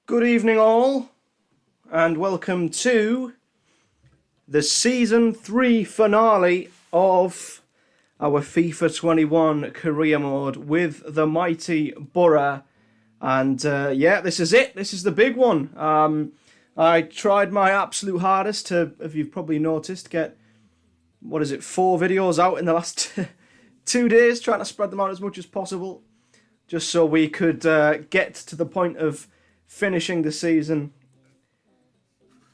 Good evening, all, and welcome to the Season 3 finale of our FIFA 21 career mode with the mighty Borough. And yeah, this is it. This is the big one. I tried my absolute hardest to, if you've probably noticed, get, 4 videos out in the last 2 days, trying to spread them out as much as possible, just so we could get to the point of finishing the season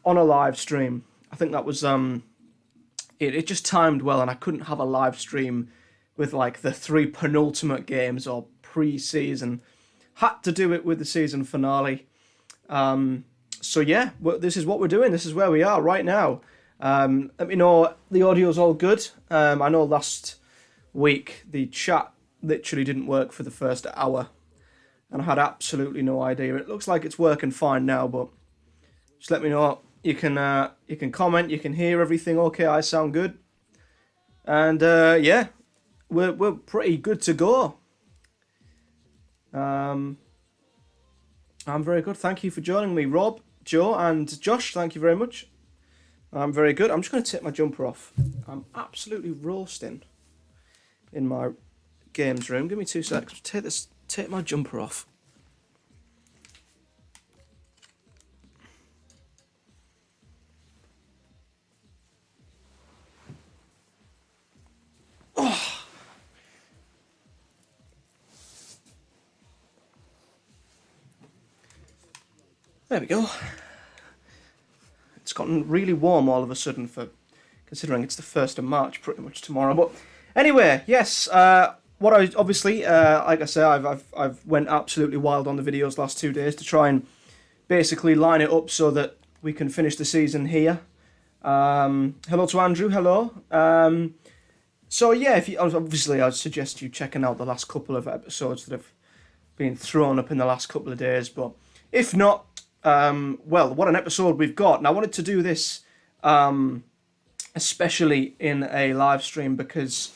on a live stream. I think that was it just timed well, and I couldn't have a live stream with like the 3 penultimate games or pre-season. Had to do it with the season finale. So yeah, this is what we're doing. This is where we are right now. Let me know the audio's all good. I know last week the chat literally didn't work for the first hour, and I had absolutely no idea. It looks like it's working fine now, but just let me know. You can comment. You can hear everything. Okay, I sound good, and yeah, we're pretty good to go. I'm very good. Thank you for joining me, Rob, Joe, and Josh. Thank you very much. I'm very good. I'm just going to take my jumper off. I'm absolutely roasting in my games room. Give me 2 seconds. Take my jumper off. Oh. There we go. It's gotten really warm all of a sudden, for considering it's the 1st of March pretty much tomorrow. But anyway, yes, what I obviously, like I say, I've went absolutely wild on the videos last 2 days to try and basically line it up so that we can finish the season here. Hello to Andrew, hello. So yeah, I'd suggest you checking out the last couple of episodes that have been thrown up in the last couple of days. But if not, well, what an episode we've got. And I wanted to do this especially in a live stream because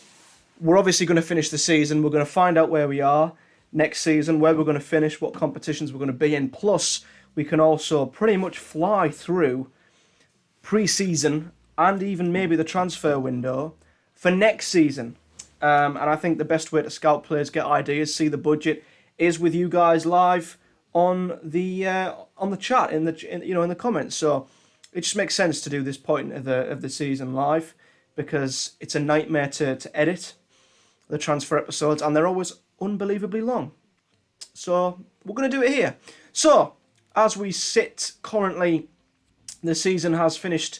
we're obviously going to finish the season. We're going to find out where we are next season, where we're going to finish, what competitions we're going to be in. Plus, we can also pretty much fly through pre-season and even maybe the transfer window for next season. And I think the best way to scout players, get ideas, see the budget, is with you guys live on the chat in the comments. So it just makes sense to do this point of the season live, because it's a nightmare to edit the transfer episodes, and they're always unbelievably long. So we're going to do it here. So as we sit currently, the season has finished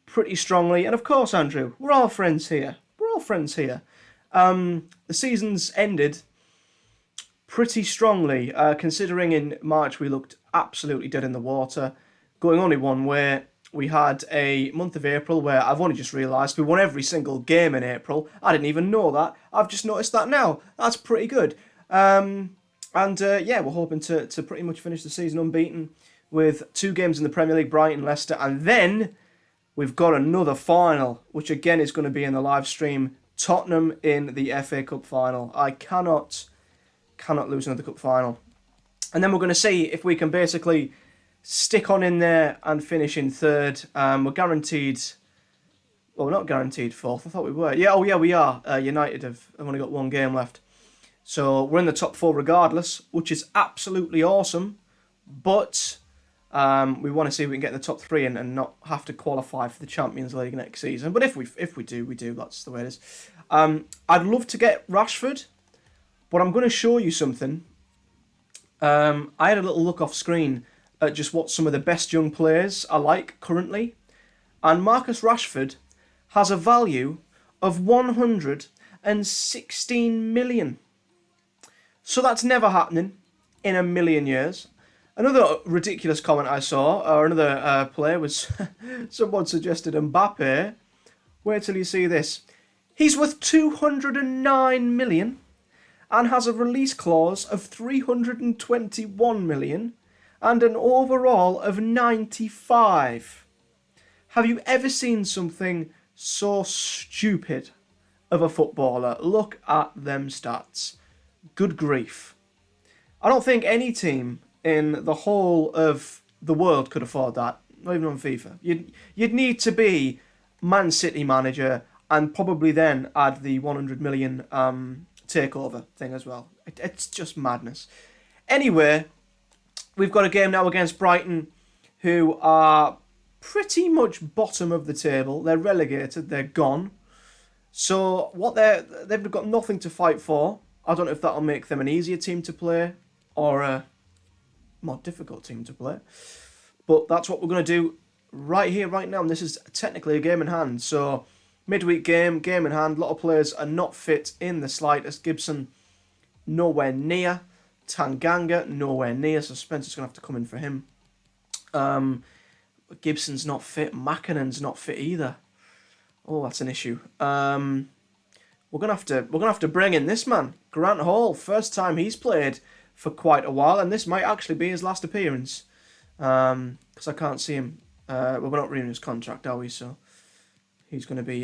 pretty strongly, and of course, Andrew, we're all friends here. The season's ended pretty strongly, considering in March we looked absolutely dead in the water, going only one way. We had a month of April where I've only just realised we won every single game in April. I didn't even know that. I've just noticed that now. That's pretty good. Yeah, we're hoping to pretty much finish the season unbeaten with 2 games in the Premier League, Brighton, Leicester, and then we've got another final, which again is going to be in the live stream. Tottenham in the FA Cup final. I cannot lose another cup final. And then we're going to see if we can basically stick on in there and finish in 3rd. We're guaranteed... Well, we're not guaranteed 4th. I thought we were. Yeah, we are. United have only got 1 game left. So we're in the top 4 regardless, which is absolutely awesome. But we want to see if we can get in the top 3 and not have to qualify for the Champions League next season. But if we do, we do. That's the way it is. I'd love to get Rashford, but I'm going to show you something. I had a little look off screen at just what some of the best young players are like currently. And Marcus Rashford has a value of 116 million. So that's never happening in a million years. Another ridiculous comment I saw, or another player, was someone suggested Mbappe. Wait till you see this. He's worth 209 million and has a release clause of 321 million. And an overall of 95. Have you ever seen something so stupid of a footballer? Look at them stats. Good grief. I don't think any team in the whole of the world could afford that. Not even on FIFA. You'd need to be Man City manager and probably then add the 100 million takeover thing as well. It's just madness. Anyway, we've got a game now against Brighton, who are pretty much bottom of the table. They're relegated. They're gone. So they've got nothing to fight for. I don't know if that'll make them an easier team to play or a more difficult team to play. But that's what we're going to do right here, right now. And this is technically a game in hand. So midweek game in hand. A lot of players are not fit in the slightest. Gibson, nowhere near. Tanganga, nowhere near. So Spencer's going to have to come in for him. Gibson's not fit. Makinen's not fit either. Oh, that's an issue. We're gonna have to bring in this man, Grant Hall. First time he's played for quite a while, and this might actually be his last appearance. Because I can't see him. Well, we're not renewing his contract, are we? So he's gonna be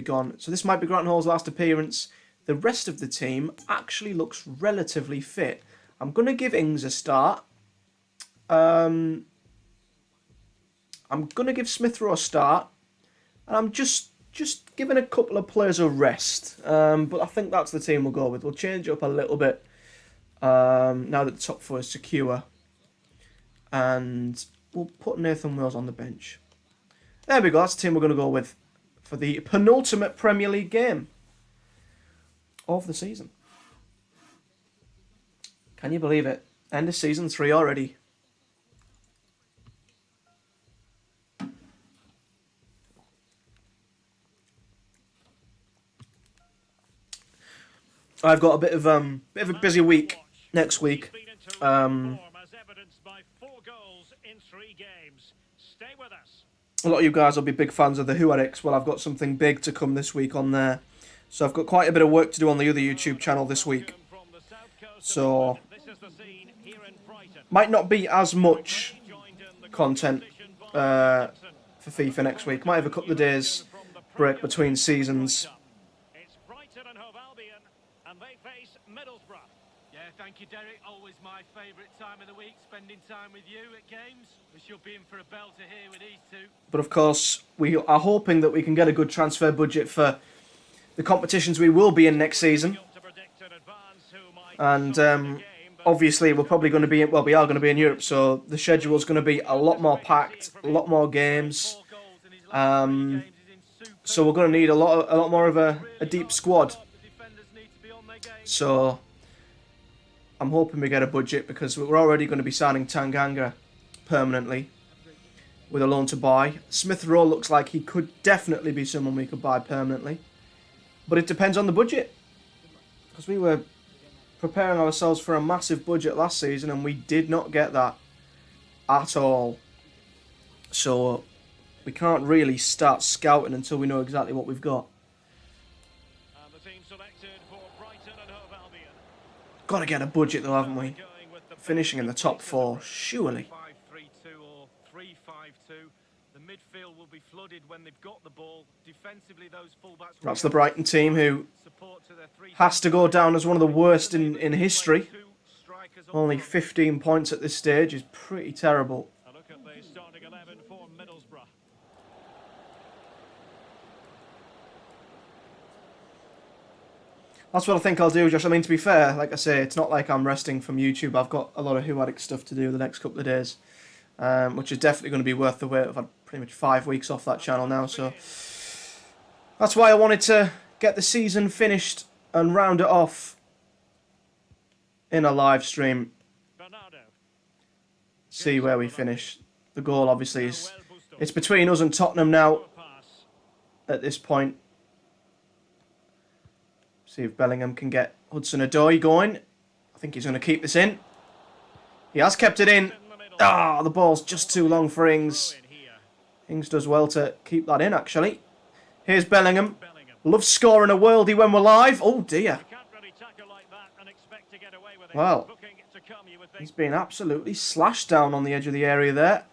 gone. So this might be Grant Hall's last appearance. The rest of the team actually looks relatively fit. I'm gonna give Ings a start. I'm gonna give Smith Rowe a start, and I'm just giving a couple of players a rest. But I think that's the team we'll go with. We'll change it up a little bit now that the top four is secure. And we'll put Nathan Wills on the bench. There we go. That's the team we're going to go with for the penultimate Premier League game of the season. Can you believe it? End of season 3 already. I've got a bit of a busy week next week. A lot of you guys will be big fans of the Who Addicts. Well, I've got something big to come this week on there. So I've got quite a bit of work to do on the other YouTube channel this week. So might not be as much content for FIFA next week. Might have a couple of days break between seasons. It's Brighton and Hove Albion, and they face Middlesbrough. Yeah, thank you, Derek. Always my favourite time of the week, spending time with you at games. We should be in for a belter here with these two. But of course, we are hoping that we can get a good transfer budget for the competitions we will be in next season. And obviously, we're probably going to be, well, we are going to be in Europe, so the schedule is going to be a lot more packed, a lot more games. So we're going to need a lot more of a deep squad. So I'm hoping we get a budget, because we're already going to be signing Tanganga permanently with a loan to buy. Smith Rowe looks like he could definitely be someone we could buy permanently. But it depends on the budget, because we were preparing ourselves for a massive budget last season and we did not get that at all. So we can't really start scouting until we know exactly what we've got. And the team selected for Brighton and Hove Albion. Got to get a budget though, haven't we? Finishing in the top 4, surely. 5-3-2 or 3-5-2. The midfield will be flooded when they've got the ball. Defensively, those fullbacks. That's the Brighton team, who has to go down as one of the worst in history. Only 15 points at this stage is pretty terrible. A look at the starting 11 for Middlesbrough. That's what I think I'll do, Josh. I mean, to be fair, like I say, it's not like I'm resting from YouTube. I've got a lot of Who Addict stuff to do the next couple of days, which is definitely going to be worth the wait. I've had pretty much 5 weeks off that channel now, so that's why I wanted to get the season finished and round it off in a live stream. See where we finish. The goal, obviously, is it's between us and Tottenham now at this point. See if Bellingham can get Hudson-Odoi going. I think he's going to keep this in. He has kept it in. Ah, the ball's just too long for Ings. Ings does well to keep that in, actually. Here's Bellingham. Loves scoring a worldie when we're live. Oh, dear. Well, he's been absolutely slashed down on the edge of the area there.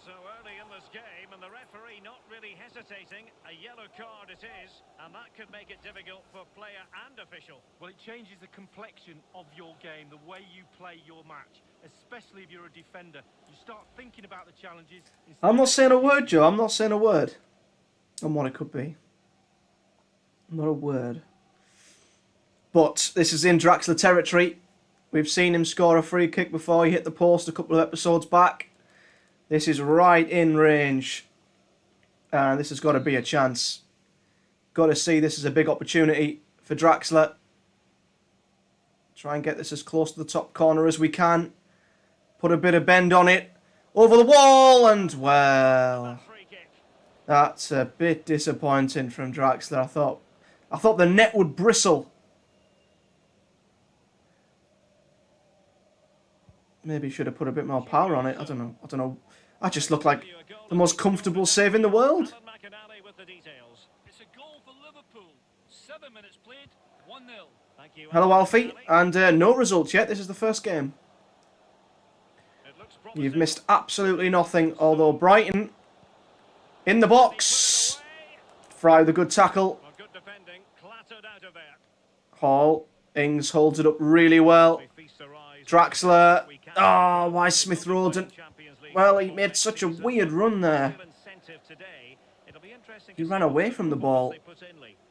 So early in this game, and the referee not really hesitating A yellow card it is, and that could make it difficult for player and official. Well, it changes the complexion of your game, the way you play your match, especially if you're a defender. You start thinking about the challenges. I'm not saying a word, Joe. I'm not saying a word. On what it could be. Not a word. But this is in Draxler territory. We've seen him score a free kick before. He hit the post a couple of episodes back. This is right in range. And this has got to be a chance. Got to see this as a big opportunity for Draxler. Try and get this as close to the top corner as we can. Put a bit of bend on it. Over the wall and, well, that's a bit disappointing from Draxler. I thought the net would bristle. Maybe should have put a bit more power on it. I don't know. I just look like the most comfortable save in the world. It's a goal for Liverpool. 7 minutes played, 1-0. Hello, Alfie. And no results yet. This is the first game. You've missed absolutely nothing. Although Brighton in the box. Fry with a good tackle. Hall. Ings holds it up really well. Draxler. Oh, why Smith Rowe didn't... Well, he made such a weird run there. He ran away from the ball.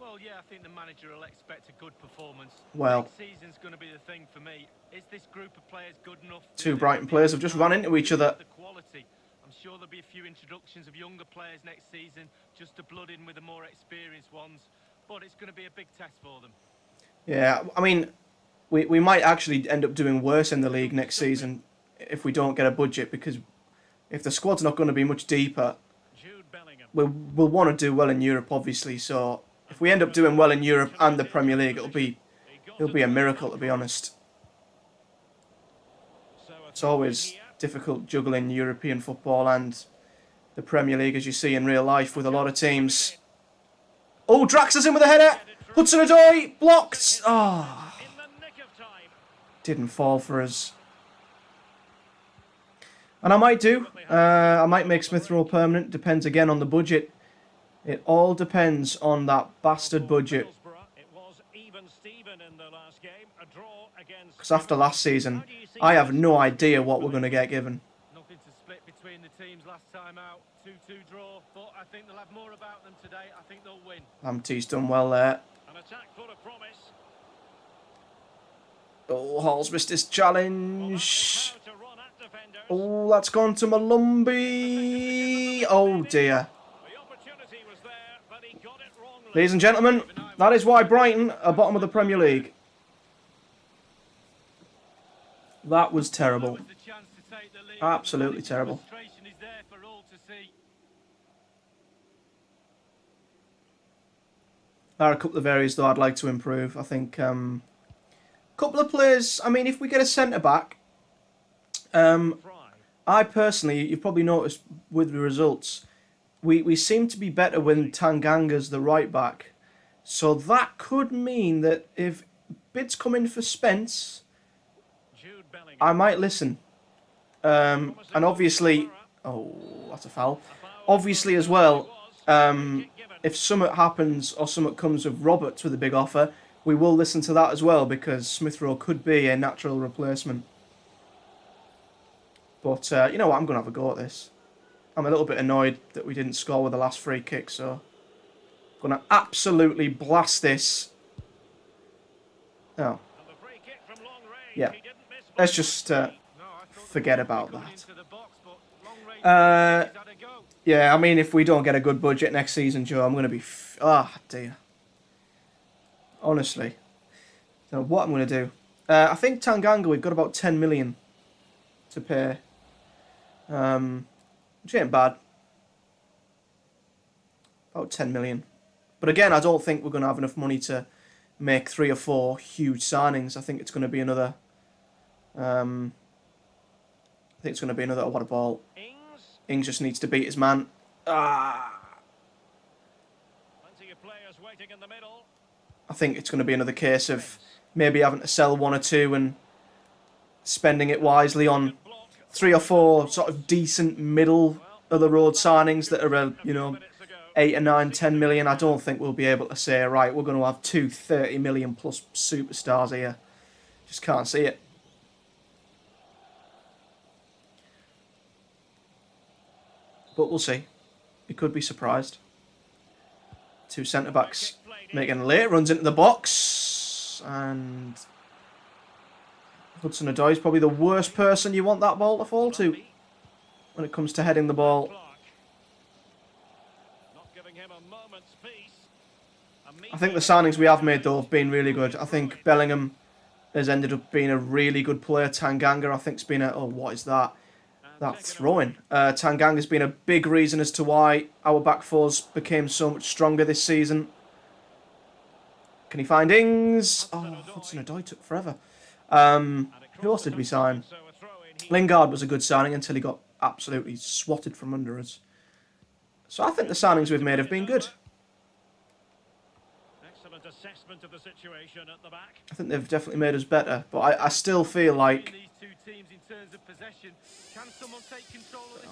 Well, yeah, I think the manager will expect a good performance. Well, next season's going to be the thing for me. Is this group of players good enough? Two Brighton players have just run into each other. The quality. I'm sure there'll be a few introductions of younger players next season, just to blood in with the more experienced ones. But it's going to be a big test for them. Yeah, I mean, we might actually end up doing worse in the league next season if we don't get a budget, because if the squad's not going to be much deeper, we'll want to do well in Europe, obviously. So if we end up doing well in Europe and the Premier League, it'll be a miracle, to be honest. It's always difficult juggling European football and the Premier League, as you see in real life with a lot of teams. Oh, Draxler's in with a header. Hudson-Odoi blocked. Oh, didn't fall for us. And I might do. I might make Smith Rowe permanent. Depends again on the budget. It all depends on that bastard budget. Because after last season, I have no idea what we're going to get given. Nothing to split between the teams last time out. 2-2 draw, but I think they'll have more about them today. I think they'll win. Lamptey's done well there. An attack full of promise. Oh, Hall's missed his challenge. Oh, that's gone to Malumbi. Oh, dear. Ladies and gentlemen, that is why Brighton are bottom of the Premier League. That was terrible. Absolutely terrible. There are a couple of areas, though, I'd like to improve. I think a couple of players... I mean, if we get a centre-back... I personally, you've probably noticed with the results, we seem to be better when Tanganga's the right-back. So that could mean that if bids come in for Spence, I might listen. And obviously... Oh, that's a foul. Obviously, as well... if something happens or something comes of Roberts with a big offer, we will listen to that as well, because Smith Rowe could be a natural replacement. But, you know what, I'm going to have a go at this. I'm a little bit annoyed that we didn't score with the last free kick, so... I'm going to absolutely blast this. Oh. Yeah. Let's just forget about that. Yeah, I mean, if we don't get a good budget next season, Joe, I'm going to be... dear. Honestly. So what I'm going to do... I think Tanganga, we've got about 10 million to pay. Which ain't bad. About 10 million. But again, I don't think we're going to have enough money to make 3 or 4 huge signings. I think it's going to be another... I think it's going to be another... what a ball. Ings just needs to beat his man. I think it's going to be another case of maybe having to sell 1 or 2 and spending it wisely on 3 or 4 sort of decent middle of the road signings that are, you know, 8 or 9, 10 million, I don't think we'll be able to say, right, we're going to have 2 30 million plus superstars here. Just can't see it. But we'll see. We could be surprised. 2 centre-backs making late runs into the box. And Hudson-Odoi is probably the worst person you want that ball to fall to when it comes to heading the ball. I think the signings we have made, though, have been really good. I think Bellingham has ended up being a really good player. Tanganga, I think, has been a... Oh, what is that? That throwing. Tanganga's been a big reason as to why our back fours became so much stronger this season. Can he find Ings? Oh, Hudson-Odoi took forever. Who else did we sign? Lingard was a good signing until he got absolutely swatted from under us. So I think the signings we've made have been good. Assessment of the situation at the back. I think they've definitely made us better, but I still feel like...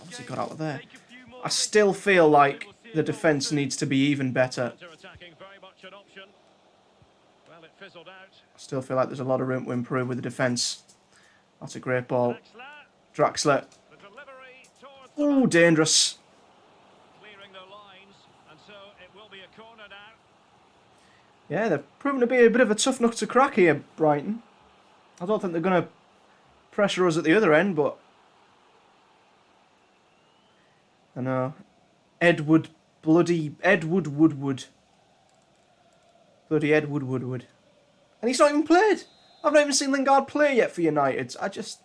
Obviously got out of there. I still feel like the defence needs to be even better. I still feel like there's a lot of room to improve with the defence. That's a great ball. Draxler. Oh, dangerous. Yeah, they've proven to be a bit of a tough nut to crack here, Brighton. I don't think they're going to pressure us at the other end, but... I know. Woodward. Bloody Edward Woodward. And he's not even played. I've not even seen Lingard play yet for United. I just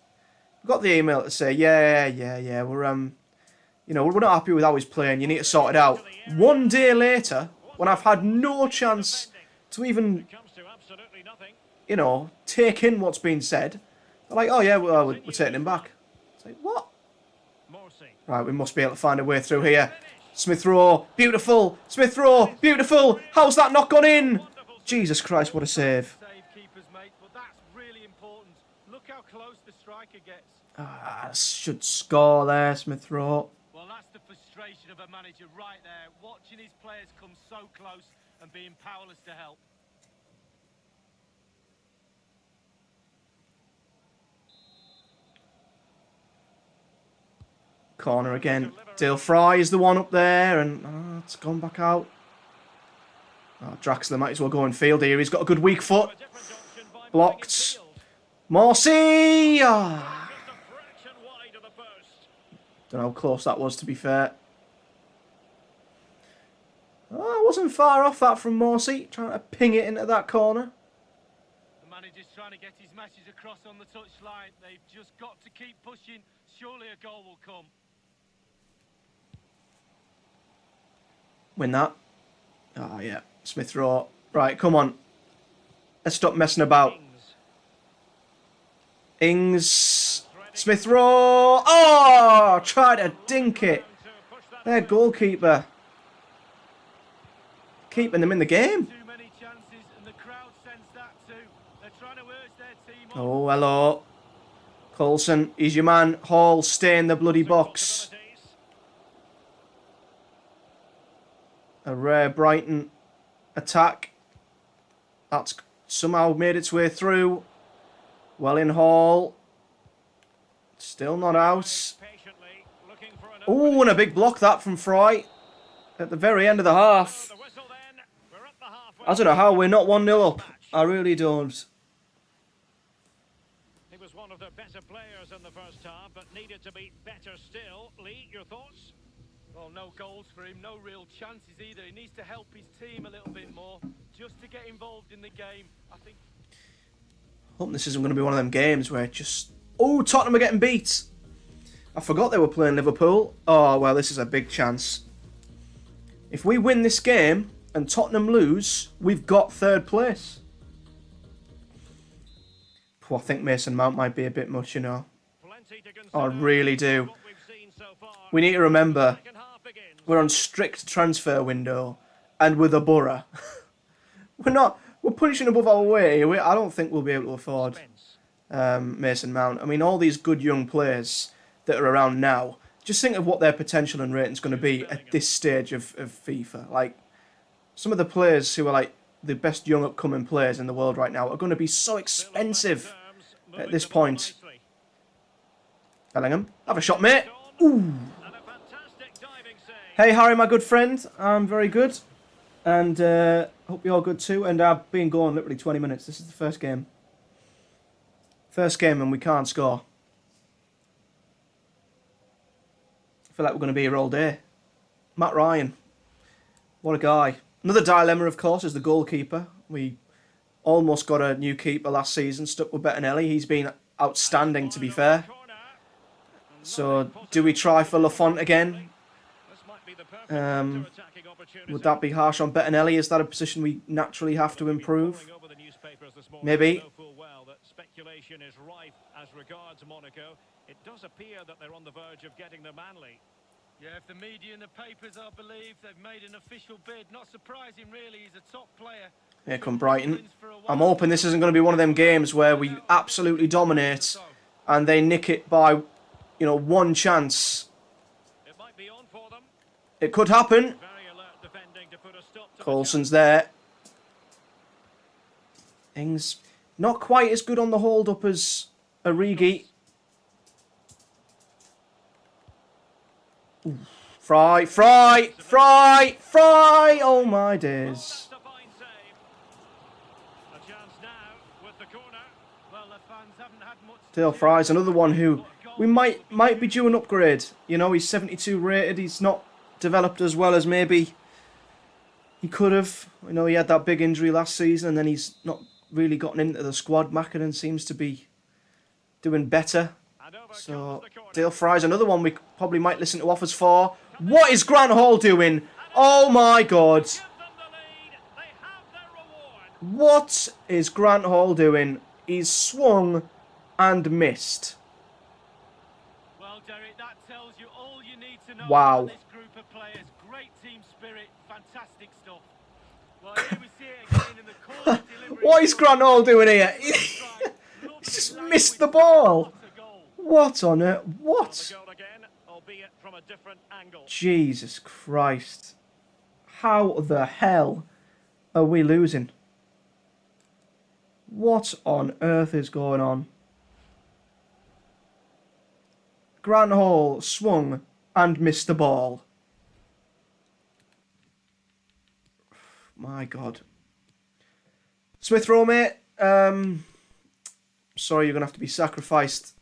got the email to say, yeah, we're we're not happy with how he's playing. You need to sort it out. 1 day later, when I've had no chance to even, take in what's been said, they're like, oh yeah, well, we're taking him back. It's like, what? Right, we must be able to find a way through here. Smith Rowe, beautiful. Smith Rowe, beautiful. How's that not gone in? Jesus Christ, what a save. Should score there, Smith Rowe. Well, that's the frustration of a manager right there, watching his players come so close and being powerless to help. Corner again. Dale Fry is the one up there, and it's gone back out. Oh, Draxler might as well go in field here. He's got a good weak foot. Blocked. Morsey! Don't know how close that was, to be fair. Oh, I wasn't far off that from Morsey, trying to ping it into that corner. The manager's trying to get his message across on the touchline. They've just got to keep pushing. Surely a goal will come. Win that. Oh, yeah. Smith Rowe. Right, come on. Let's stop messing about. Ings. Smith Rowe. Oh! Try to dink it. Their goalkeeper. Keeping them in the game. Oh, hello. Coulson. He's your man. Hall, stay in the bloody box. A rare Brighton attack. That's somehow made its way through. Well in Hall. Still not out. Oh, and a big block that from Fry. At the very end of the half. I don't know how we're not 1-0 up. I really don't. He was one of the better players in the first half, but needed to be better still. Lee, your thoughts? Well, no goals for him, no real chances either. He needs to help his team a little bit more, just to get involved in the game. I think. Hope this isn't going to be one of them games where it just... Oh, Tottenham are getting beat. I forgot they were playing Liverpool. Oh, well, this is a big chance. If we win this game and Tottenham lose, we've got 3rd place. I think Mason Mount might be a bit much, you know. I really do. We need to remember, we're on strict transfer window, and with a Borough. We're punching above our weight. I don't think we'll be able to afford Mason Mount. I mean, all these good young players that are around now just think of what their potential and rating's going to be at this stage of FIFA. Like, some of the players who are like the best young upcoming players in the world right now are going to be so expensive at this point. Bellingham, have a shot, mate. Ooh. Hey, Harry, my good friend. I'm very good. And hope you're all good too. And I've been going literally 20 minutes. This is the first game. First game and we can't score. I feel like we're going to be here all day. Matt Ryan. What a guy. Another dilemma, of course, is the goalkeeper. We almost got a new keeper last season, stuck with Bettinelli. He's been outstanding, to be fair. So, do we try for Lafont again? Would that be harsh on Bettinelli? Is that a position we naturally have to improve? Maybe. Speculation is rife as regards Monaco. It does appear that they're on the verge of getting the Manley. Yeah, if the media and the papers are believed, they've made an official bid. Not surprising, really. He's a top player. Here come Brighton. I'm hoping this isn't going to be one of them games where we absolutely dominate and they nick it by, you know, one chance. It might be on for them. It could happen. Very alert defending to put a stop to Coulson's there. Ings not quite as good on the hold-up as Origi. Ooh. Fry! Oh my days. Dale Fry's another one who we might be due an upgrade. You know, he's 72 rated. He's not developed as well as maybe he could have. You know, he had that big injury last season and then he's not really gotten into the squad. Mackinnon seems to be doing better. So, Dale Fry's another one we probably might listen to offers for. What is Grant Hall doing? Oh my God. What is Grant Hall doing? He's swung and missed. Well, Derek, that tells you all you need to know wow. About this group of players. Great team spirit, fantastic stuff. Well, here we see it again in the corner delivery. What is Grant Hall doing here? He's just missed the ball. What on earth? What? Jesus Christ. How the hell are we losing? What on earth is going on? Grant Hall swung and missed the ball. My God. Smith Rowe, mate. Sorry, you're going to have to be sacrificed.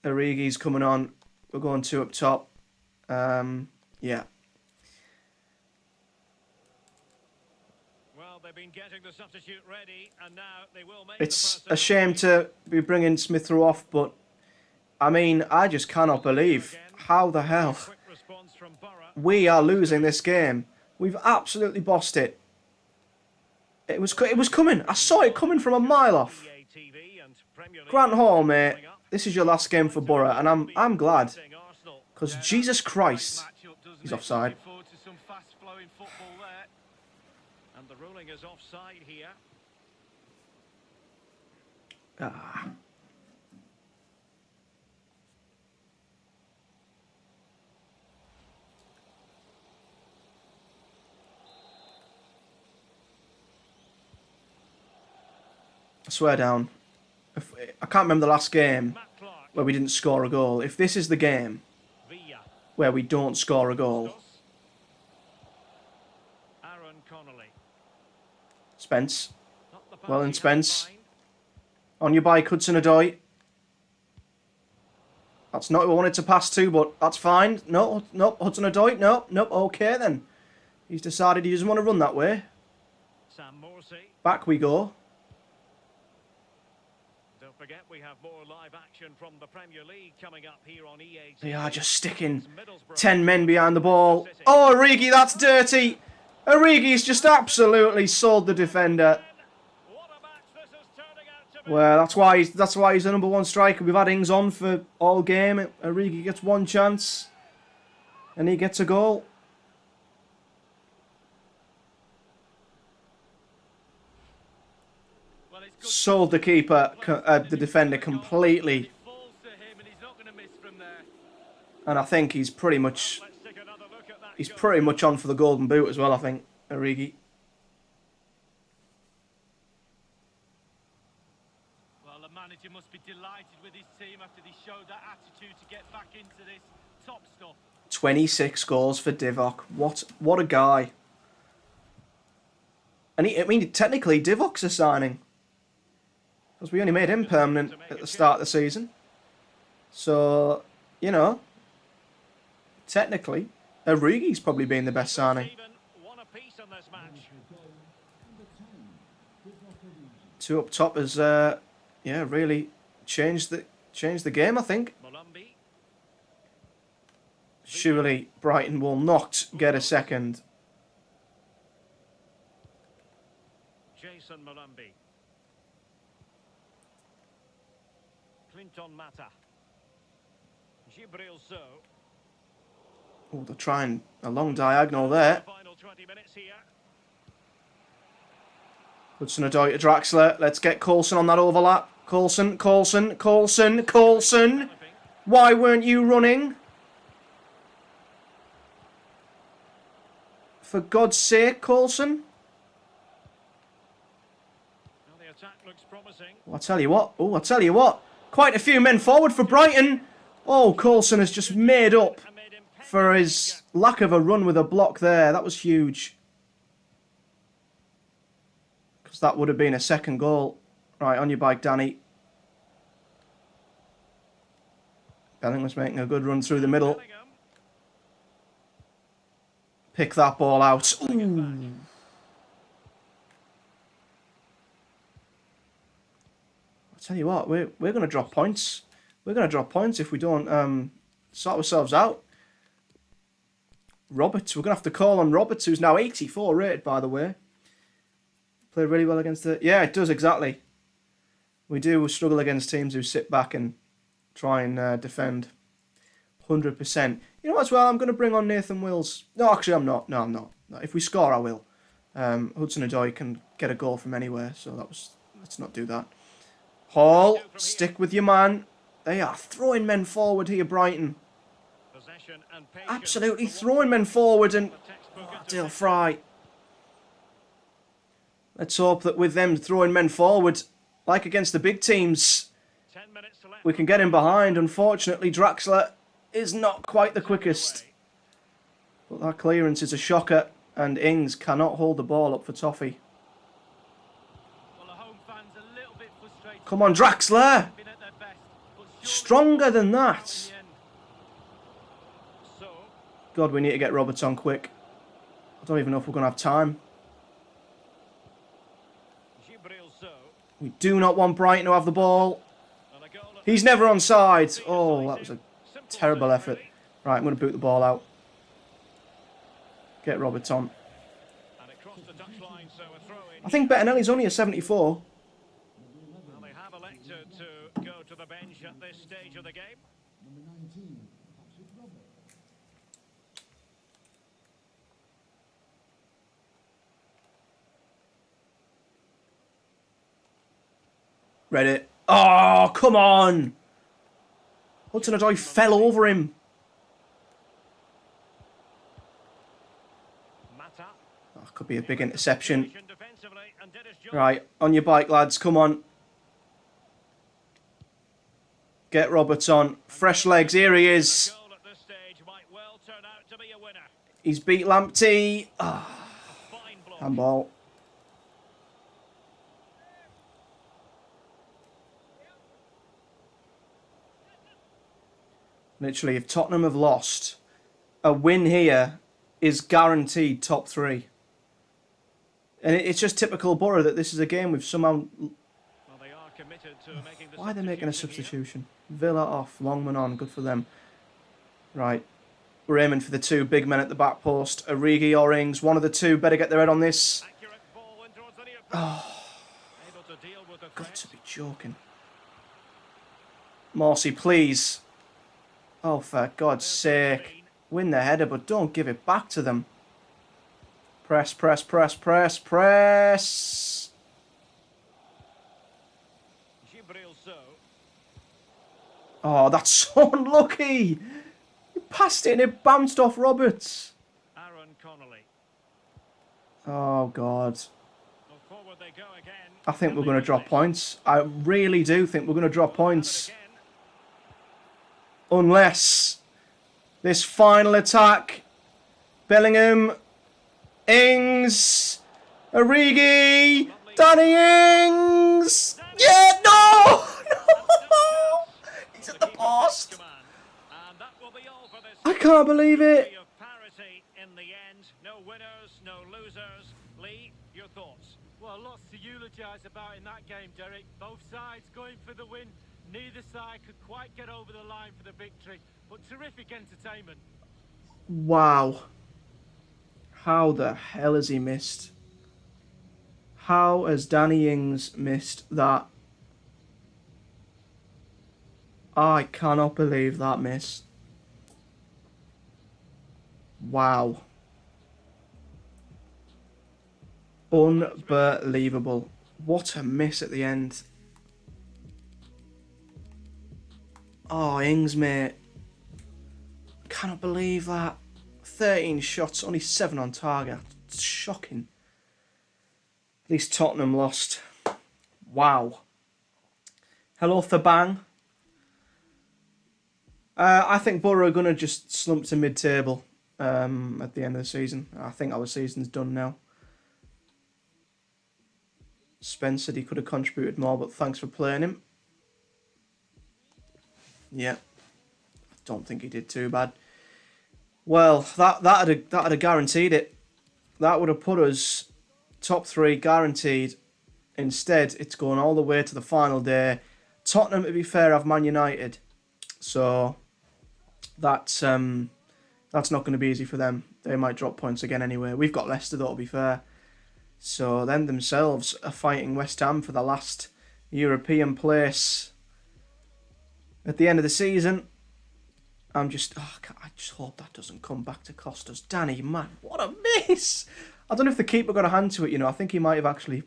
Origi's coming on. We're going two up top. Yeah. Well, they've been getting the substitute ready, and now they will make it's a shame to be bringing Smith Rowe off, but I mean, I just cannot believe how the hell we are losing this game. We've absolutely bossed it. It was coming. I saw it coming from a mile off. Grant Hall, mate. This is your last game for Borough, and I'm glad. Because Jesus Christ, he's offside. And the ruling is offside here. Ah. I swear down. I can't remember the last game where we didn't score a goal. If this is the game where we don't score a goal. Spence. Well in Spence. On your bike, Hudson-Odoi. That's not who I wanted to pass to, but that's fine. No, Hudson-Odoi. No, okay then. He's decided he doesn't want to run that way. Back we go. Don't forget we have more live action from the Premier League coming up here on EA. They are just sticking 10 men behind the ball. Oh, Origi, that's dirty. Origi's just absolutely sold the defender. Well, that's why he's the number one striker. We've had Ings on for all game. Origi gets one chance, and he gets a goal. Sold the keeper, the defender completely. And I think he's pretty much Let's take another look at that he's goal. pretty much on for the golden boot as well, I think, Origi. Well, the manager must be delighted with his team after they showed that attitude to get back into this top stuff. 26 goals for Divock. What a guy. And I mean, technically, Divok's a signing. Because we only made him permanent at the start of the season. So, you know, technically, Origi's probably been the best signing. Even one apiece in this match. 2 up top has, yeah, really changed the game, I think. Molumby. Surely Brighton will not get a second. Jason Molumby. Clinton Mata. Gibril So. Oh, they're trying a long diagonal there. Final 20 minutes here. Hudson-Odoi to Draxler. Let's get Coulson on that overlap. Coulson. Why weren't you running? For God's sake, Coulson. Well, the attack looks promising. Oh, I tell you what. Quite a few men forward for Brighton. Oh, Coulson has just made up And made him for his lack of a run with a block there. That was huge. Because that would have been a second goal. Right, on your bike, Danny. Bellingham's making a good run through the middle. Bellingham. Pick that ball out. Ooh. I tell you what, we're going to drop points. We're going to drop points if we don't sort ourselves out. Roberts, we're going to have to call on Roberts, who's now 84 rated, by the way. Played really well against the... Yeah, it does, exactly. We do struggle against teams who sit back and try and defend 100%. You know what, as well, I'm going to bring on Nathan Wills. No, actually, I'm not. No, I'm not. No, if we score, I will. Hudson-Odoi can get a goal from anywhere, so let's not do that. Hall, stick with your man. They are throwing men forward here, Brighton. Possession and patience. Absolutely throwing men forward, and Dale Fry. Let's hope that with them throwing men forward, like against the big teams, 10 minutes to left. we can get him behind. Unfortunately, Draxler is not quite the quickest. But that clearance is a shocker, and Ings cannot hold the ball up for Toffee. Well, the home fans a little bit frustrated. Come on, Draxler! Been at their best, but surely Stronger than in that. the end. So, God, we need to get Roberts on quick. I don't even know if we're going to have time. Gibril So. We do not want Brighton to have the ball. And a goal at He's never onside. the Oh, that was a simple terrible save, effort. really. Right, I'm going to boot the ball out. Get Roberts on. And it crossed the touchline, so a throw in. I think Bettinelli's only a 74. Well, they have elected to go to the bench at this stage of the game. Read it. Oh, come on! Hudson-Odoi fell over him. Mata. Oh, could be a big interception. Defensively and did his job. Right, on your bike, lads. Come on. Get Roberts on. Fresh legs. Here he is. Goal at this stage might well turn out to be a winner. He's beat Lamptey. Ah, Fine block. handball. Literally, if Tottenham have lost, a win here is guaranteed top 3. And it's just typical Borough that this is a game we've somehow... Well, they are committed to making the Why are they making a substitution here. substitution? Villa off, Longman on, good for them. Right, we're aiming for the 2 big men at the back post. Origi or Ings, one of the 2 better get their head on this. Accurate ball in towards the near post. Able to deal with the Got threat. to be joking. Morsey, please. Oh, for God's sake. Win the header, but don't give it back to them. Press, press, press, press, press. Gibril So. Oh, that's so unlucky. past it and it bounced off Roberts. Aaron Connolly. Oh, God. Well, forward they go again. I think we're going to drop points. I really do think we're going to drop points. Unless this final attack, Bellingham, Ings, Origi, Danny Ings. Yeah, no! No! He's at the post. I can't believe it. Parity in the end. No winners, no losers. Lee, your thoughts? Well, lots to eulogise about in that game, Derek. Both sides going for the win. Neither side could quite get over the line for the victory, but terrific entertainment. Wow. How the hell has he missed? How has Danny Ings missed that? I cannot believe that miss. Wow. Unbelievable. What a miss at the end. Oh, Ings, mate. Cannot believe that. 13 shots, only 7 on target. It's shocking. At least Tottenham lost. Wow. Hello, Thabang. I think Borough are going to just slump to mid-table at the end of the season. I think our season's done now. Spence said he could have contributed more, but thanks for playing him. Yeah. I don't think he did too bad. Well, that'd have guaranteed it. That would have put us top 3 guaranteed. Instead, it's going all the way to the final day. Tottenham, to be fair, have Man United. So that's not going to be easy for them. They might drop points again anyway. We've got Leicester, though, to be fair. So them themselves are fighting West Ham for the last European place at the end of the season. I just hope that doesn't come back to cost us. Danny, man, what a miss! I don't know if the keeper got a hand to it, you know. I think he might have actually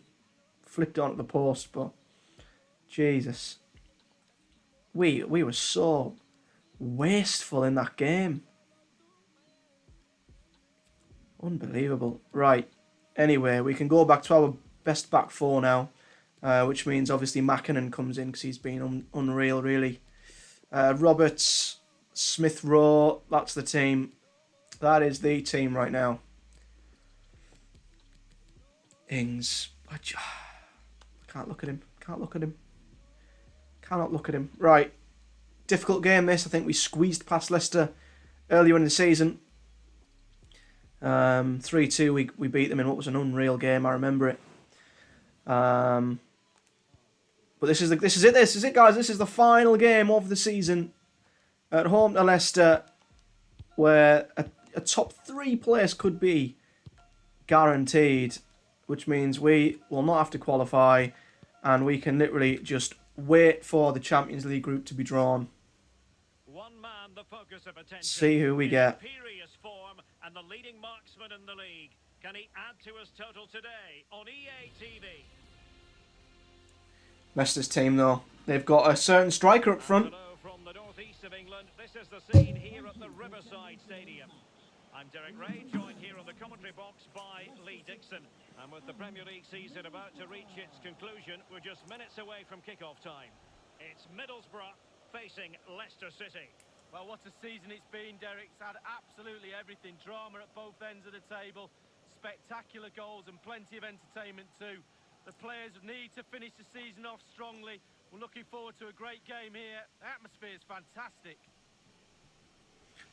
flicked it onto the post, but Jesus. We were so wasteful in that game. Unbelievable. Right. Anyway, we can go back to our best back 4 now, which means obviously Mackinnon comes in because he's been unreal, really. Roberts, Smith Rowe, that's the team. That is the team right now. Ings. I can't look at him. Can't look at him. Cannot look at him. Right. Difficult game this. I think we squeezed past Leicester earlier in the season. 3-2 we beat them in what was an unreal game. I remember it. But this is it, guys. This is the final game of the season at home to Leicester, where a top 3 place could be guaranteed, which means we will not have to qualify, and we can literally just wait for the Champions League group to be drawn. One man, the focus of attention. See who we get. Imperious form and the leading marksman in the league. Can he add to his total today on EA TV? Leicester's team, though, they've got a certain striker up front. Hello from the northeast of England. This is the scene here at the Riverside Stadium. I'm Derek Ray, joined here on the commentary box by Lee Dixon. And with the Premier League season about to reach its conclusion, we're just minutes away from kick-off time. It's Middlesbrough facing Leicester City. Well, what a season it's been, Derek. It's had absolutely everything. Drama at both ends of the table, spectacular goals and plenty of entertainment too. The players need to finish the season off strongly. We're looking forward to a great game here. The atmosphere is fantastic.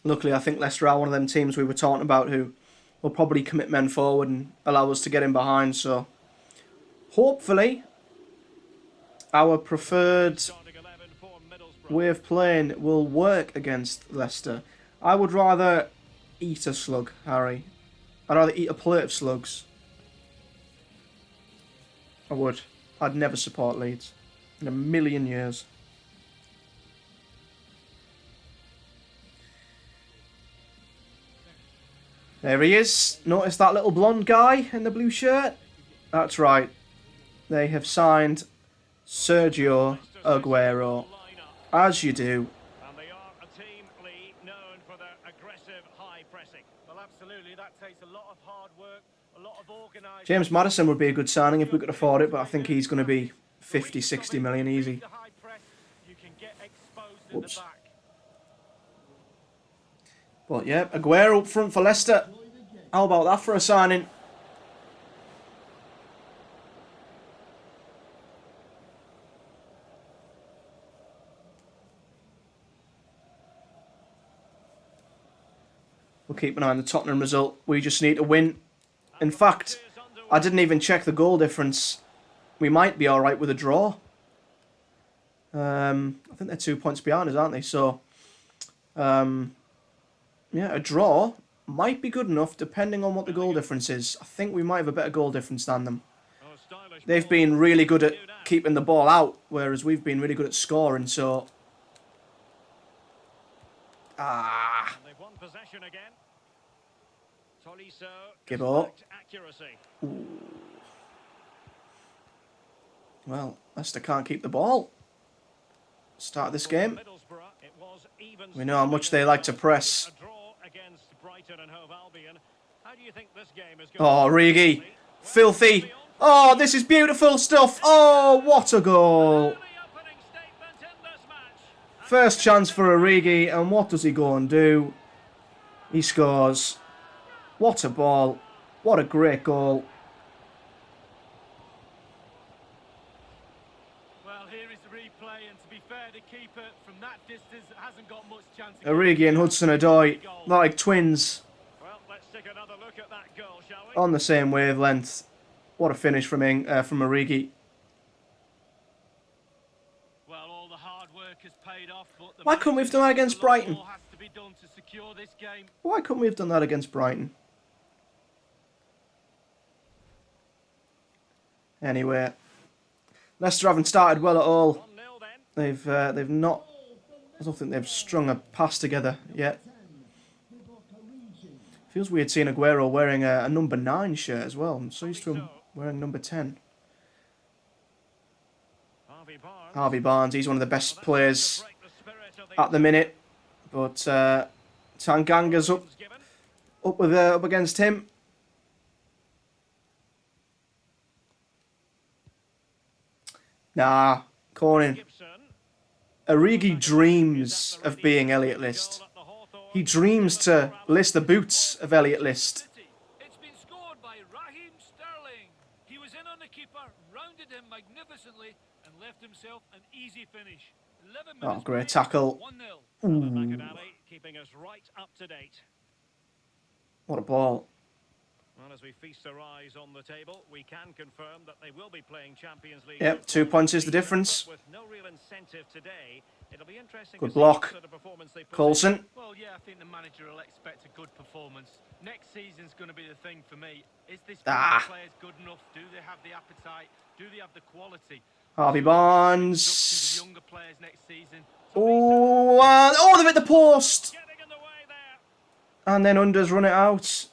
Luckily, I think Leicester are one of them teams we were talking about who will probably commit men forward and allow us to get in behind. So, hopefully, our preferred way of playing will work against Leicester. I would rather eat a slug, Harry. I'd rather eat a plate of slugs. I would. I'd never support Leeds in a million years. There he is. Notice that little blonde guy in the blue shirt? That's right. They have signed Sergio Aguero. As you do. And they are a team, Lee, known for their takes a lot of hard work, a lot of organisation. James Maddison would be a good signing if we could afford it, but I think he's going to be 50, 60 million easy. You can get exposed at the back. But yeah, Aguero up front for Leicester. How about that for a signing? We'll keep an eye on the Tottenham result. We just need to win. In fact, I didn't even check the goal difference. We might be alright with a draw. I think they're 2 points behind us, aren't they? So, yeah, a draw might be good enough depending on what the goal difference is. I think we might have a better goal difference than them. They've been really good at keeping the ball out, whereas we've been really good at scoring, so... They've won possession again. Gibbo. Well, Leicester can't keep the ball. Start this game. We know how much they like to press. Oh, Origi. Filthy. Oh, this is beautiful stuff. Oh, what a goal. First chance for Origi, and what does he go and do? He scores. What a ball. What a great goal. Well, here is the replay, and to be fair, the keeper from that distance hasn't got much chance. Origi and Hudson-Odoi, like twins. Well, let's take another look at that goal, shall we? On the same wavelength. What a finish from Origi. Well, all the hard work has paid off, but Why couldn't we have done that against Brighton? has to be done to secure this game. Why couldn't we have done that against Brighton? Anyway, Leicester haven't started well at all. They've not. I don't think they've strung a pass together yet. Feels weird seeing Aguero wearing a number 9 shirt as well. I'm so used to him wearing number 10. Harvey Barnes, he's one of the best players at the minute, but Tanganga's up against him. Nah, Corning. Origi dreams of being Elliot List. He dreams to list the boots of Elliot List. It's been scored by Raheem Sterling. He was in on the keeper, rounded him magnificently, and left himself an easy finish. 11 minutes. Oh, great tackle. 1-0. Keeping us right up to date. What a ball. Well, as we feast our eyes on the table, we can confirm that they will be playing Champions League. Yep, 2 points is the difference. With no real incentive today, it'll be interesting. Good block. Coulson. Well, yeah, I think the manager will expect a good performance. Next season's going to be the thing for me. Is this players good enough? Do they have the appetite? Do they have the quality? Harvey Barnes. Younger players next season. Oh, they've hit the post. And then Under's run it out.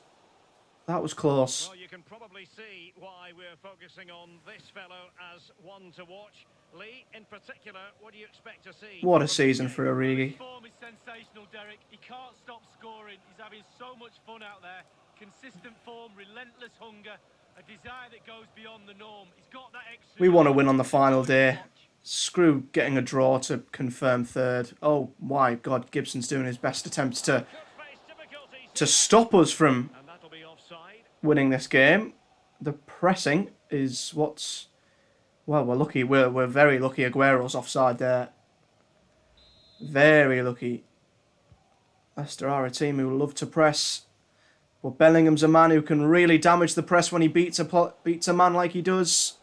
That was close. Well, you can probably see why we're focusing on this fellow as one to watch. Lee, in particular, what do you expect to see? What a season for Origi. His form is sensational, Derek. He can't stop scoring. He's having so much fun out there. Consistent form, relentless hunger, a desire that goes beyond the norm. He's got that extra. We want to win on the final day. Screw getting a draw to confirm third. Oh my God, Gibson's doing his best attempts to stop us from winning this game. The pressing is what's... Well, we're lucky. We're very lucky Aguero's offside there. Very lucky. Leicester are a team who love to press. But Bellingham's a man who can really damage the press when he beats a man like he does.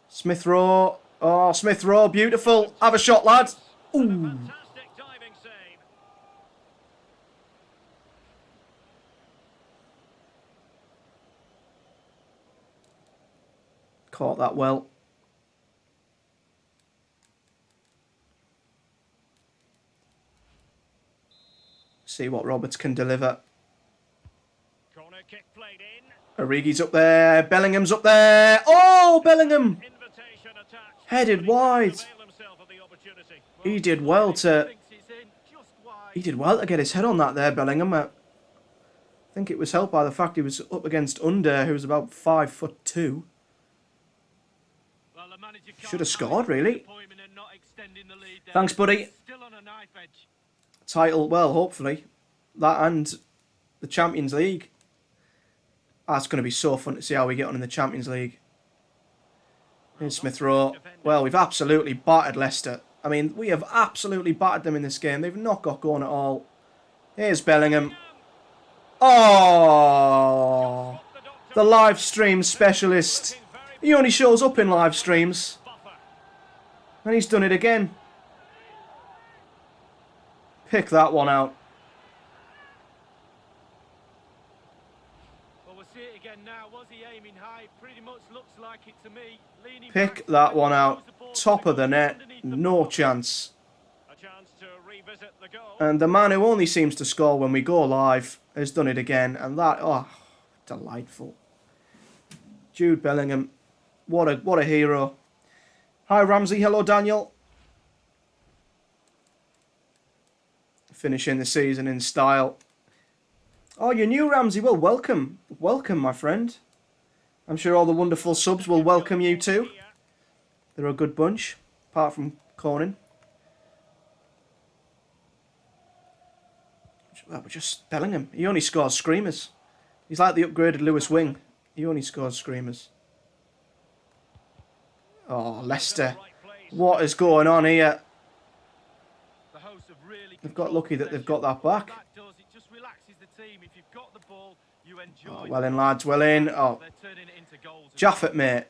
Smith Rowe. Oh, Smith Rowe, beautiful. Have a shot, lad. Ooh. Caught that well. See what Roberts can deliver. Corner kick played in. Origi's up there. Bellingham's up there. Oh, Bellingham! Headed wide. He did well to get his head on that there, Bellingham. I think it was helped by the fact he was up against Under, who was about 5'2". Well, the manager can't Should have have scored, a really. disappointment and not extending the lead there. Thanks, buddy. Still on a knife edge. Title, well, hopefully. That and the Champions League. That's going to be so fun to see how we get on in the Champions League. Here's Smith Rowe. Well, we've absolutely battered Leicester. I mean, we have absolutely battered them in this game. They've not got going at all. Here's Bellingham. Oh, the live stream specialist. He only shows up in live streams. And he's done it again. Pick that one out. Well, we'll see it again now. Was he aiming high? Pretty much looks like it to me. Leaning Pick back, that one out. throws the ball Top of the net. underneath the No ball. chance. A chance to revisit the goal. And the man who only seems to score when we go live has done it again. And that, oh, delightful. Jude Bellingham. What a hero. Hi, Ramsey. Hello, Daniel. Finishing the season in style. Oh, you're new, Ramsey. Well, welcome. Welcome, my friend. I'm sure all the wonderful subs will welcome you too. They're a good bunch, apart from Conan. Well, but just Bellingham. He only scores screamers. He's like the upgraded Lewis Wing. He only scores screamers. Oh, Leicester. What is going on here? The hosts have really They've got lucky that they've got that back. That does, it just relaxes the team. If you've got the ball, you enjoy. Oh, well in, lads. Well in. Oh, They're turning it into goals. Jaffet, mate.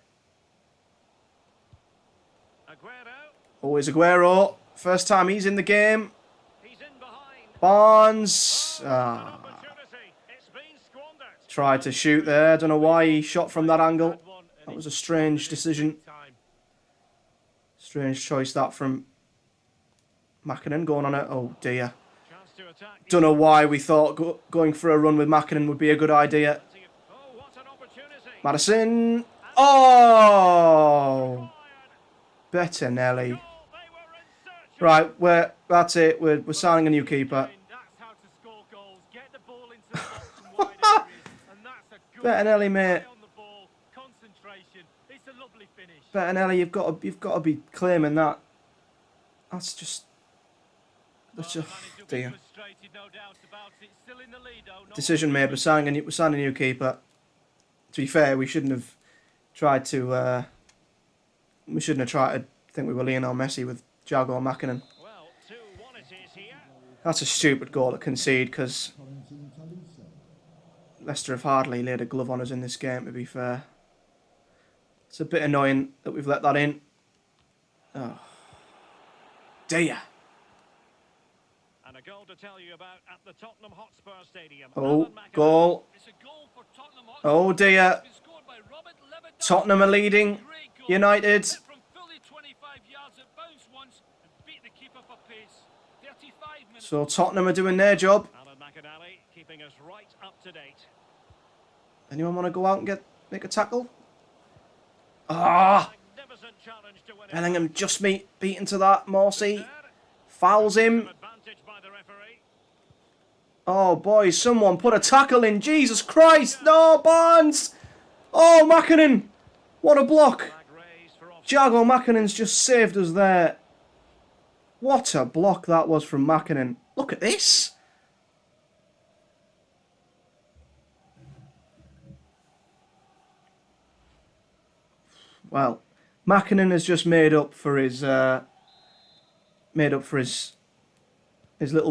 Aguero. Always Aguero. First time he's in the game. He's in behind. Barnes. An Ah, opportunity. It's been squandered. tried to shoot there. Don't know why he shot from that angle. Had one, and That was a it's strange squandered decision. big time. Strange choice that from Mackinnon going on it. Oh dear. Chance to attack. Don't know why we thought going for a run with Mackinnon would be a good idea. Oh, what an opportunity. Madison. Oh, Bettinelli. Goal. They were in search of Right, that's it. We're signing a new keeper. That's how to score goals. Get the ball into the box and wide areas, and that's a good Bettinelli, mate. eye on the ball, concentration. It's a lovely finish. Bettinelli, you've got to be claiming that. That's just Manager dear. frustrated, no doubt about it. Still in the lead, though. Not Decision made. We're signing a new keeper. To be fair, we shouldn't have tried to. We shouldn't have tried to think we were Lionel Messi with Jago Mackinnon. Well, 2-1 it is here. That's a stupid goal to concede because Leicester have hardly laid a glove on us in this game, to be fair. It's a bit annoying that we've let that in. Oh, dear. And a goal to tell you about at the Tottenham Hotspur Stadium. Oh, Alan McAdam. goal. It's a goal for Tottenham Hotspur. Oh, dear. It's been scored by Robert Lewandowski. Tottenham are leading. Great goal. United. Hit from fully 25 yards, it bounced once and beat the keeper for pace. 35 minutes. So Tottenham are doing their job. Alan McAdam keeping us right up to date. Anyone want to go out and make a tackle? Ah! Magnificent challenge to win it. Bellingham just beaten to that. Morsey There. fouls him. Advantage by the referee. Oh, boys, someone put a tackle in. Jesus Christ. No, Barnes. Oh, Mackinnon. What a block. Flag raised for offside. Jago Mackinnon's just saved us there. What a block that was from Mackinnon. Look at this. Well, Mackinnon has just made up for his little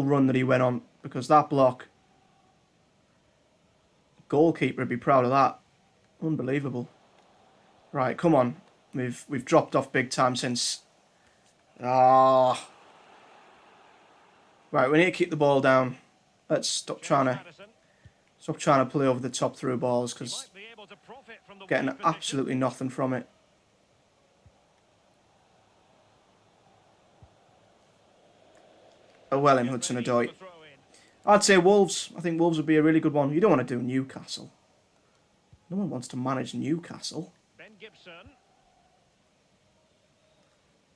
run that he went on, because that block, goalkeeper would be proud of that. Unbelievable. Right, come on. We've dropped off big time since. Ah. Right, we need to keep the ball down. Let's stop trying to play over the top through balls, because Might be able to profit from the getting wide position. absolutely nothing from it. Oh, well in Hudson-Odoi. The throw in. I'd say Wolves. I think Wolves would be a really good one. You don't want to do Newcastle. No one wants to manage Newcastle. Ben Gibson.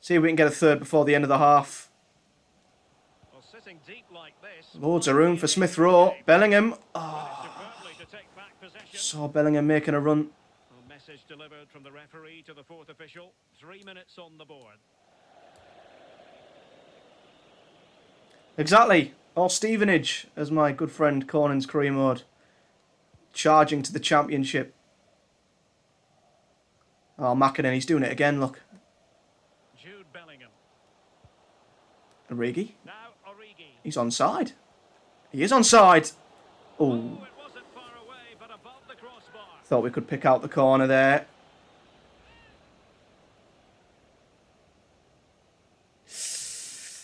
See if we can get a third before the end of the half. Well, sitting deep like this. Loads of room for Smith Rowe. Bellingham. Oh, possession. Saw Bellingham making a run. A message delivered from the referee to the fourth official. 3 minutes on the board. Exactly. Or Stevenage, as my good friend Cornyn's career mode. Charging to the championship. Oh, Mackinnon, he's doing it again, look. Jude Bellingham. Origi. Now Origi. He's onside. He is onside. Oh, Oh, it wasn't far away, but above the crossbar. thought we could pick out the corner there.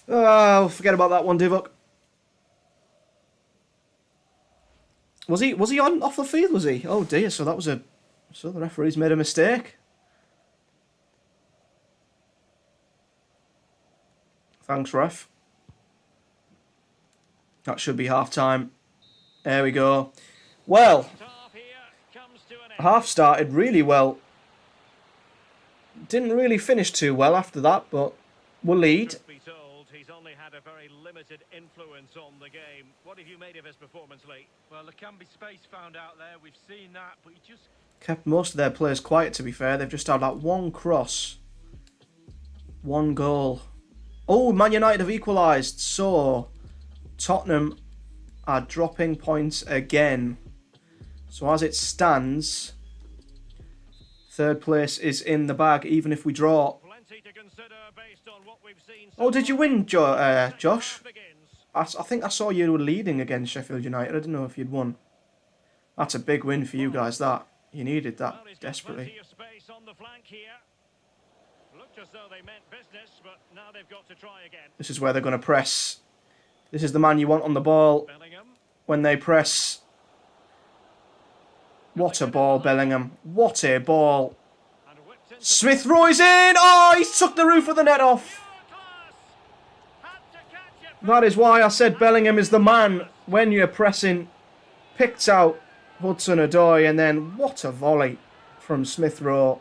Oh, forget about that one, Divock. Was he on off the field, was he? Oh dear, so the referee's made a mistake. Thanks, ref. That should be half time. There we go. Well, Half here comes to an end. half started really well. Didn't really finish too well after that, but we'll lead. Truth be told, he's only had a very limited influence on the game. What have you made of his performance, Lee? Well, there can be space found out there. We've seen that, but he just Kept most of their players quiet, to be fair. They've just had that one cross. One goal. Oh, Man United have equalised. So, Tottenham are dropping points again. So, as it stands, third place is in the bag, even if we draw. Plenty to consider based on what we've seen. Oh, did you win, Josh? Josh? I think I saw you were leading against Sheffield United. I didn't know if you'd won. That's a big win for you guys, that. You needed that Well, he's got desperately. plenty of space on the flank here. Looked as though they meant business, but now they've got to try again. This is where they're going to press. This is the man you want on the ball Bellingham. when they press. What a ball, Bellingham. What a ball. And whipped into Smith Rowe is in. Oh, he's took the roof of the net off. class. Had to catch it. That is why I said Bellingham is the man when you're pressing. Picked out Hudson-Odoi, and then what a volley from Smith Rowe.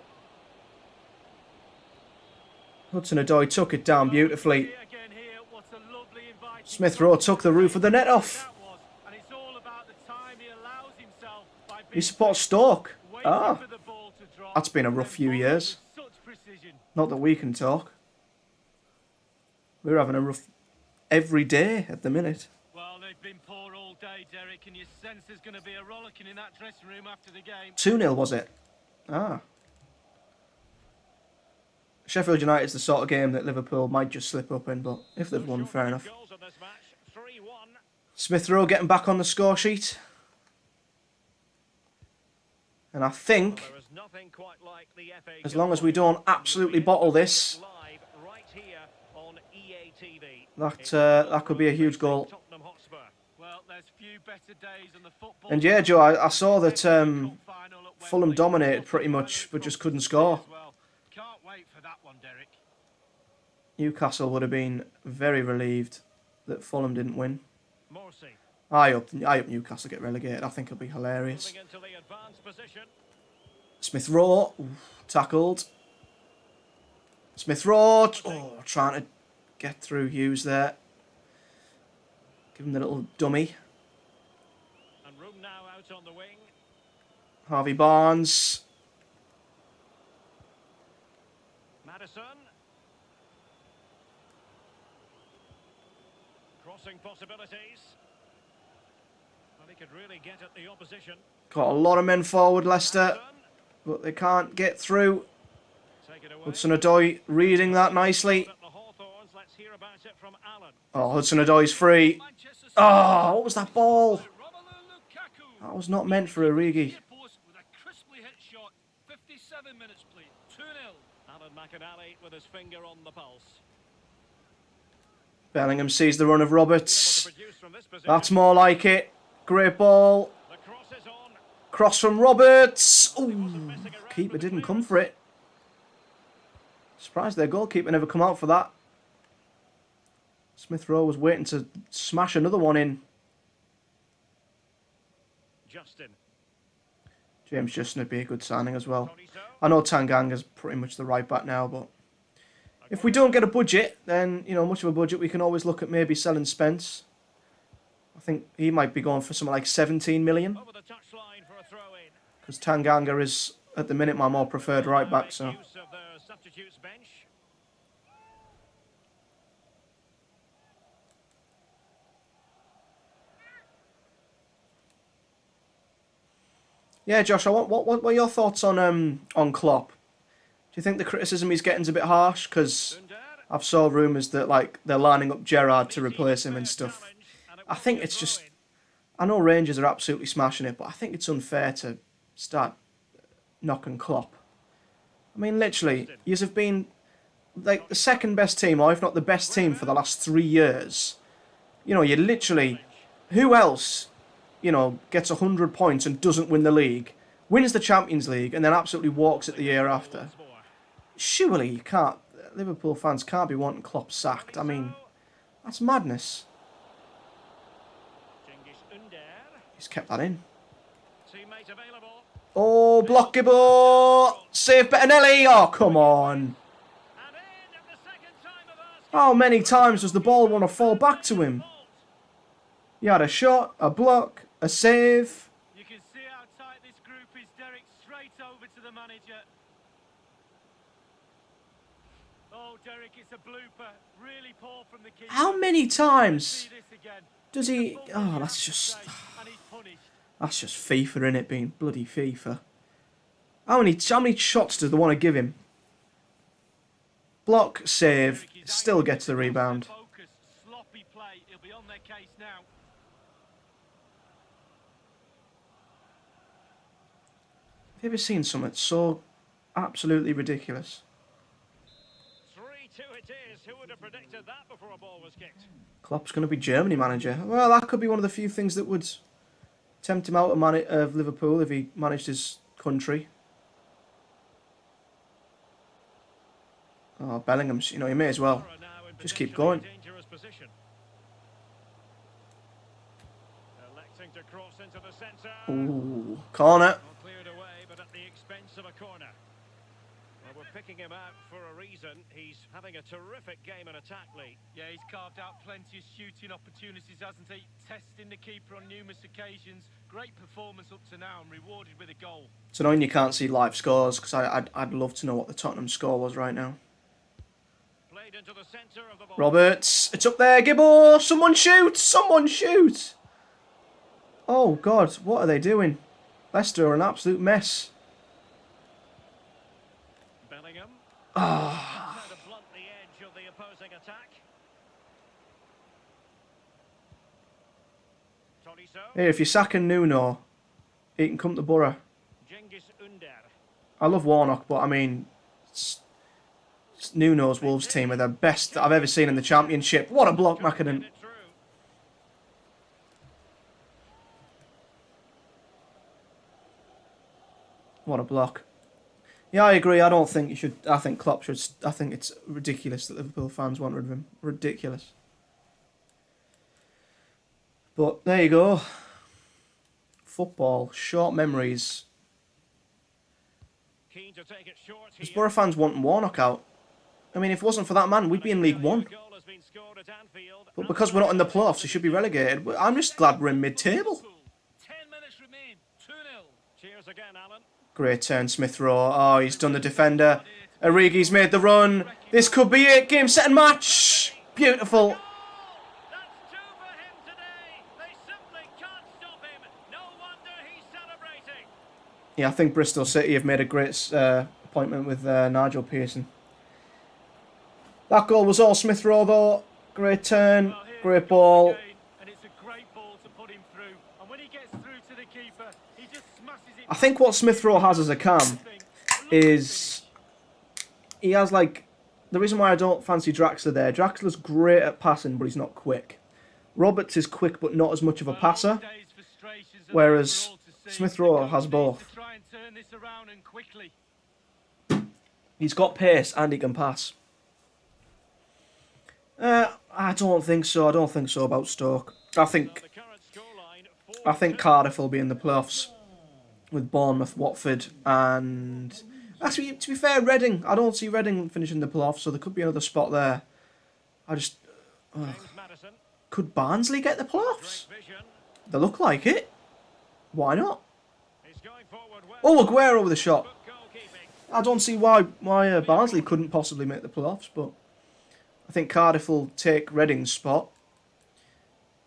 Hudson-Odoi took it down beautifully. again here. What a lovely inviting Smith Rowe took the roof of the net off. that was, and it's all about the time he allows himself by He being supports Stoke. waiting Ah, for the ball to drop. that's been a rough few And years. with such precision. Not that we can talk. We're having a rough every day at the minute. Well, they've been poor all day, Derek, and you sense there's going to be a rollicking in that dressing room after the game. 2-0 was it? Ah. Sheffield United's the sort of game that Liverpool might just slip up in, but if they've won, fair enough. Goals in this match. 3-1. Smith Rowe getting back on the score sheet. And I think, There is nothing quite like the FA as long as we don't absolutely bottle this, live right here on EA TV. that could be a huge goal. Tottenham Hotspur. Well, there's few better days on the football. And yeah, Joe, I saw that Final at Fulham Wembley. dominated pretty much, but just couldn't score. As well. Can't wait for that one, Derek. Newcastle would have been very relieved that Fulham didn't win. Morsey. I hope Newcastle get relegated. I think it'll be hilarious. Moving into the advanced position. Smith Rowe, tackled. Smith Rowe, trying to get through Hughes there. Give him the little dummy. And room now out on the wing. Harvey Barnes. Madison. Crossing possibilities. Well, he could really get at the opposition. Got a lot of men forward, Leicester, Madison. but they can't get through. Take it away. Hudson-Odoi reading that nicely. At the Hawthorns. Let's hear about it from Alan. Oh, Hudson-Odoi's free. Manchester City. Oh, what was that ball? Romelu Lukaku. That was not meant for Origi. Post with a crisply hit shot. 57 minutes played. 2-0. Alan McInally with his finger on the pulse. Bellingham sees the run of Roberts. Able to produce from this position. That's more like it. Great ball. The cross is on. Cross from Roberts. Ooh, Messing around keeper with the didn't come clearance. for it. Surprised their goalkeeper never come out for that. Smith Rowe was waiting to smash another one in. Justin. James Justin would be a good signing as well. Tony So. I know Tanganga's pretty much the right back now, but if we don't get a budget, then, you know, much of a budget, we can always look at maybe selling Spence. I think he might be going for something like 17 million. Over the touchline for a throw-in. Because Tanganga is, at the minute, my more preferred right back, so... Use of the substitutes bench. Yeah, Josh, what are your thoughts on Klopp? Do you think the criticism he's getting is a bit harsh? Because I've saw rumours that like they're lining up Gerrard to replace him and stuff. I think it's just... I know Rangers are absolutely smashing it, but I think it's unfair to start knocking Klopp. I mean, literally, yous have been like the second best team, or if not the best team for the last 3 years. You know, you literally... Who else, you know, gets 100 points and doesn't win the league, wins the Champions League, and then absolutely walks it the year after? Surely you can't... Liverpool fans can't be wanting Klopp sacked. I mean, that's madness. He's kept that in. Oh, block Gibbo! Save Bettinelli! Oh, come on. How many times does the ball want to fall back to him? He had a shot, a block, a save. You can see how tight this group is, Derek. Straight over to the manager. Oh, Derek, it's a blooper. Really poor from the keeper. How many times does he... Oh, that's just... That's just FIFA, innit? Being bloody FIFA. How many shots does they want to give him? Block, save, still gets the rebound. Sloppy play. He'll be on their case now. Have you ever seen something so absolutely ridiculous? 3-2 it is. Who would have predicted that before a ball was kicked? Klopp's going to be Germany manager. Well, that could be one of the few things that would tempt him out of Liverpool if he managed his country. Oh, Bellingham's, you know, he may as well just keep going. Ooh, corner. Cleared away, but at the expense of a corner. Well, we're picking him out for a reason. He's having a terrific game in attack, Lee. Yeah, he's carved out plenty of shooting opportunities, hasn't he? Testing the keeper on numerous occasions. Great performance up to now and rewarded with a goal. It's annoying you can't see live scores because I'd love to know what the Tottenham score was right now. Played into the centre of the ball. Roberts, it's up there, Gibbo! Someone shoot! Someone shoot! Oh, God, what are they doing? Leicester are an absolute mess. Bellingham. Ah. Trying to blunt the edge of the opposing attack. Tolisso. Hey, if you're sacking Nuno, he can come to Borough. Cengiz Ünder. I love Warnock, but I mean, Nuno's Wolves team are the best that I've ever seen in the Championship. What a block, Mackinnon. What a block. Yeah, I agree. I don't think you should... I think Klopp should... I think it's ridiculous that Liverpool fans want rid of him. Ridiculous. But there you go. Football. Short memories. Keen to take it short Because here. Borough fans want Warnock out. I mean, if it wasn't for that man, we'd be in League One. Goal has been scored at Anfield. But because we're not in the playoffs, we should be relegated. I'm just glad we're in mid-table. 10 minutes remain. 2-0. Cheers again, Alan. Great turn, Smith Rowe. Oh, he's done the defender. Origi's made the run. This could be it. Game, set and match. Beautiful. That's 2 for him today. They simply can't stop him. No wonder he's celebrating. Yeah, I think Bristol City have made a great appointment with Nigel Pearson. That goal was all Smith Rowe, though. Great turn. Well, here Great he goes ball. again, and it's a great ball to put him through. And when he gets through to the keeper, he just smashes it. I think what Smith Rowe has as a cam is he has like the reason why I don't fancy Draxler there. Draxler's great at passing, but he's not quick. Roberts is quick, but not as much of a passer. Whereas Smith Rowe has both. He's got pace and he can pass. I don't think so. I don't think so about Stoke. I think Cardiff will be in the playoffs with Bournemouth, Watford, and actually, to be fair, Reading. I don't see Reading finishing the playoffs, so there could be another spot there. I just could Barnsley get the playoffs? They look like it. Why not? forward well. Oh, Aguero with a shot. Good goalkeeping. I don't see why Barnsley couldn't possibly make the playoffs, but I think Cardiff will take Reading's spot.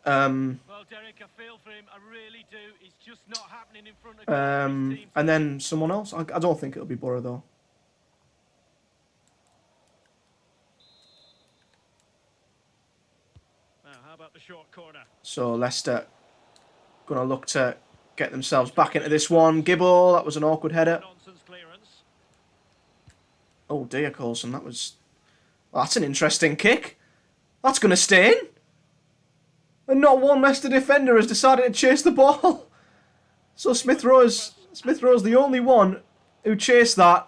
Well, Derek, I feel for him. I really do. It's just not happening in front of his team. And then someone else. I don't think it'll be Borough though. Now, how about the short corner? So Leicester gonna look to get themselves back into this one. Gibble, that was an awkward header. Nonsense clearance. Oh dear, Coulson, that was... Well, that's an interesting kick. That's gonna stay in. And not one Leicester defender has decided to chase the ball. So Smith Rowe's the only one who chased that.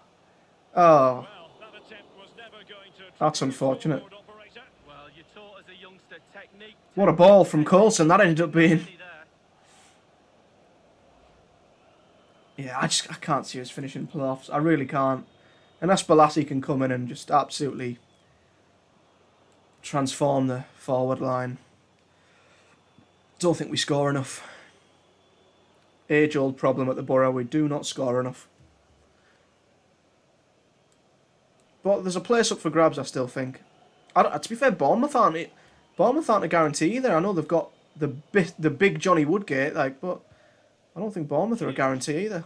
Oh, Well, that attempt was never going to... that's unfortunate. Forward operator. Well, you're taught as a youngster technique. What a ball from Coulson. That ended up being... Yeah, I can't see us finishing playoffs. I really can't. Unless Balassi can come in and just absolutely transform the forward line. Don't think we score enough. Age-old problem at the Borough. We do not score enough. But there's a place up for grabs, I still think. To be fair, Bournemouth aren't a guarantee either. I know they've got the big Johnny Woodgate, but I don't think Bournemouth are a guarantee either.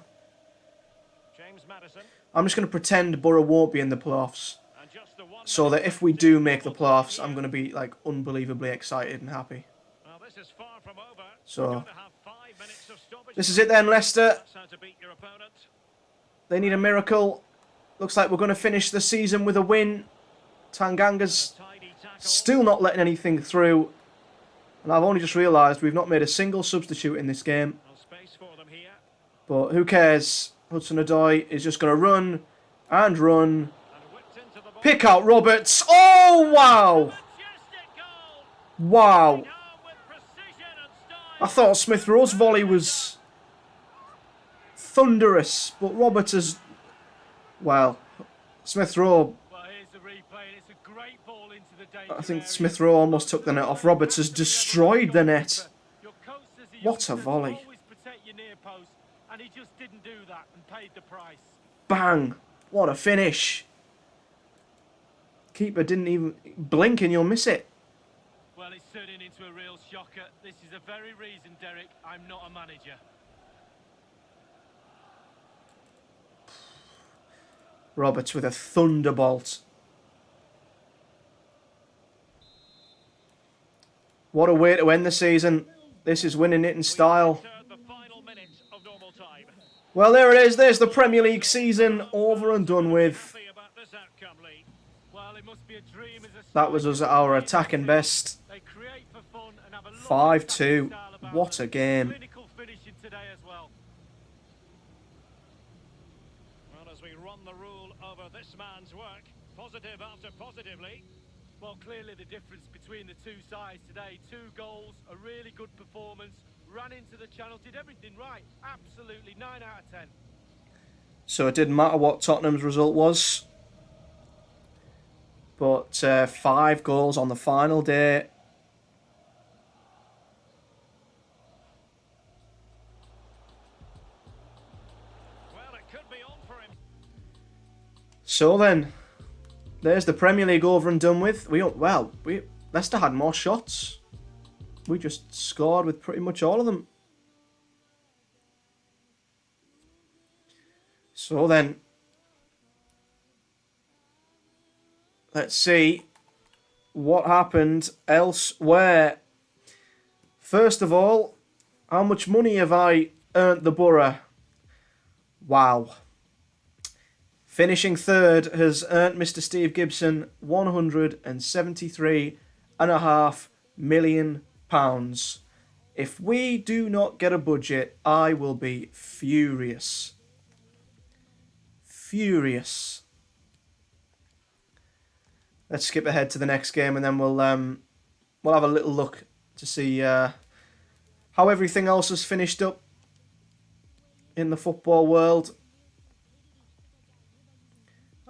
James Maddison. I'm just going to pretend Borough won't be in the playoffs, And just the one so that if we do make the playoffs, I'm going to be unbelievably excited and happy. Well, this is far from over. So, We're going to have 5 minutes of stoppage. This is it then, Leicester. That's how to beat your opponent. They need a miracle. Looks like we're going to finish the season with a win. Tanganga's Tidy tackle. still not letting anything through. And I've only just realised we've not made a single substitute in this game. No space for them here. But who cares? Hudson-Odoi is just going to run and run. And whipped into the ball. Pick out Roberts. Oh, wow. Majestic goal. Wow. Home with precision and style. I thought Smith Rowe's volley was thunderous. But Roberts is... Well, Smith Rowe... Well, here's the replay, and it's a great ball into the danger I think area. Smith Rowe almost took the net off. Roberts has destroyed the net. Your coach says he What used a to volley. Always protect your near post, and he just didn't do that and paid the price. Bang. What a finish. Keeper didn't even blink and you'll miss it. Well, it's turning into a real shocker. This is the very reason, Derek, I'm not a manager. Roberts with a thunderbolt. What a way to end the season. This is winning it in style. The final minute of normal time. Well, there it is. There's the Premier League season over and done with. Happy about this outcome, Lee. Well, it must be a dream as a That was us at our attacking best. They create for fun and have a lovely 5-2. attacking style about What them. a game. Clinical finishing today as well. Well, as we run the rule over this man's work, positive after positively. Well, clearly the difference between the two sides today. 2 goals, a really good performance, ran into the channel, did everything right. Absolutely, 9 out of 10. So it didn't matter what Tottenham's result was. But 5 goals on the final day. Well, it could be on for him. So then, there's the Premier League over and done with. Leicester had more shots. We just scored with pretty much all of them. So then, let's see what happened elsewhere. First of all, how much money have I earned the Borough? Wow. Finishing third has earned Mr. Steve Gibson £173.5 million. If we do not get a budget, I will be furious. Furious. Let's skip ahead to the next game and then we'll have a little look to see how everything else has finished up in the football world.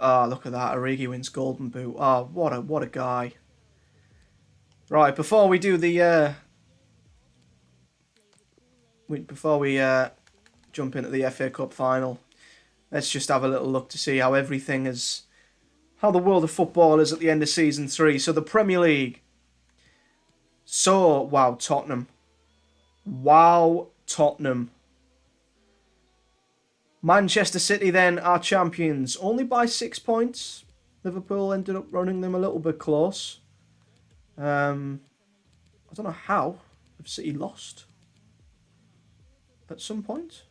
Ah, look at that. Origi wins Golden Boot. Ah, what a guy. Right, before we do the jump jump into the FA Cup final. Let's just have a little look to see how how the world of football is at the end of season 3. So the Premier League. So, wow, Tottenham. Wow, Tottenham. Manchester City then are champions, only by 6 points. Liverpool ended up running them a little bit close. I don't know how. Have City lost at some point?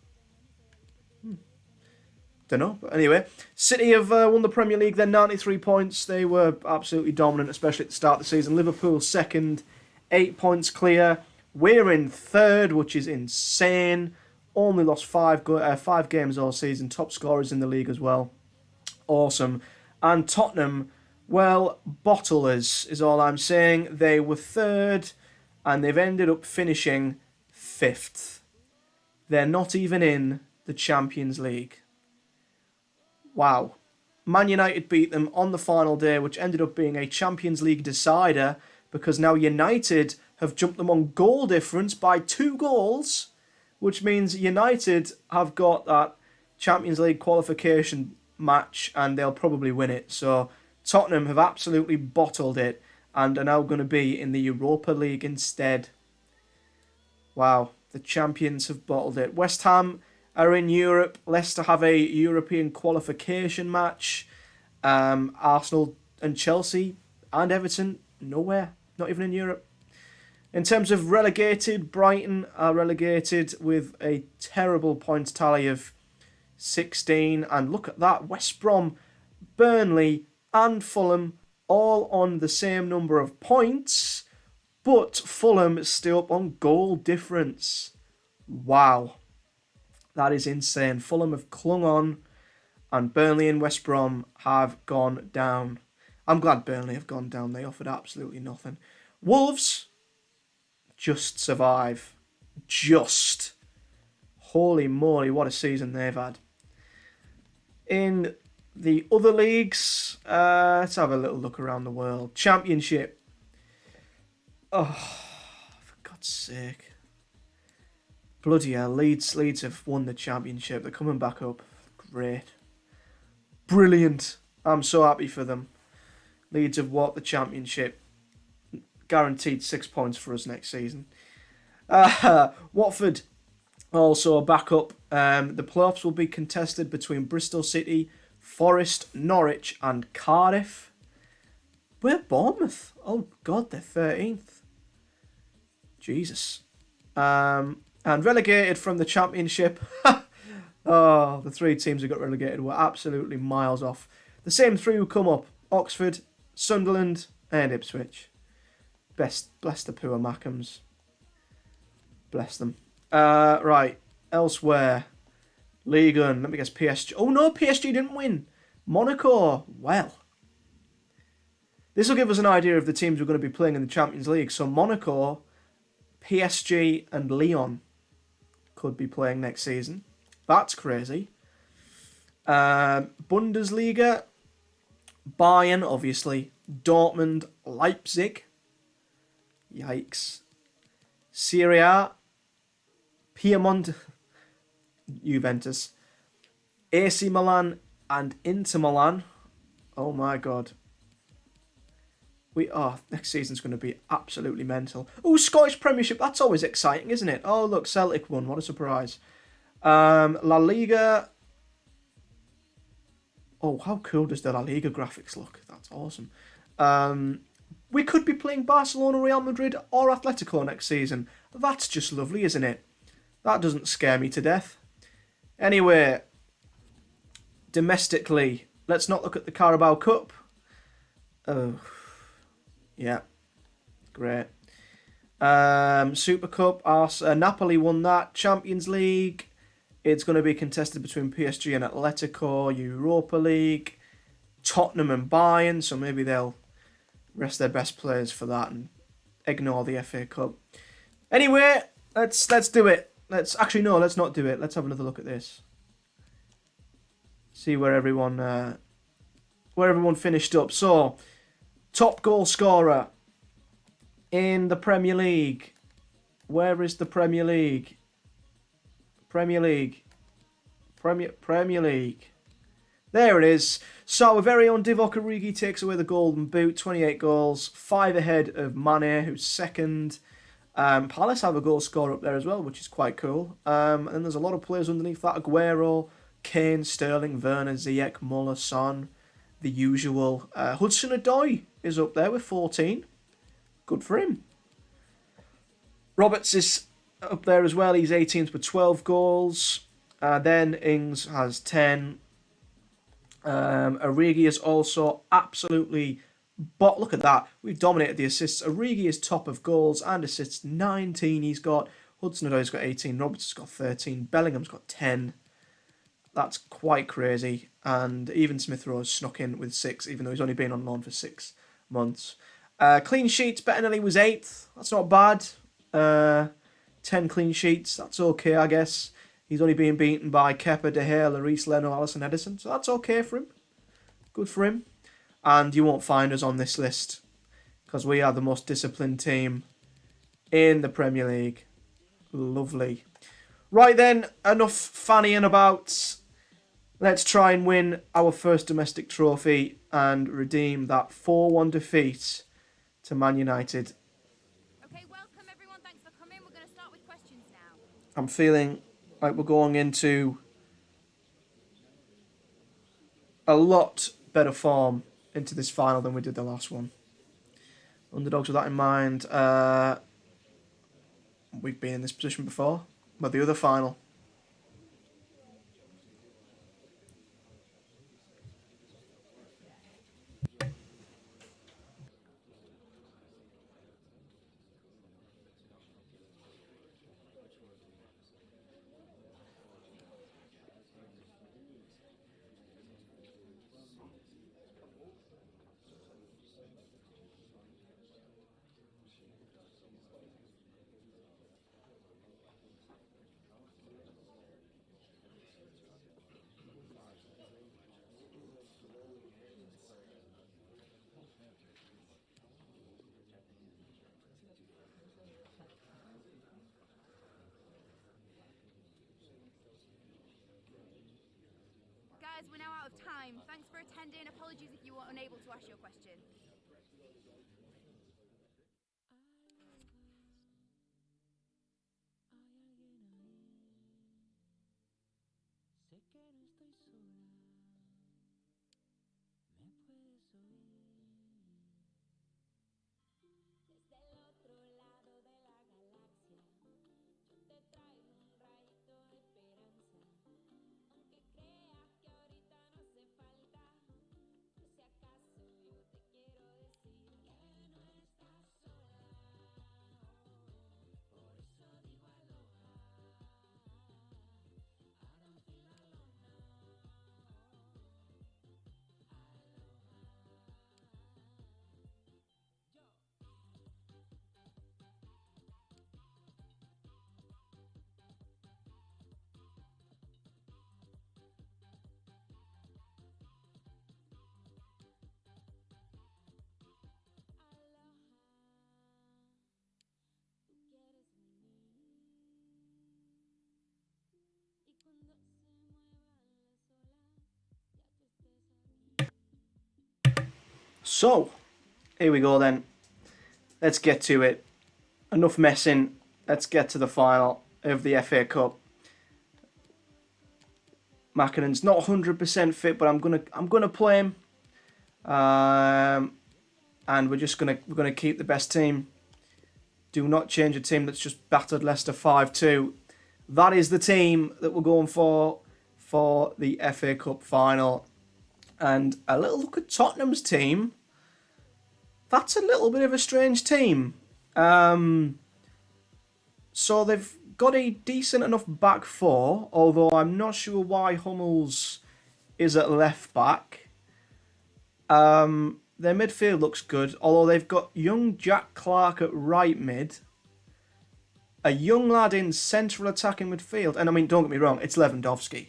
Don't know, but anyway, City have won the Premier League. They're 93 points. They were absolutely dominant, especially at the start of the season. Liverpool second, 8 points clear. We're in third, which is insane. Only lost five games all season. Top scorers in the league as well. Awesome. And Tottenham, well, bottlers is all I'm saying. They were third, and they've ended up finishing 5th. They're not even in the Champions League. Wow. Man United beat them on the final day, which ended up being a Champions League decider, because now United have jumped them on goal difference by 2 goals, which means United have got that Champions League qualification match, and they'll probably win it. So Tottenham have absolutely bottled it and are now going to be in the Europa League instead. Wow, the champions have bottled it. West Ham are in Europe. Leicester have a European qualification match. Arsenal and Chelsea and Everton, nowhere. Not even in Europe. In terms of relegated, Brighton are relegated with a terrible points tally of 16. And look at that. West Brom, Burnley and Fulham all on the same number of points. But Fulham is still up on goal difference. Wow. That is insane. Fulham have clung on, and Burnley and West Brom have gone down. I'm glad Burnley have gone down. They offered absolutely nothing. Wolves just survive. Just. Holy moly, what a season they've had. In the other leagues, let's have a little look around the world. Championship. Oh, for God's sake. Bloody hell, Leeds have won the championship. They're coming back up. Great. Brilliant. I'm so happy for them. Leeds have won the championship. Guaranteed 6 points for us next season. Watford also back up. The playoffs will be contested between Bristol City, Forest, Norwich and Cardiff. We're Bournemouth. Oh God, they're 13th. Jesus. And relegated from the championship. Oh, the 3 teams who got relegated were absolutely miles off. The same 3 who come up. Oxford, Sunderland and Ipswich. Bless the poor Mackhams. Bless them. Right. Elsewhere. Ligue 1. Let me guess, PSG. Oh no, PSG didn't win. Monaco. Well. This will give us an idea of the teams we're going to be playing in the Champions League. So Monaco, PSG and Lyon could be playing next season. That's crazy. Bundesliga. Bayern, obviously. Dortmund, Leipzig. Yikes. Serie A. Piedmont. Juventus. AC Milan and Inter Milan. Oh my God. Next season's going to be absolutely mental. Oh, Scottish Premiership. That's always exciting, isn't it? Oh, look, Celtic won. What a surprise. La Liga. Oh, how cool does the La Liga graphics look? That's awesome. We could be playing Barcelona, Real Madrid or Atletico next season. That's just lovely, isn't it? That doesn't scare me to death. Anyway, domestically, let's not look at the Carabao Cup. Oh, yeah, great. Super Cup, Napoli won that. Champions League, it's going to be contested between PSG and Atletico. Europa League, Tottenham and Bayern, so maybe they'll rest their best players for that and ignore the FA Cup. Anyway, let's do it. Let's not do it. Let's have another look at this. See where everyone finished up. So, top goal scorer in the Premier League. Where is the Premier League? Premier League. Premier League. There it is. So our very own Divock Origi takes away the golden boot. 28 goals, 5 ahead of Mane, who's second. Palace have a goal scorer up there as well, which is quite cool. And then there's a lot of players underneath that. Aguero, Kane, Sterling, Werner, Ziyech, Muller, Son, the usual. Hudson-Odoi is up there with 14. Good for him. Roberts is up there as well. He's 18th with 12 goals. Then Ings has 10. Origi is also absolutely... But look at that. We've dominated the assists. Origi is top of goals and assists. 19 he's got. Hudson-Odoi's got 18. Roberts has got 13. Bellingham's got 10. That's quite crazy. And even Smith Rowe's snuck in with 6, even though he's only been on loan for 6 months. Clean sheets. Bettinelli was 8th. That's not bad. 10 clean sheets. That's okay, I guess. He's only being beaten by Kepa, De Gea, Lloris, Leno, Alisson, Edison. So that's okay for him. Good for him. And you won't find us on this list because we are the most disciplined team in the Premier League. Lovely. Right then, enough fannying about. Let's try and win our first domestic trophy and redeem that 4-1 defeat to Man United. Okay, welcome everyone. Thanks for coming. We're going to start with questions now. I'm feeling like we're going into a lot better form into this final than we did the last one. Underdogs with that in mind. We've been in this position before, but the other final. Guys, we're now out of time. Thanks for attending. Apologies if you were unable to ask your question. So, here we go then. Let's get to it. Enough messing. Let's get to the final of the FA Cup. Makinen's not 100% fit, but I'm gonna play him. And we're gonna keep the best team. Do not change a team that's just battered Leicester 5-2. That is the team that we're going for the FA Cup final. And a little look at Tottenham's team. That's a little bit of a strange team. So they've got a decent enough back four, although I'm not sure why Hummels is at left back. Their midfield looks good, although they've got young Jack Clark at right mid. A young lad in central attacking midfield. And I mean, don't get me wrong, it's Lewandowski.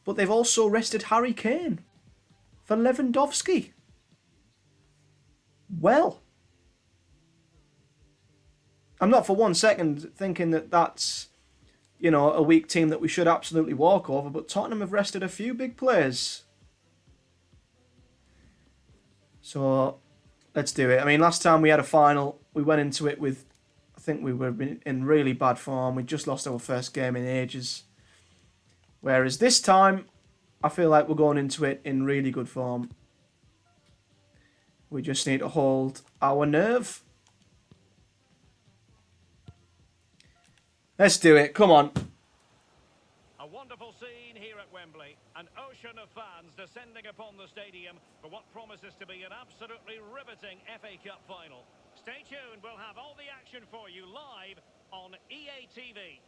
But they've also rested Harry Kane for Lewandowski. Well, I'm not for 1 second thinking that that's you know, a weak team that we should absolutely walk over, but Tottenham have rested a few big players. So let's do it. I mean, last time we had a final, we went into it with, I think we were in really bad form. We just lost our first game in ages. Whereas this time, I feel like we're going into it in really good form. We just need to hold our nerve. Let's do it. Come on. A wonderful scene here at Wembley. An ocean of fans descending upon the stadium for what promises to be an absolutely riveting FA Cup final. Stay tuned. We'll have all the action for you live on EA TV.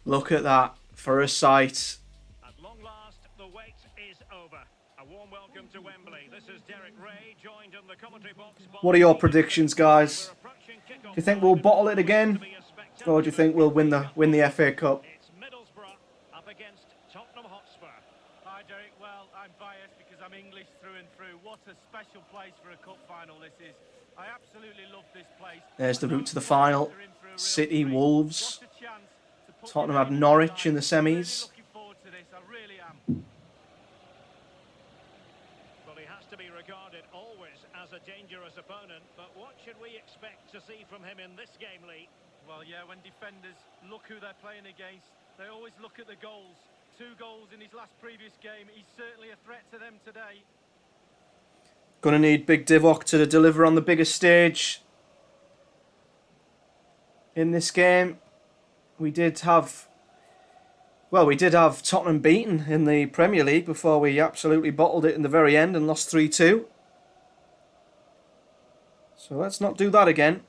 Look at that. For a sight. At long last, the wait is over. A warm welcome to Wembley. This is Derek Ray, joined in the commentary box by... What are your predictions, guys? Do you think we'll bottle it again? Or do you think we'll win the FA Cup? It's Middlesbrough up against Tottenham Hotspur. Hi, Derek. Well, I'm biased because I'm English through and through. What a special place for a cup final this is. I absolutely love this place. There's the route to the final. City, Wolves. Tottenham had Norwich in the semis. Looking forward to this. I really am. Well, he has to be regarded always as a dangerous opponent, but what should we expect to see from him in this game, Lee? Well, yeah, when defenders look who they're playing against, they always look at the goals. 2 goals in his last previous game. He's certainly a threat to them today. Gonna need Big Divock to deliver on the biggest stage in this game. We did have Tottenham beaten in the Premier League before we absolutely bottled it in the very end and lost 3-2. So let's not do that again.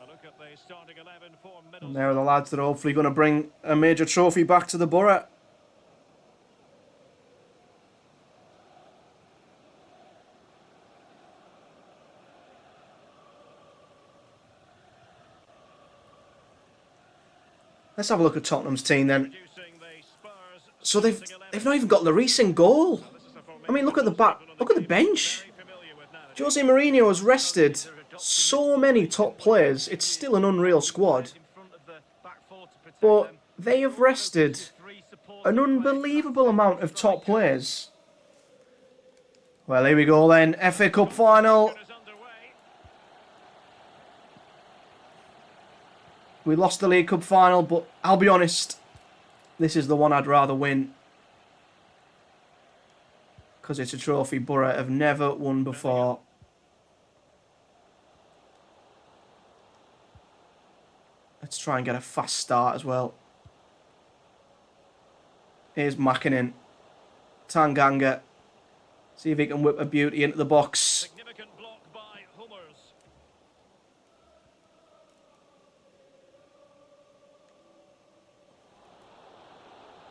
A look at the starting 11 for Middlesbrough. And there are the lads that are hopefully going to bring a major trophy back to the Borough. Let's have a look at Tottenham's team then. So they've not even got Lloris in goal. I mean, look at the back. Look at the bench. Jose Mourinho has rested so many top players. It's still an unreal squad. But they have rested an unbelievable amount of top players. Well, here we go then. FA Cup final. We lost the League Cup final, but I'll be honest, this is the one I'd rather win. Because it's a trophy Borough have never won before. Let's try and get a fast start as well. Here's Mackinnon. Tanganga. See if he can whip a beauty into the box. Significant block by Hummers.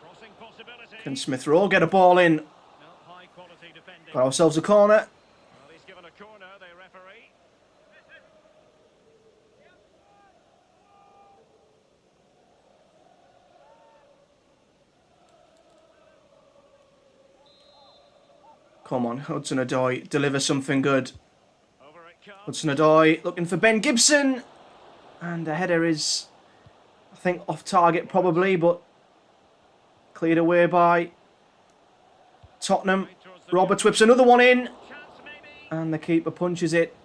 Crossing possibility. Can Smith Rowe get a ball in? No, high quality defending. Got ourselves a corner. Well, he's given a corner, the referee. Come on, Hudson-Odoi, deliver something good. Over it comes. Hudson-Odoi looking for Ben Gibson. And the header is, I think, off target probably, but cleared away by Tottenham. Roberts whips another one in. Chance maybe. And the keeper punches it.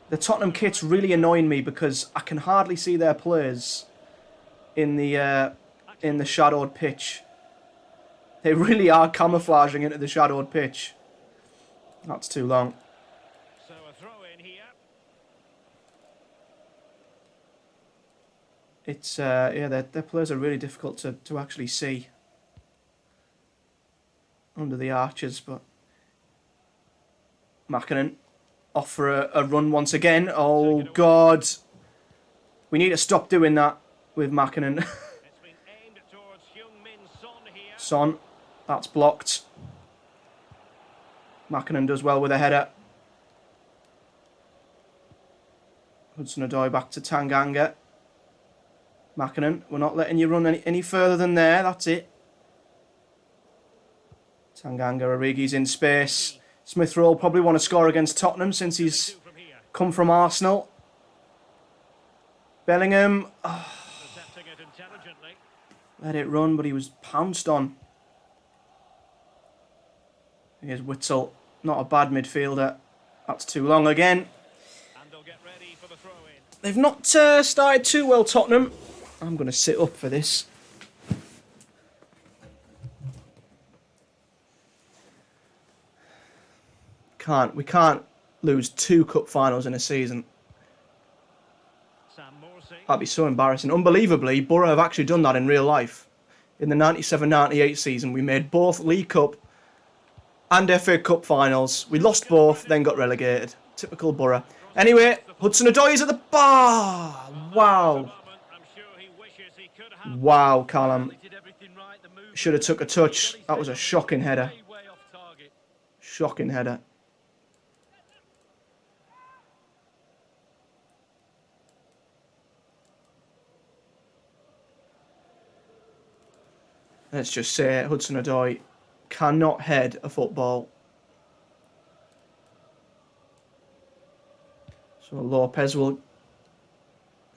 The Tottenham kit's really annoying me because I can hardly see their players in the shadowed pitch. They really are camouflaging into the shadowed pitch. That's too long. So a throw in here. It's yeah, their players are really difficult to actually see under the arches, but Mackinnon off for a run once again. Oh God, we need to stop doing that with Mackinnon. It's been aimed towards Heung-min Son here. Son, that's blocked. Mackinnon does well with a header. Hudson-Odoi back to Tanganga. Mackinnon, we're not letting you run any further than there. That's it. Tanganga, Origi's in space. Smith Rowe probably want to score against Tottenham since he's come from Arsenal. Bellingham. Oh, let it run, but he was pounced on. Here's Witzel. Not a bad midfielder. That's too long again. They've not started too well, Tottenham. I'm going to sit up for this. We can't lose 2 cup finals in a season. That'd be so embarrassing. Unbelievably, Borough have actually done that in real life. In the 97-98 season, we made both League Cup and FA Cup finals. We lost both, then got relegated. Typical Borough. Anyway, Hudson-Odoi is at the bar. Wow. Wow, Callum. Should have took a touch. That was a shocking header. Shocking header. Let's just say Hudson-Odoi cannot head a football. So Lopez will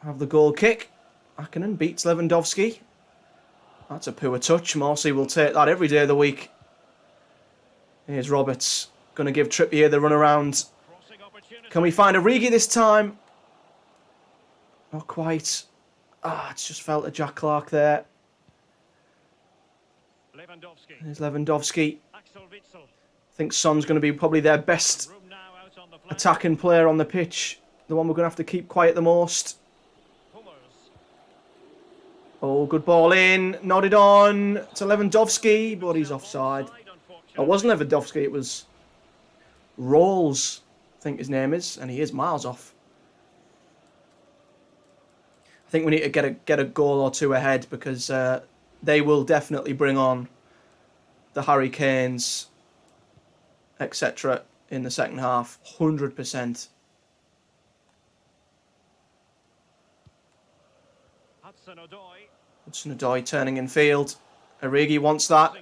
have the goal kick. Akinen beats Lewandowski. That's a poor touch. Morsey will take that every day of the week. Here's Roberts. Going to give Trippier the run around. Can we find Origi this time? Not quite. It's just felt a Jack Clark there. There's Lewandowski. I think Son's going to be probably their best attacking player on the pitch. The one we're going to have to keep quiet the most. Oh, good ball in. Nodded on to Lewandowski, but he's offside. It wasn't Lewandowski, it was Rolls, I think his name is, and he is miles off. I think we need to get a goal or two ahead because they will definitely bring on the Harry Kanes, etc. in the second half, 100%. Hudson-Odoi turning in field. Origi wants that.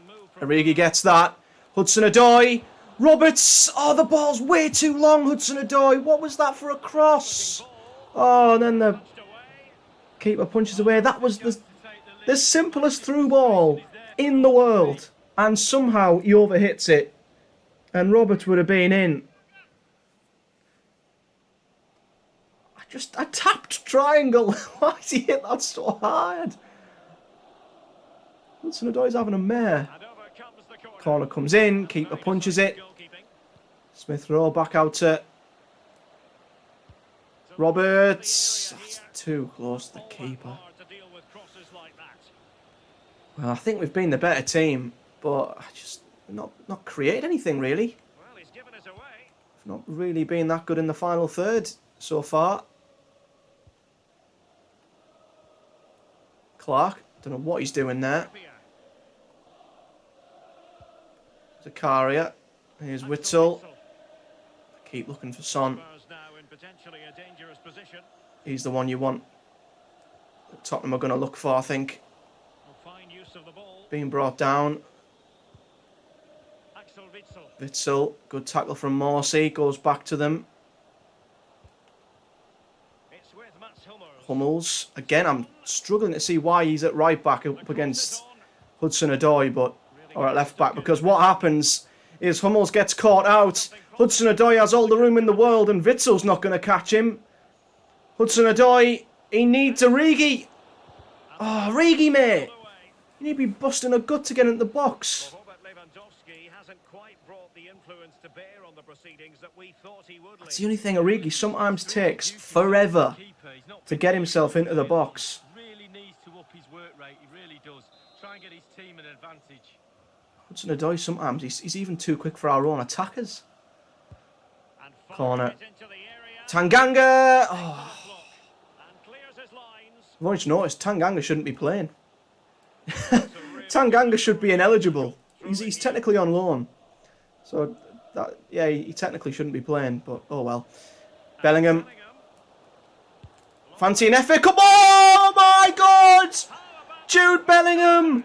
Origi gets that. Hudson-Odoi. Roberts. Oh, the ball's way too long, Hudson-Odoi. What was that for a cross? Oh, and then the keeper punches away. That was the simplest through ball in the world. And somehow he overhits it. And Roberts would have been in. I tapped triangle. Why did he hit that so hard? Hudson-Odoi's having a mare. Corner comes in. Keeper punches it. Smith Rowe back out to Roberts. That's too close to the keeper. Well, I think we've been the better team, but just not created anything really. We've not really been that good in the final third so far. Clark, don't know what he's doing there. Zakaria, here's Witzel. Keep looking for Son. He's the one you want. Tottenham are going to look for, I think. Being brought down. Witzel, good tackle from Morsey, goes back to them. Hummels. Again, I'm struggling to see why he's at right back up against Hudson-Odoi, or at left back, because what happens is Hummels gets caught out. Hudson-Odoi has all the room in the world and Witzel's not going to catch him. Hudson-Odoi, he needs Origi. Oh, Origi, mate. You need to be busting a gut to get into the box. That's the only thing. Origi sometimes takes forever to get himself into the box. Really needs to up his work rate. He really does. Try and get his team an advantage. Hudson-Odoi sometimes he's even too quick for our own attackers. Corner. Tanganga. Oh. I've already noticed Tanganga shouldn't be playing. Tanganga should be ineligible. He's technically on loan. So, he technically shouldn't be playing, but oh well. Bellingham. Fancy an FA Cup. Oh my God! Jude Bellingham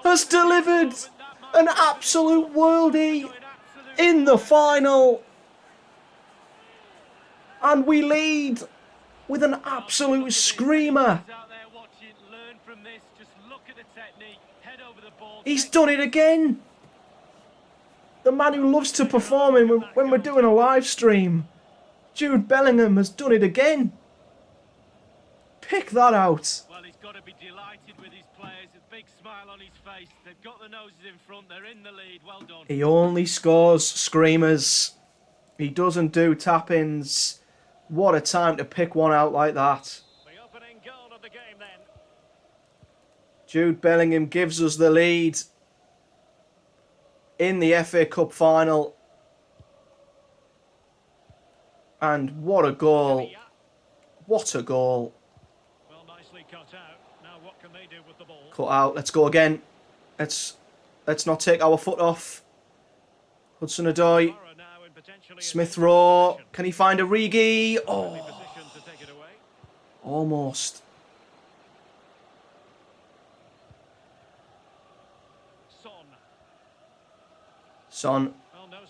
has delivered An absolute worldie in the final. And we lead with an absolute screamer. He's done it again. The man who loves to perform when we're doing a live stream. Jude Bellingham has done it again. Pick that out. Well, he's got to be delighted with his players. A big smile on his face. They've got the noses in front. They're in the lead. Well done. He only scores screamers. He doesn't do tap-ins. What a time to pick one out like that. The opening goal of the game then. Jude Bellingham gives us the lead in the FA Cup final. And what a goal. What a goal. Well, nicely cut out. Now what can they do with the ball? Cut out. Let's go again. Let's not take our foot off. Hudson-Odoi. Smith Rowe. Can he find Origi? Oh, almost. Son.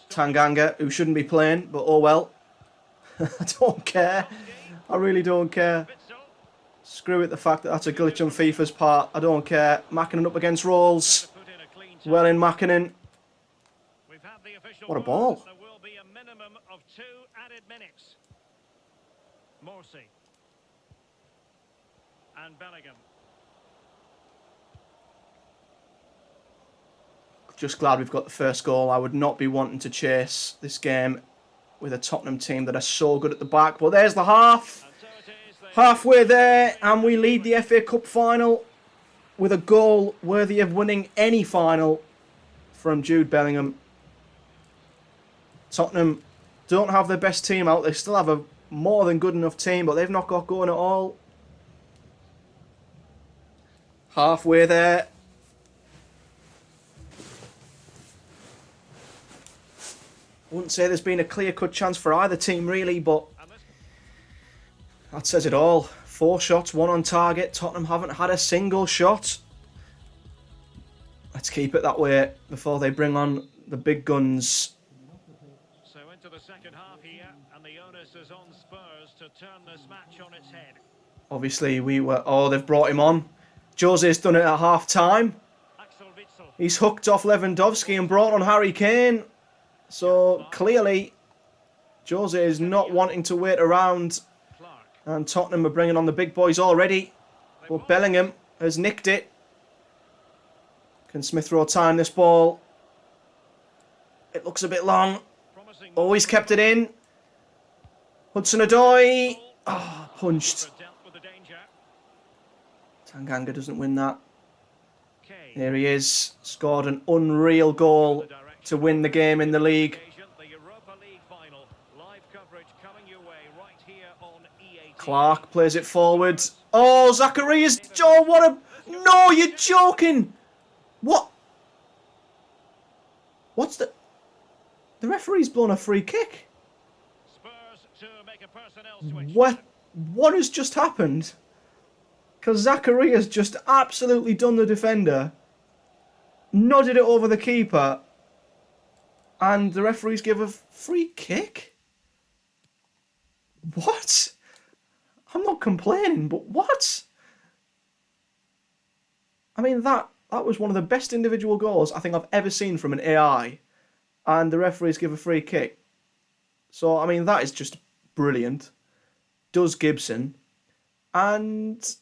Tanganga, who shouldn't be playing, but oh well. I don't care. I really don't care. Screw it, the fact that that's a glitch on FIFA's part. I don't care. Mackinnon up against Rolls. Well in Mackinnon. What a ball. There will be a minimum of 2 added minutes. Morsi. And Bellingham. Just glad we've got the first goal. I would not be wanting to chase this game with a Tottenham team that are so good at the back. But there's the half. Halfway there, and we lead the FA Cup final with a goal worthy of winning any final from Jude Bellingham. Tottenham don't have their best team out. They still have a more than good enough team, but they've not got going at all. Halfway there. I wouldn't say there's been a clear-cut chance for either team, really, but that says it all. 4 shots, 1 on target. Tottenham haven't had a single shot. Let's keep it that way before they bring on the big guns. So into the second half here, and the onus is on Spurs to turn this match on its head. Obviously, we were... Oh, they've brought him on. Jose's done it at half-time. He's hooked off Lewandowski and brought on Harry Kane. So, clearly, Jose is not wanting to wait around. And Tottenham are bringing on the big boys already. But Bellingham has nicked it. Can Smith Rowe time this ball? It looks a bit long. Always kept it in. Hudson-Odoi. Ah, oh, punched. Tanganga doesn't win that. Here he is. Scored an unreal goal to win the game in the league. Clark plays it forward. Oh, Zacharias. Oh, what a... No, you're joking. What? What's the... The referee's blown a free kick. What has just happened? Because Zacharias just absolutely done the defender. Nodded it over the keeper. And the referees give a free kick? What? I'm not complaining, but what? I mean, that was one of the best individual goals I think I've ever seen from an AI. And the referees give a free kick. So, I mean, that is just brilliant. Does Gibson. And...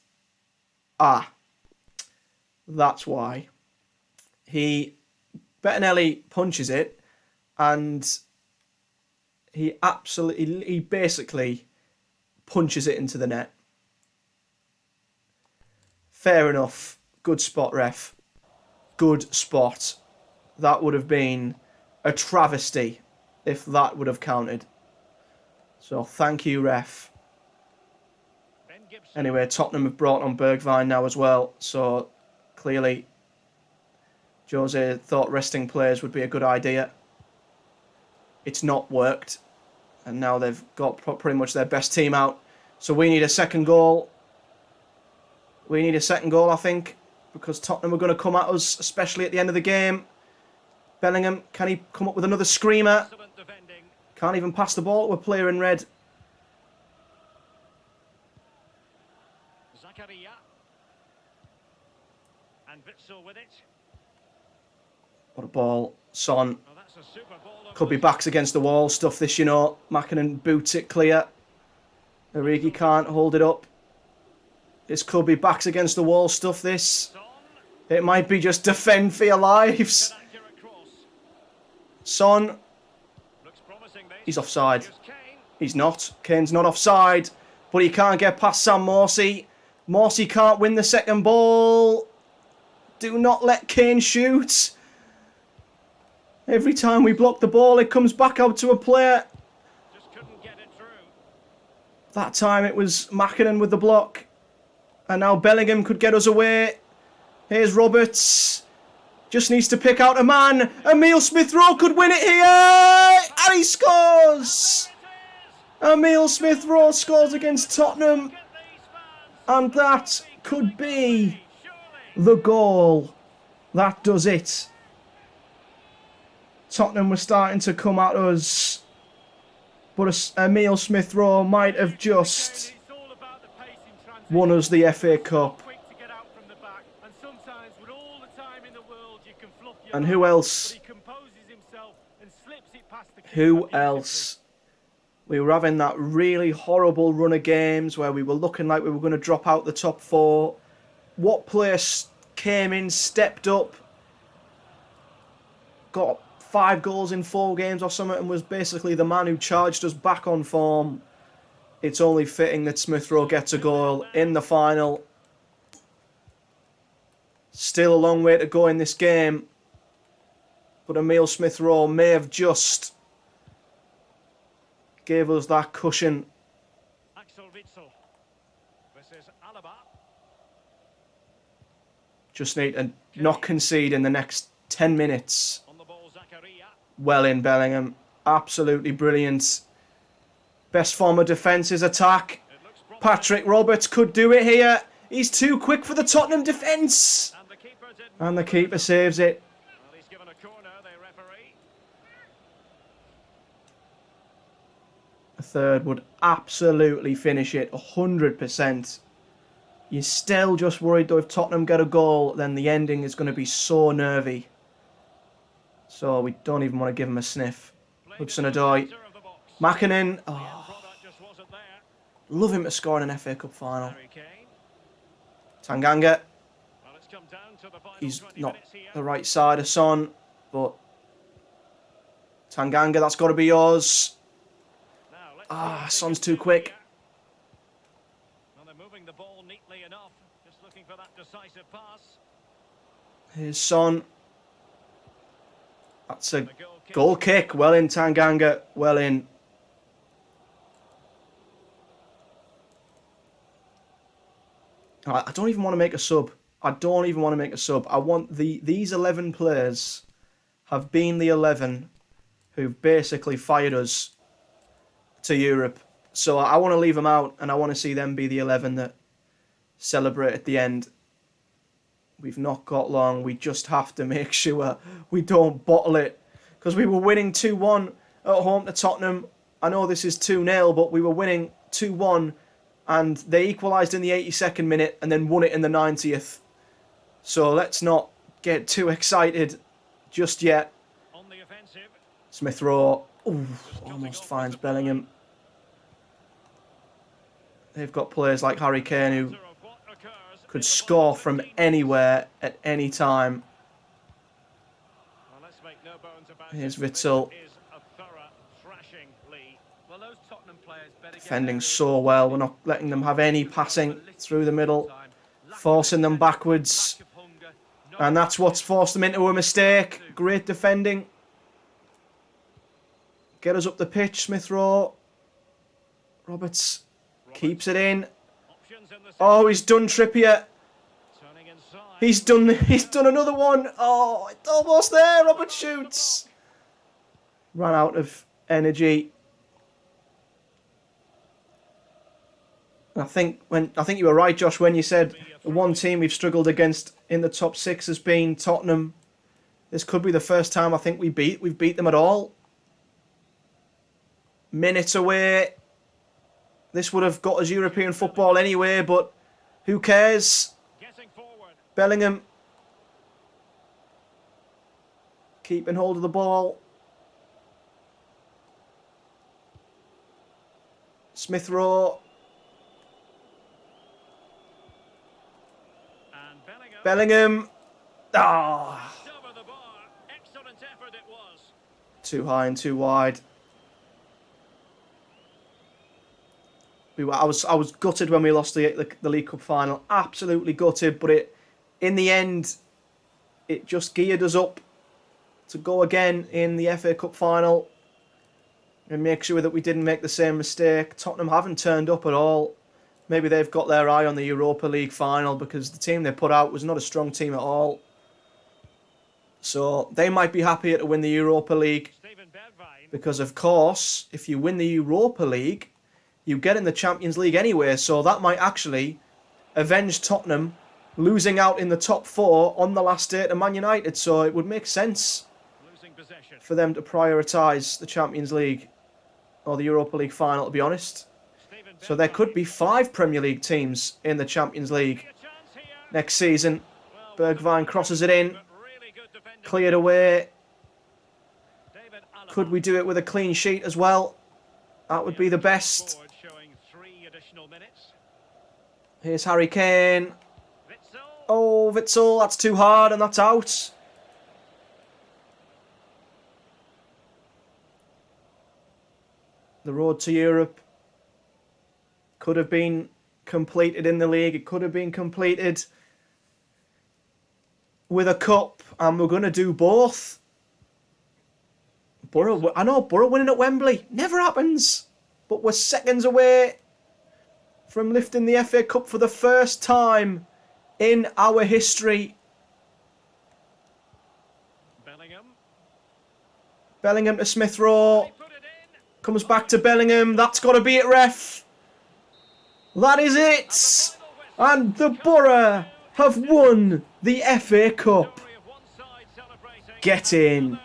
that's why. Bettinelli punches it. And he basically punches it into the net. Fair enough. Good spot, ref. Good spot. That would have been a travesty if that would have counted. So thank you, ref. Anyway, Tottenham have brought on Bergwijn now as well. So clearly Jose thought resting players would be a good idea. It's not worked. And now they've got pretty much their best team out. So we need a second goal. We need a second goal, I think. Because Tottenham are going to come at us, especially at the end of the game. Bellingham, can he come up with another screamer? Excellent defending. Can't even pass the ball to a player in red. Zakaria. And Witsel with it. What a ball. Son. Well, that's a super ball. Could be backs against the wall stuff this, you know. Mackinnon boots it clear. Origi can't hold it up. This could be backs against the wall stuff, this. It might be just defend for your lives. Son. He's offside. He's not. Kane's not offside. But he can't get past Sam Morsey. Morsey can't win the second ball. Do not let Kane shoot. Every time we block the ball, it comes back out to a player. Just couldn't get it through. That time it was Mackinnon with the block. And now Bellingham could get us away. Here's Roberts. Just needs to pick out a man. Emile Smith-Rowe could win it here. And he scores. Emile Smith-Rowe scores against Tottenham. And that could be the goal. That does it. Tottenham were starting to come at us. But Emile Smith-Rowe might have just won us the FA Cup. And who else? Who else? We were having that really horrible run of games where we were looking like we were going to drop out the top 4. What player came in, stepped up, got 5 goals in 4 games or something, and was basically the man who charged us back on form. It's only fitting that Smith-Rowe gets a goal in the final. Still a long way to go in this game. But Emile Smith-Rowe may have just gave us that cushion. Axel Witsel. This is Alaba. Just need to not concede in the next 10 minutes. On the ball, Zakaria. Well in, Bellingham. Absolutely brilliant. Best form of defence is attack. Patrick Roberts could do it here. He's too quick for the Tottenham defence. And the keeper saves it. Well, he's given a corner, the referee. A third would absolutely finish it 100%. You're still just worried though, if Tottenham get a goal, then the ending is going to be so nervy. So we don't even want to give him a sniff. Hudson-Odoi. Mackinnon. Oh, love him to score in an FA Cup final. Tanganga. He's not the right side of Son, but Tanganga, that's got to be yours. Son's too quick. Well, they're moving the ball neatly enough, just looking for that decisive pass. Here's Son. That's a goal kick. Well in, Tanganga. Well in. I don't even want to make a sub. I don't even want to make a sub. I want these 11 players have been the 11 who've basically fired us to Europe. So I want to leave them out, and I want to see them be the 11 that celebrate at the end. We've not got long. We just have to make sure we don't bottle it. Because we were winning 2-1 at home to Tottenham. I know this is 2-0, but we were winning 2-1. And they equalised in the 82nd minute and then won it in the 90th. So let's not get too excited just yet. On the offensive. Smith-Rowe almost finds Bellingham. They've got players like Harry Kane who could score from anywhere at any time. Here's Witsel. Defending so well. We're not letting them have any passing through the middle. Forcing them backwards. And that's what's forced them into a mistake. Great defending. Get us up the pitch, Smith-Rowe. Roberts keeps it in. Oh, he's done Trippier. He's done another one. Oh, it's almost there. Roberts shoots. Ran out of energy. I think you were right, Josh, when you said the one team we've struggled against in the top 6 has been Tottenham. This could be the first time I think we've beat them at all. Minutes away. This would have got us European football anyway, but who cares? Bellingham keeping hold of the ball. Smith Rowe. Bellingham. Ah. Too high and too wide. I was gutted when we lost the League Cup final. Absolutely gutted, but in the end, it just geared us up to go again in the FA Cup final and make sure that we didn't make the same mistake. Tottenham haven't turned up at all. Maybe they've got their eye on the Europa League final because the team they put out was not a strong team at all. So they might be happier to win the Europa League because, of course, if you win the Europa League, you get in the Champions League anyway. So that might actually avenge Tottenham losing out in the top 4 on the last day to Man United. So it would make sense for them to prioritise the Champions League or the Europa League final, to be honest. So there could be 5 Premier League teams in the Champions League next season. Bergwijn crosses it in. Cleared away. Could we do it with a clean sheet as well? That would be the best. Here's Harry Kane. Oh, Witsel, that's too hard and that's out. The road to Europe could have been completed in the league. It could have been completed with a cup, and we're going to do both. I know Borough winning at Wembley never happens, but we're seconds away from lifting the FA Cup for the first time in our history. Bellingham to Smith Rowe. Comes back to Bellingham. That's got to be it, ref. That is it. And the Borough have won the FA Cup. Get in.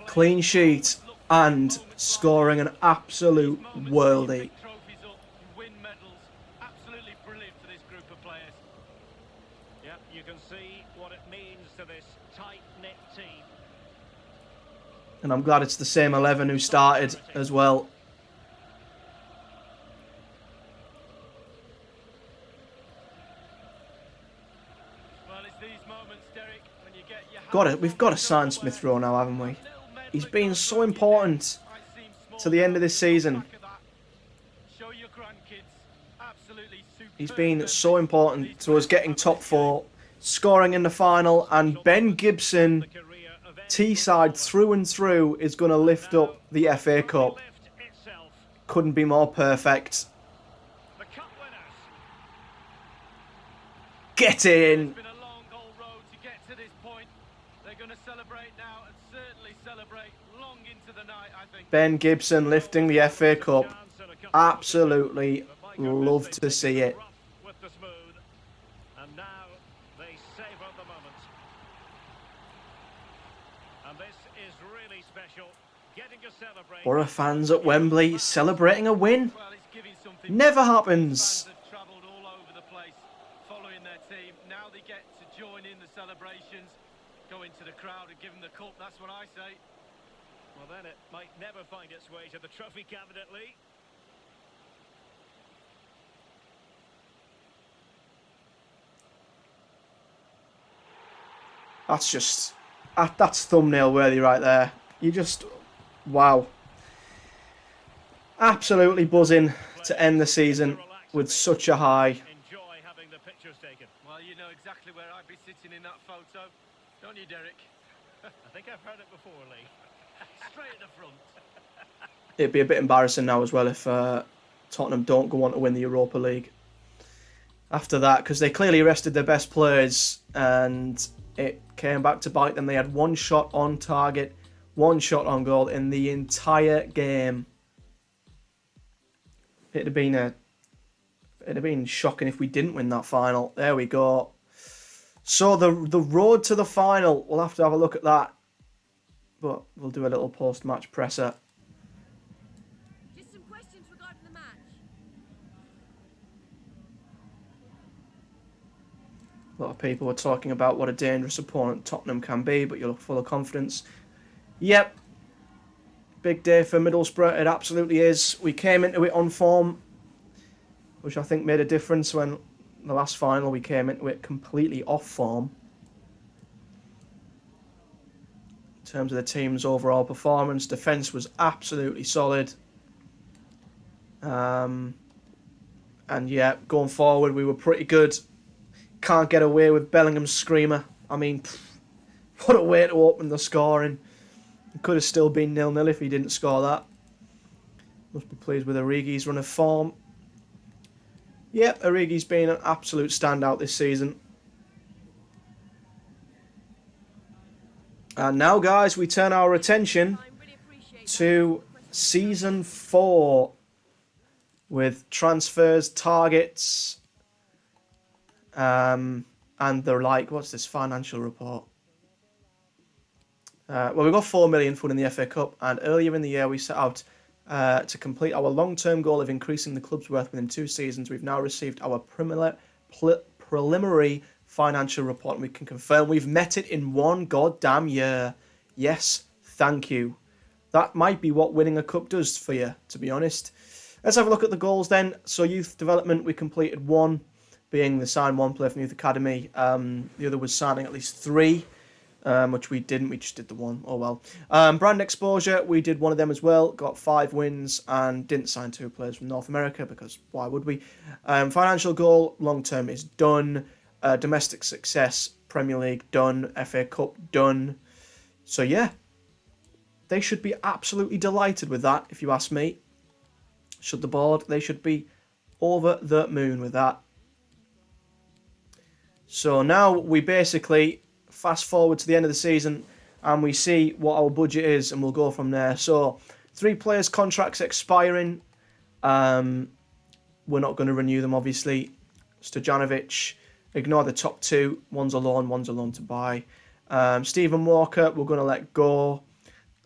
Clean sheet and scoring an absolute worldie. You can see what it means to this tight-knit team. And I'm glad it's the same 11 who started as well. We've got to sign Smith Rowe now, haven't we? He's been so important to the end of this season. He's been so important to us getting top 4, scoring in the final, and Ben Gibson, Teesside through and through, is going to lift up the FA Cup. Couldn't be more perfect. Get in! Ben Gibson lifting the FA Cup. Absolutely love to see it. And now they savour the moment. And this is really special. Getting to celebrate. Borough fans at Wembley celebrating a win. Never happens. Travelled all over the place following their team. Now they get to join in the celebrations, go into the crowd and give them the cup. That's what I say. Well, then it might never find its way to the trophy cabinet, Lee. That's thumbnail worthy right there. You just, wow. Absolutely buzzing to end the season with such a high. Enjoy having the pictures taken. Well, you know exactly where I'd be sitting in that photo, don't you, Derek? I think I've heard it before, Lee. Straight at the front. It'd be a bit embarrassing now as well if Tottenham don't go on to win the Europa League. After that, because they clearly rested their best players and it came back to bite them. They had one shot on target, one shot on goal in the entire game. It'd have been a It'd have been shocking if we didn't win that final. There we go. So the road to the final, we'll have to have a look at that. But we'll do a little post-match presser. Just some questions regarding the match. A lot of people were talking about what a dangerous opponent Tottenham can be, but you look full of confidence. Yep. Big day for Middlesbrough. It absolutely is. We came into it on form, which I think made a difference when the last final we came into it completely off form. In terms of the team's overall performance, defence was absolutely solid. And yeah, going forward, we were pretty good. Can't get away with Bellingham's screamer. I mean, what a way to open the scoring. It could have still been 0-0 if he didn't score that. Must be pleased with Origi's run of form. Yep, Origi's been an absolute standout this season. And now, guys, we turn our attention to Season 4 with transfers, targets, and they're like, what's this financial report? Well, we got 4 million for winning the FA Cup, and earlier in the year we set out to complete our long-term goal of increasing the club's worth within 2 seasons. We've now received our preliminary financial report, and we can confirm we've met it in 1 goddamn year. Yes, thank you. That might be what winning a cup does for you, to be honest. Let's have a look at the goals then. So youth development, we completed 1, being the sign 1 player from Youth Academy. The other was signing at least 3. Which we didn't, we just did the 1, oh well. Brand exposure, we did 1 of them as well, got 5 wins and didn't sign 2 players from North America because why would we? Financial goal, long term is done. Domestic success, Premier League done, FA Cup done. So yeah, they should be absolutely delighted with that, if you ask me. Should the board, they should be over the moon with that. So now we basically fast forward to the end of the season and we see what our budget is and we'll go from there. So 3 players' contracts expiring. We're not going to renew them, obviously. Stojanovic, ignore the top 2. One's a loan to buy. Stephen Walker, we're going to let go.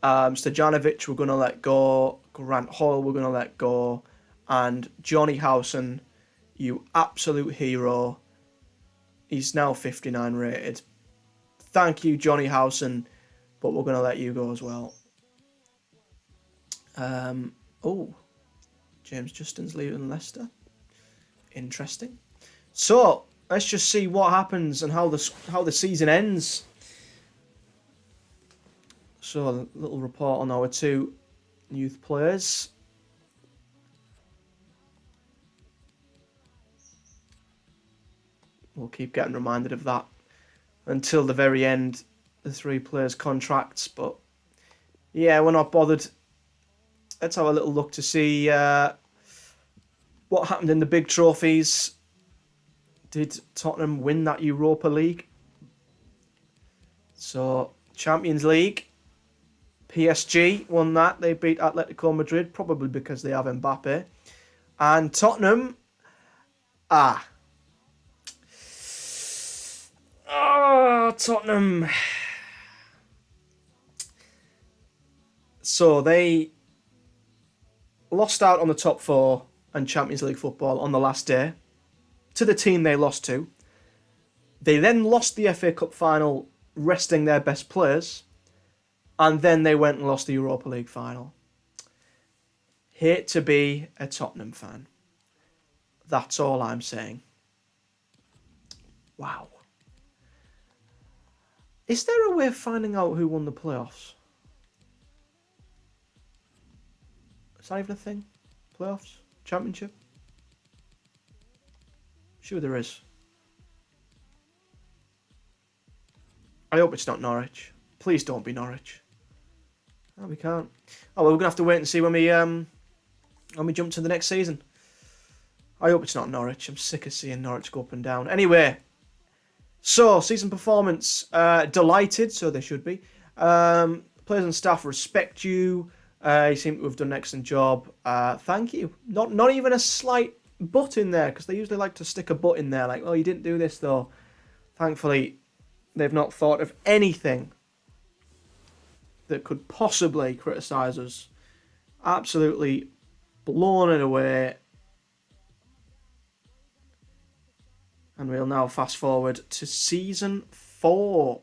Stojanovic, we're going to let go. Grant Hall, we're going to let go. And Johnny Howson, you absolute hero. He's now 59 rated. Thank you, Johnny Howson, but we're going to let you go as well. James Justin's leaving Leicester. Interesting. So let's just see what happens and how the season ends. So a little report on our 2 youth players. We'll keep getting reminded of that until the very end, the 3 players' contracts. But yeah, we're not bothered. Let's have a little look to see what happened in the big trophies. Did Tottenham win that Europa League? So, Champions League. PSG won that. They beat Atletico Madrid, probably because they have Mbappe. And Tottenham... Tottenham. So they lost out on the top 4 and Champions League football on the last day to the team they lost to. They then lost the FA Cup final, resting their best players, and then they went and lost the Europa League final. Hate to be a Tottenham fan. That's all I'm saying. Wow. Is there a way of finding out who won the playoffs? Is that even a thing? Playoffs? Championship? Sure there is. I hope it's not Norwich. Please don't be Norwich. No, we can't. Oh, well, we're going to have to wait and see when we jump to the next season. I hope it's not Norwich. I'm sick of seeing Norwich go up and down. Anyway... So, season performance, delighted, so they should be. Players and staff respect you. You seem to have done an excellent job. Thank you. Not even a slight but in there, because they usually like to stick a but in there, like, oh, you didn't do this though. Thankfully, they've not thought of anything that could possibly criticise us. Absolutely blown it away. And we'll now fast forward to season 4.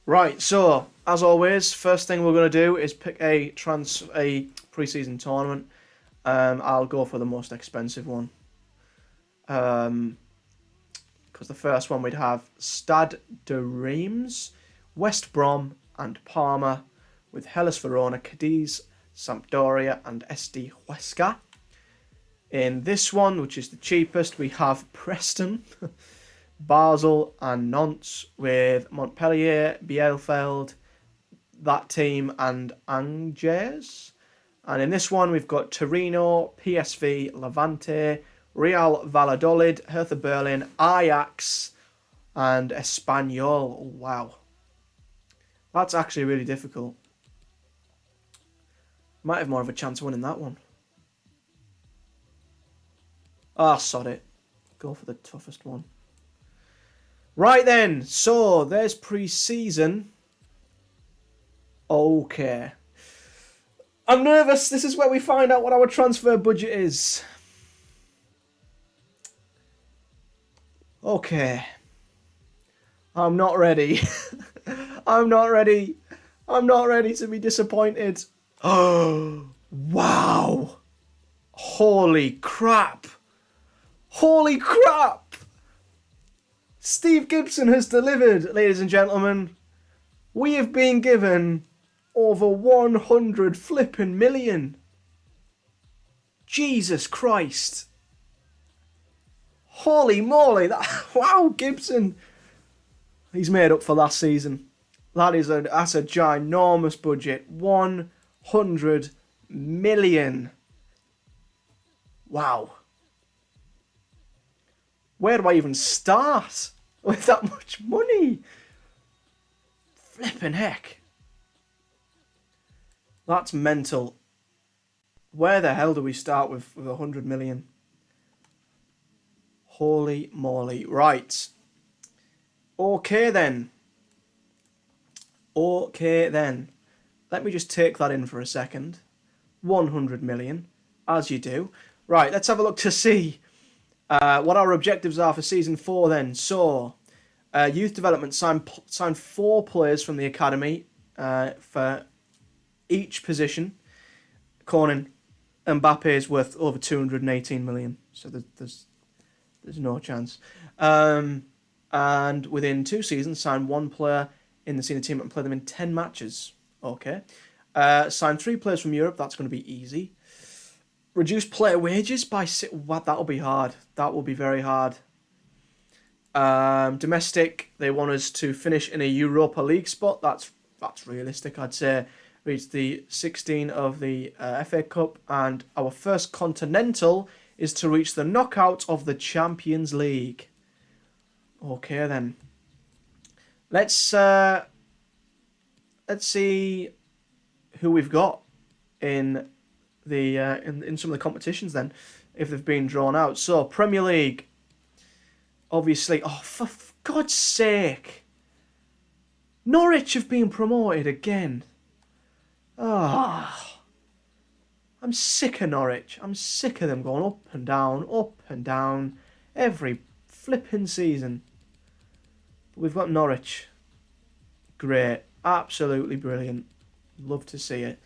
Right, so as always, first thing we're going to do is pick a pre-season tournament. I'll go for the most expensive one. Because the first one we'd have Stade de Reims, West Brom and Parma, with Hellas Verona, Cadiz, Sampdoria and SD Huesca. In this one, which is the cheapest, we have Preston, Basel and Nantes, with Montpellier, Bielefeld, that team, and Angers. And in this one, we've got Torino, PSV, Levante, Real Valladolid, Hertha Berlin, Ajax, and Espanyol. Oh, wow. That's actually really difficult. Might have more of a chance of winning that one. Ah, sod it. Go for the toughest one. Right then, so there's pre-season. Okay. I'm nervous. This is where we find out what our transfer budget is. Okay. I'm not ready. I'm not ready. I'm not ready to be disappointed. Oh, wow. Holy crap. Holy crap. Steve Gibson has delivered, ladies and gentlemen. We have been given over 100 flipping million. Jesus Christ. Holy moly. Wow, Gibson. He's made up for last season. That's a ginormous budget. 100 million. Wow. Where do I even start with that much money? Flippin' heck. That's mental. Where the hell do we start with 100 million? Holy moly. Right. Okay then. Let me just take that in for a second. 100 million, as you do. Right, let's have a look to see what our objectives are for season 4 then. So, youth development signed 4 players from the academy for each position. Conan Mbappe is worth over 218 million, so there's no chance. And within 2 seasons, signed 1 player in the senior team and play them in 10 matches. Okay. Signed 3 players from Europe. That's going to be easy. Reduce player wages by that'll be hard. That will be very hard. Domestic, they want us to finish in a Europa League spot. That's realistic, I'd say. Reach the 16 of the FA Cup, and our first continental is to reach the knockout of the Champions League. Okay then. Let's see who we've got in the in some of the competitions then, if they've been drawn out. So Premier League, obviously. Oh, for God's sake! Norwich have been promoted again. Oh, I'm sick of Norwich. I'm sick of them going up and down every flipping season. But we've got Norwich. Great. Absolutely brilliant. Love to see it.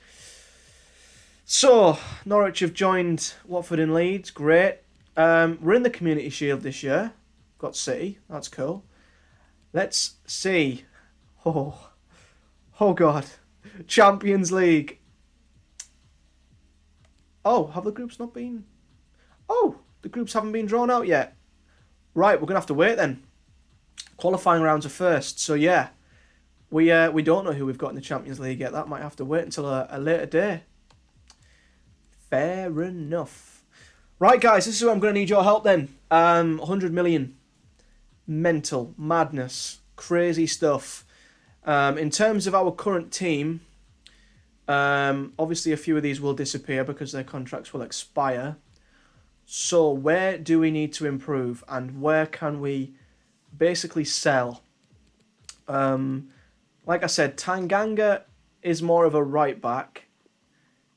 So, Norwich have joined Watford and Leeds. Great. We're in the Community Shield this year. Got City. That's cool. Let's see. Oh God. Champions League. Oh, have the groups not been... Oh, the groups haven't been drawn out yet. Right, we're going to have to wait then. Qualifying rounds are first. So, yeah. We don't know who we've got in the Champions League yet. That might have to wait until a later day. Fair enough. Right, guys, this is where I'm going to need your help then. 100 million. Mental. Madness. Crazy stuff. In terms of our current team, obviously a few of these will disappear because their contracts will expire. So where do we need to improve, and where can we basically sell? Like I said, Tanganga is more of a right back.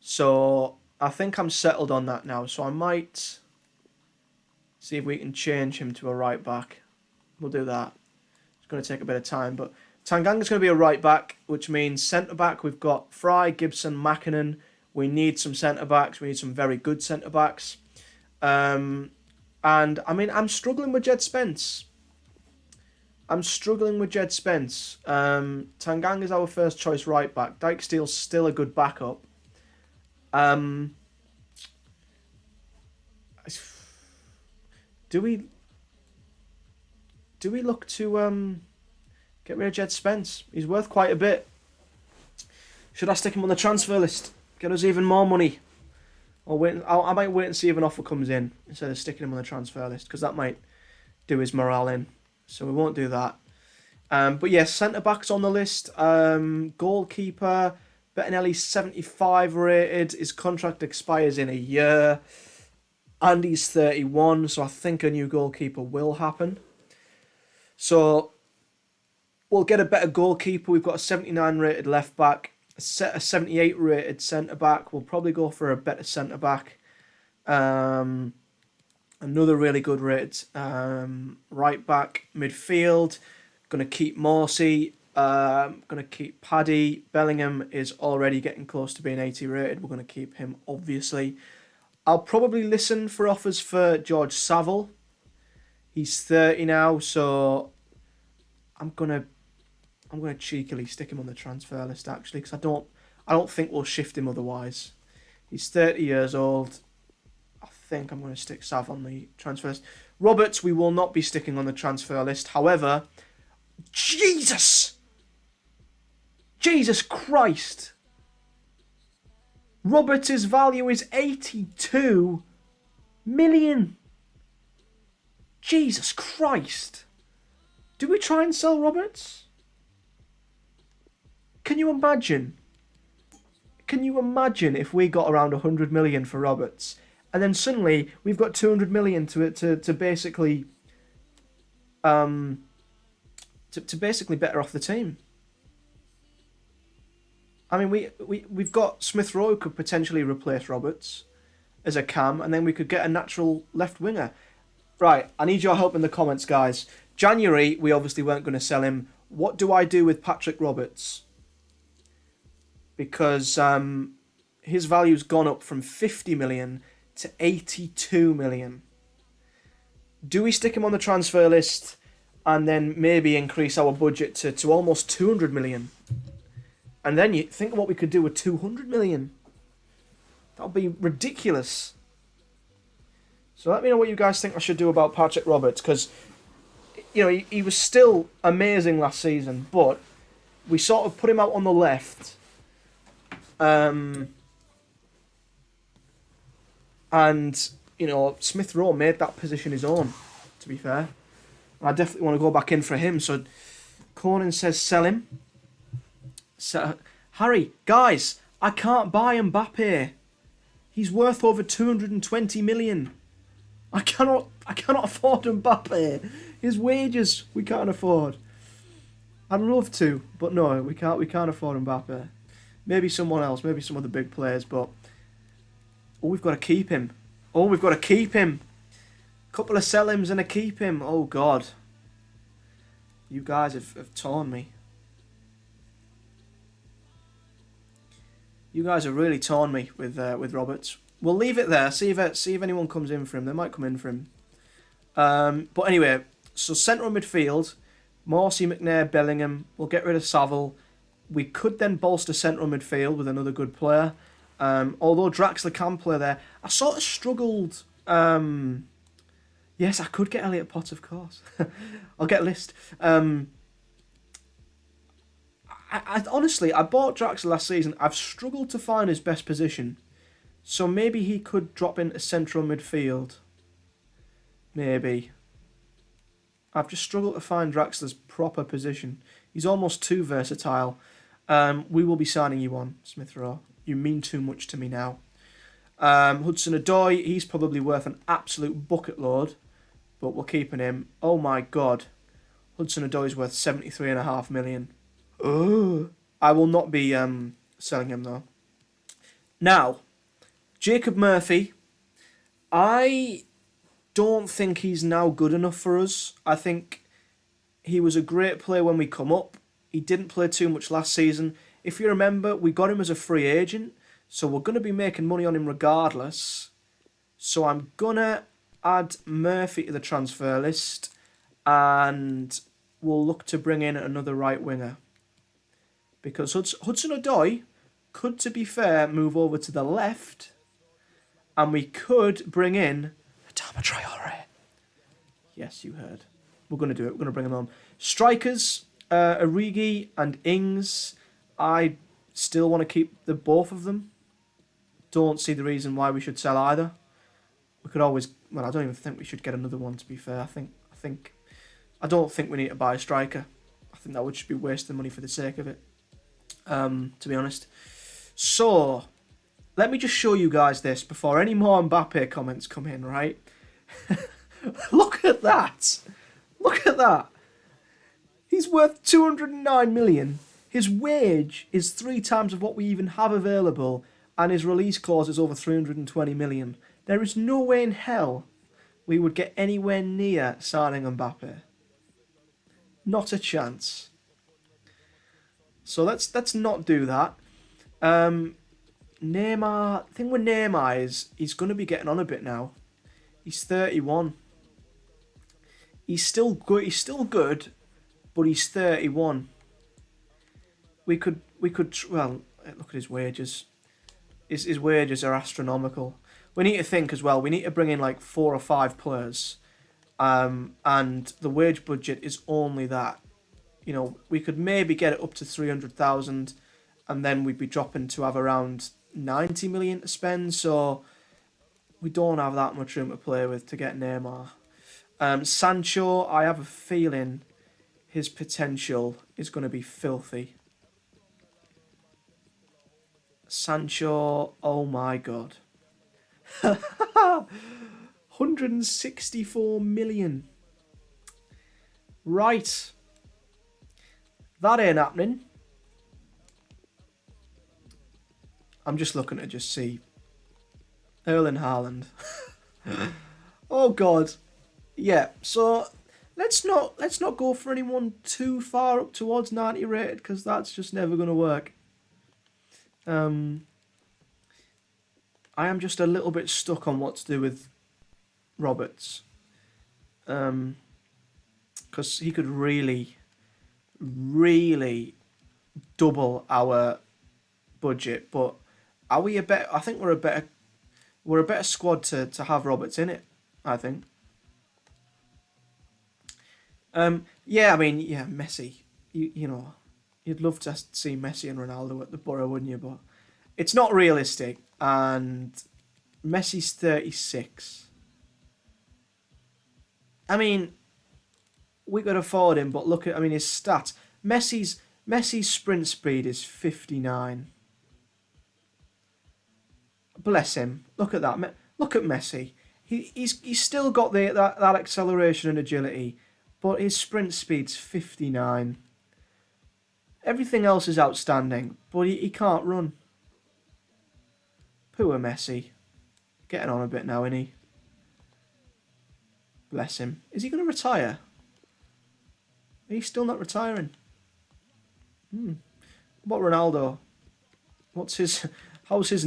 So I think I'm settled on that now. So I might see if we can change him to a right back. We'll do that. It's going to take a bit of time, but Tanganga's going to be a right back, which means centre back. We've got Fry, Gibson, Mackinnon. We need some centre backs. We need some very good centre backs. And I mean, I'm struggling with Jed Spence. Tanganga's our first choice right back. Dijksteel's still a good backup. Do we look to get rid of Jed Spence? He's worth quite a bit. Should I stick him on the transfer list? Get us even more money? Or wait, I might wait and see if an offer comes in instead of sticking him on the transfer list, because that might do his morale in. So we won't do that. But yes, centre-backs on the list. Goalkeeper, Bettinelli's 75 rated. His contract expires in a year. Andy's 31, so I think a new goalkeeper will happen. So we'll get a better goalkeeper. We've got a 79 rated left-back. A 78 rated centre-back. We'll probably go for a better centre-back. Another really good rated right-back. Midfield. Going to keep Morsey. Going to keep Paddy. Bellingham is already getting close to being 80 rated. We're going to keep him, obviously. I'll probably listen for offers for George Saville. He's 30 now, so I'm gonna cheekily stick him on the transfer list, actually, because I don't think we'll shift him otherwise. He's 30 years old. I think I'm going to stick Sav on the transfer list. Roberts, we will not be sticking on the transfer list. However, Jesus Christ! Roberts' value is 82 million. Jesus Christ. Do we try and sell Roberts? Can you imagine? Can you imagine if we got around 100 million for Roberts, and then suddenly we've got 200 million to basically to basically better off the team? I mean, we've got Smith Rowe who could potentially replace Roberts as a cam, and then we could get a natural left winger. Right, I need your help in the comments, guys. January, we obviously weren't going to sell him. What do I do with Patrick Roberts? Because his value's gone up from 50 million to 82 million. Do we stick him on the transfer list and then maybe increase our budget to almost 200 million? And then you think of what we could do with 200 million. That would be ridiculous. So let me know what you guys think I should do about Patrick Roberts, because you know he was still amazing last season, but we sort of put him out on the left. And you know, Smith Rowe made that position his own, to be fair. And I definitely want to go back in for him. So Conan says sell him. So, Harry, guys, I can't buy Mbappe. He's worth over 220 million. I cannot afford Mbappe. His wages we can't afford. I'd love to, but no, we can't afford Mbappe. Maybe someone else, maybe some of the big players, but we've got to keep him. Couple of sell-hims and a keep him. Oh God. You guys have torn me. You guys have really torn me with Roberts. We'll leave it there. See if anyone comes in for him. They might come in for him. But anyway, so central midfield, Morsey, McNair, Bellingham. We'll get rid of Saville. We could then bolster central midfield with another good player. Although Draxler can play there, I sort of struggled. Yes, I could get Elliot Potts, of course. I'll get a list. I honestly, I bought Draxler last season. I've struggled to find his best position. So maybe he could drop into central midfield. Maybe. I've just struggled to find Draxler's proper position. He's almost too versatile. We will be signing you on, Smith Rowe. You mean too much to me now. Hudson-Odoi, he's probably worth an absolute bucket load, but we're keeping him. Oh my god. Hudson-Odoi is worth 73.5 million. Oh. I will not be selling him though. Now, Jacob Murphy, I don't think he's now good enough for us. I think he was a great player when we come up. He didn't play too much last season. If you remember, we got him as a free agent, so we're going to be making money on him regardless. So I'm going to add Murphy to the transfer list, and we'll look to bring in another right winger. Because Hudson-Odoi could, to be fair, move over to the left, and we could bring in Adama Traore. Yes, you heard. We're going to do it. We're going to bring him on. Strikers, Origi and Ings. I still want to keep the both of them. Don't see the reason why we should sell either. We could always... Well, I don't even think we should get another one, to be fair. I don't think we need to buy a striker. I think that would just be wasting money for the sake of it. To be honest. So, let me just show you guys this before any more Mbappe comments come in, right? Look at that. Look at that. He's worth 209 million. His wage is 3 times of what we even have available, and his release clause is over 320 million. There is no way in hell we would get anywhere near signing Mbappe. Not a chance. So let's not do that. Neymar, the thing with Neymar is he's going to be getting on a bit now. He's 31. He's still good, but he's 31. We could well, look at his wages. His wages are astronomical. We need to think as well. We need to bring in like 4 or 5 players, and the wage budget is only that. You know, we could maybe get it up to 300,000, and then we'd be dropping to have around 90 million to spend. So we don't have that much room to play with to get Neymar. Sancho, I have a feeling his potential is going to be filthy. Sancho, oh my god. 164 million. Right. That ain't happening. I'm just looking to just see Erling Haaland. Oh god. Yeah, so let's not go for anyone too far up towards 90 rated, because that's just never going to work. I am just a little bit stuck on what to do with Roberts. Because he could really double our budget, but are we a better? I think we're a better squad to have Roberts in it, I think. Yeah, I mean, yeah, Messi. You know, you'd love to see Messi and Ronaldo at the Borough, wouldn't you? But it's not realistic, and Messi's 36. I mean, we could afford him, but look at, I mean, his stats. Messi's sprint speed is 59. Bless him. Look at that. Look at Messi. He's still got that acceleration and agility, but his sprint speed's 59. Everything else is outstanding, but he can't run. Poor Messi. Getting on a bit now, isn't he? Bless him. Is he going to retire? He's still not retiring. What Ronaldo? How's his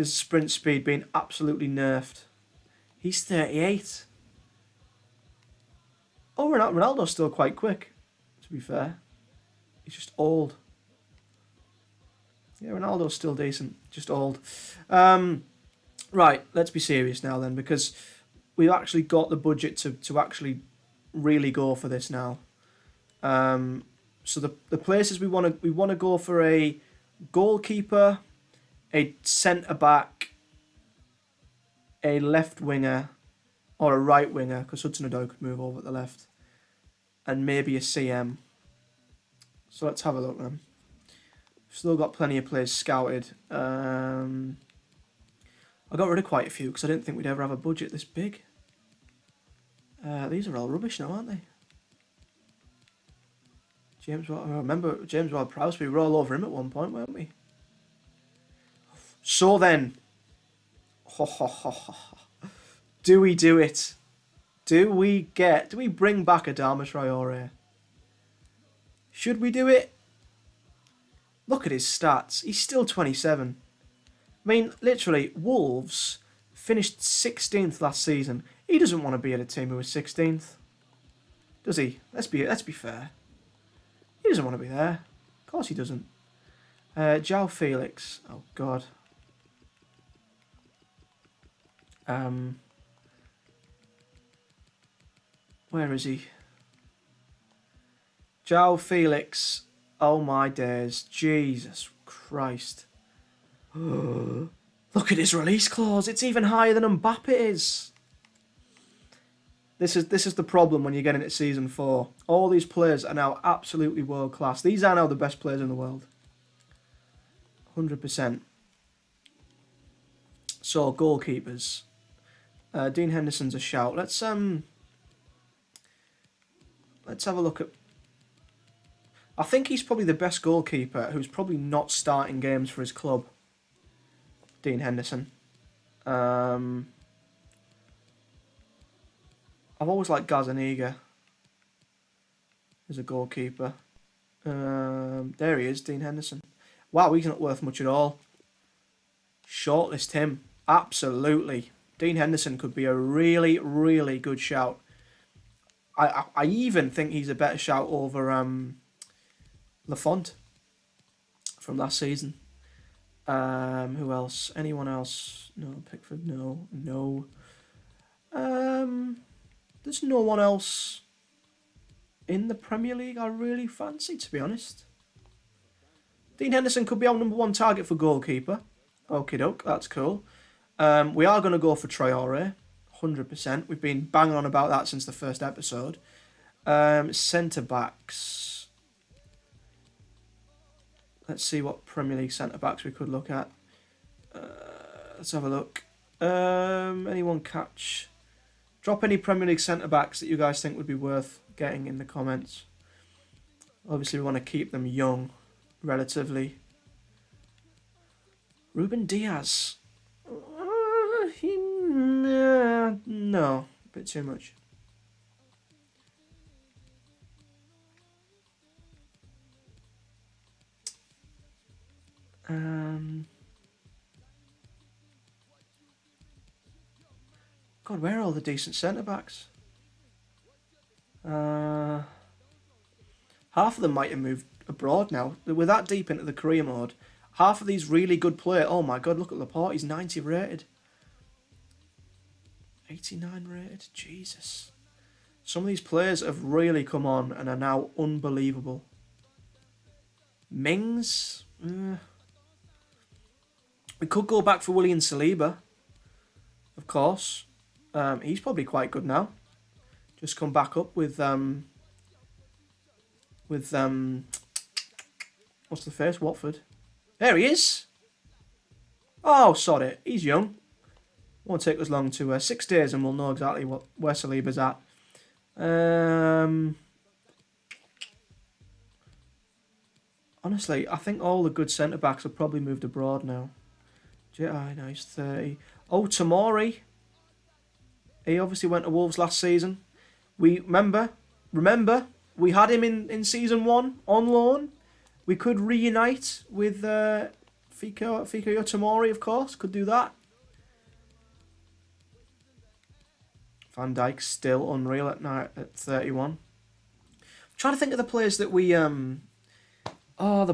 sprint speed being absolutely nerfed? He's 38. Oh, Ronaldo's still quite quick, to be fair. He's just old. Yeah, Ronaldo's still decent, just old. Right, let's be serious now then, because we've actually got the budget to actually really go for this now. So the places we want to go for a goalkeeper, a centre back, a left winger or a right winger, because Hudson-Odoi could move over at the left, and maybe a CM. So let's have a look then. Still got plenty of players scouted. I got rid of quite a few because I didn't think we'd ever have a budget this big. These are all rubbish now, aren't they? I remember James Ward-Prowse, we were all over him at one point, weren't we? So then, do we do it? Do we bring back Adama Traore? Should we do it? Look at his stats. He's still 27. I mean, literally, Wolves finished 16th last season. He doesn't want to be at a team who was 16th. Does he? Let's be fair. He doesn't want to be there. Of course he doesn't. João Felix. Oh, God. Where is he? João Felix. Oh, my days. Jesus Christ. Look at his release clause. It's even higher than Mbappe is. This is the problem when you get into Season 4. All these players are now absolutely world class. These are now the best players in the world. 100%. So, goalkeepers. Dean Henderson's a shout. Let's have a look at... I think he's probably the best goalkeeper who's probably not starting games for his club. Dean Henderson. I've always liked Gazaniga as a goalkeeper. There he is, Dean Henderson. Wow, he's not worth much at all. Shortlist him. Absolutely. Dean Henderson could be a really, really good shout. I even think he's a better shout over Lafont from last season. Who else? Anyone else? No, Pickford, no. There's no one else in the Premier League I really fancy, to be honest. Dean Henderson could be our number one target for goalkeeper. Okie doke, that's cool. We are going to go for Traore, 100%. We've been banging on about that since the first episode. Centre-backs. Let's see what Premier League centre-backs we could look at. Let's have a look. Anyone catch? Drop any Premier League centre-backs that you guys think would be worth getting in the comments. Obviously, we want to keep them young, relatively. Ruben Diaz. No, a bit too much. God, where are all the decent centre-backs? Half of them might have moved abroad now. We're that deep into the career mode. Half of these really good players... Oh my God, look at Laporte. He's 90 rated. 89 rated. Jesus. Some of these players have really come on and are now unbelievable. Mings? We could go back for William Saliba. Of course. He's probably quite good now. Just come back up with what's the face? Watford. There he is. Oh, sorry. He's young. Won't take us long to 6 days and we'll know exactly where Saliba's at. Honestly, I think all the good centre-backs have probably moved abroad now. J.I. now he's 30. Oh, Tomori. He obviously went to Wolves last season. We remember, we had him in Season 1 on loan. We could reunite with Fikayo Tomori, of course. Could do that. Van Dijk's still unreal at 31. I'm trying to think of the players that we... the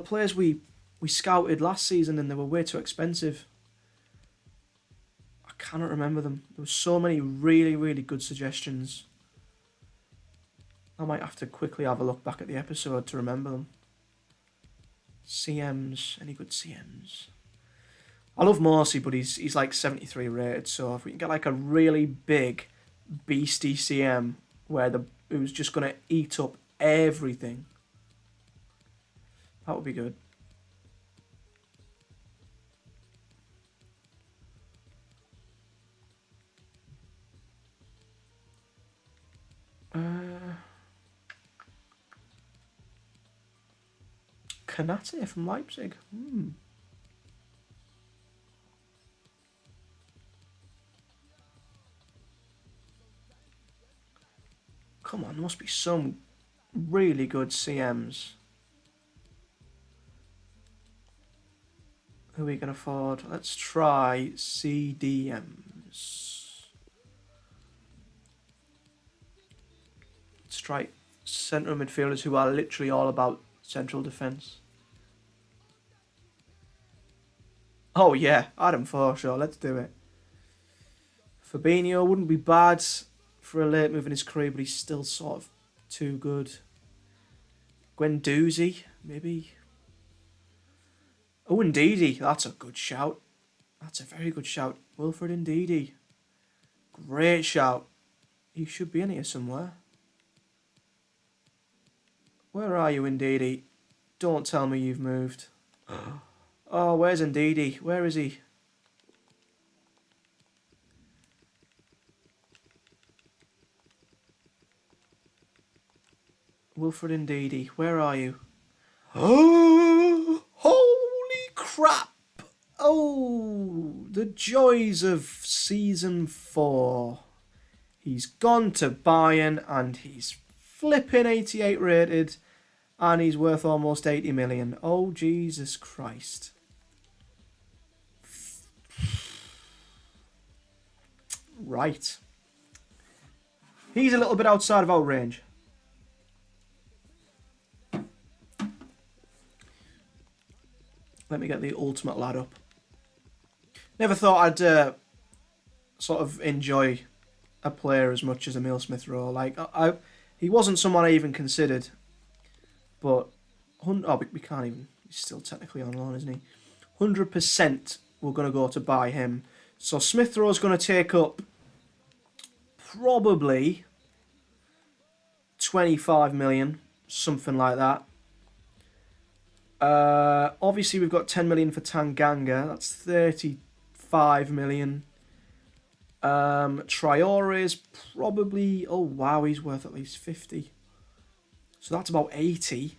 players we scouted last season and they were way too expensive. I cannot remember them. There were so many really, really good suggestions. I might have to quickly have a look back at the episode to remember them. CMs. Any good CMs? I love Morsey, but he's like 73 rated. So if we can get like a really big beastie CM who's just gonna eat up everything, that would be good. Kanate from Leipzig. Come on, there must be some really good CMs. Who are we going to afford? Let's try CDMs. Let's try central midfielders who are literally all about central defence. Oh yeah, Adam Forshaw, let's do it. Fabinho wouldn't be bad for a late move in his career, but he's still sort of too good. Guendouzi, maybe. Oh, Ndidi, that's a good shout. That's a very good shout. Wilfred Ndidi. Great shout. He should be in here somewhere. Where are you, Ndidi? Don't tell me you've moved. Oh, where's Ndidi? Where is he? Wilfred Ndidi, where are you? Oh, holy crap! Oh, the joys of season 4. He's gone to Bayern and he's flipping 88 rated and he's worth almost 80 million. Oh, Jesus Christ. Right. He's a little bit outside of our range. Let me get the ultimate lad up. Never thought I'd sort of enjoy a player as much as Emile Smith-Rowe. Like, he wasn't someone I even considered. But, we can't even. He's still technically on loan, isn't he? 100% we're going to go to buy him. So Smith-Rowe's going to take up probably 25 million, something like that. Obviously, we've got 10 million for Tanganga. That's 35 million. Traore's probably... Oh, wow, he's worth at least 50. So that's about 80.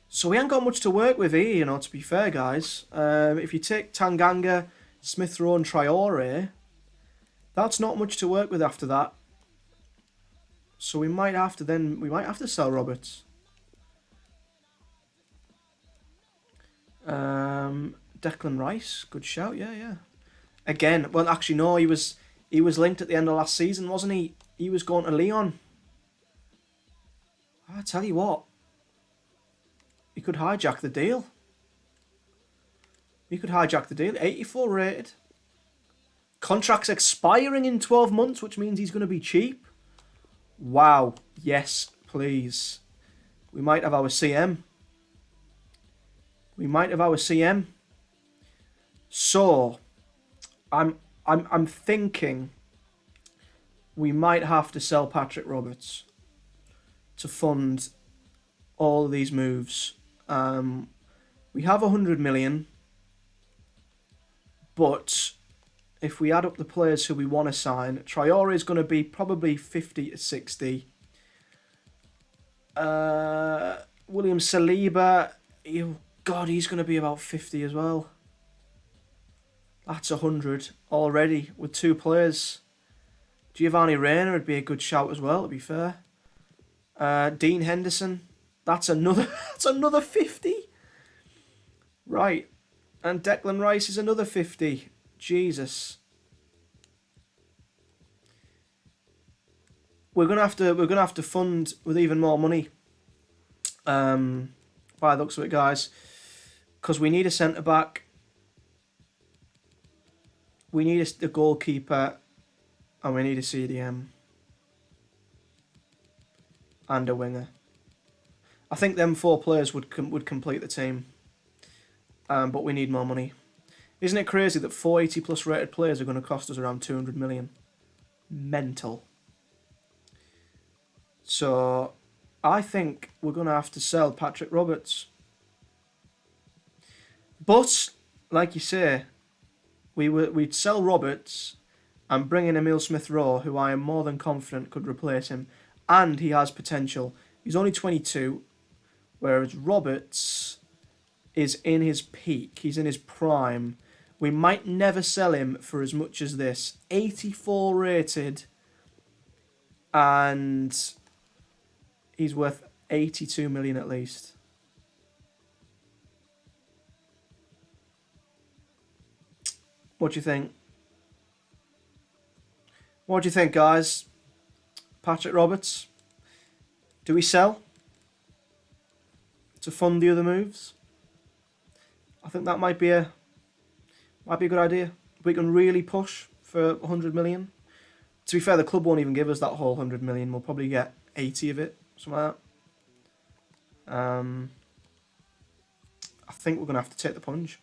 So we ain't got much to work with here, you know, to be fair, guys. If you take Tanganga, Smith-Rowe and Traore, that's not much to work with after that. So we might have to sell Roberts. Declan Rice, good shout, yeah. Again, well, actually, no, he was linked at the end of last season, wasn't he? He was going to Lyon. I tell you what, he could hijack the deal. 84 rated. Contract's expiring in 12 months, which means he's going to be cheap. Wow, yes, please. We might have our CM. So, I'm thinking we might have to sell Patrick Roberts to fund all of these moves. We have 100 million, but if we add up the players who we want to sign, Traore is going to be probably 50 to 60. William Saliba, God, he's going to be about 50 as well. That's 100 already with 2 players. Giovanni Reina would be a good shout as well, to be fair. Dean Henderson, that's another 50. Right. And Declan Rice is another 50. Jesus. We're gonna have to fund with even more money. By the looks of it, guys. Because we need a centre-back. We need a goalkeeper. And we need a CDM. And a winger. I think them 4 players would complete the team. But we need more money. Isn't it crazy that 480 plus rated players are going to cost us around 200 million? Mental. So, I think we're going to have to sell Patrick Roberts. But, like you say, we'd sell Roberts and bring in Emile Smith-Rowe, who I am more than confident could replace him. And he has potential. He's only 22, whereas Roberts is in his peak. He's in his prime. We might never sell him for as much as this. 84 rated, and he's worth 82 million at least. What do you think? What do you think, guys? Patrick Roberts? Do we sell to fund the other moves? I think that might be a good idea. We can really push for 100 million. To be fair, the club won't even give us that whole 100 million. We'll probably get 80 of it, something like that. I think we're going to have to take the plunge.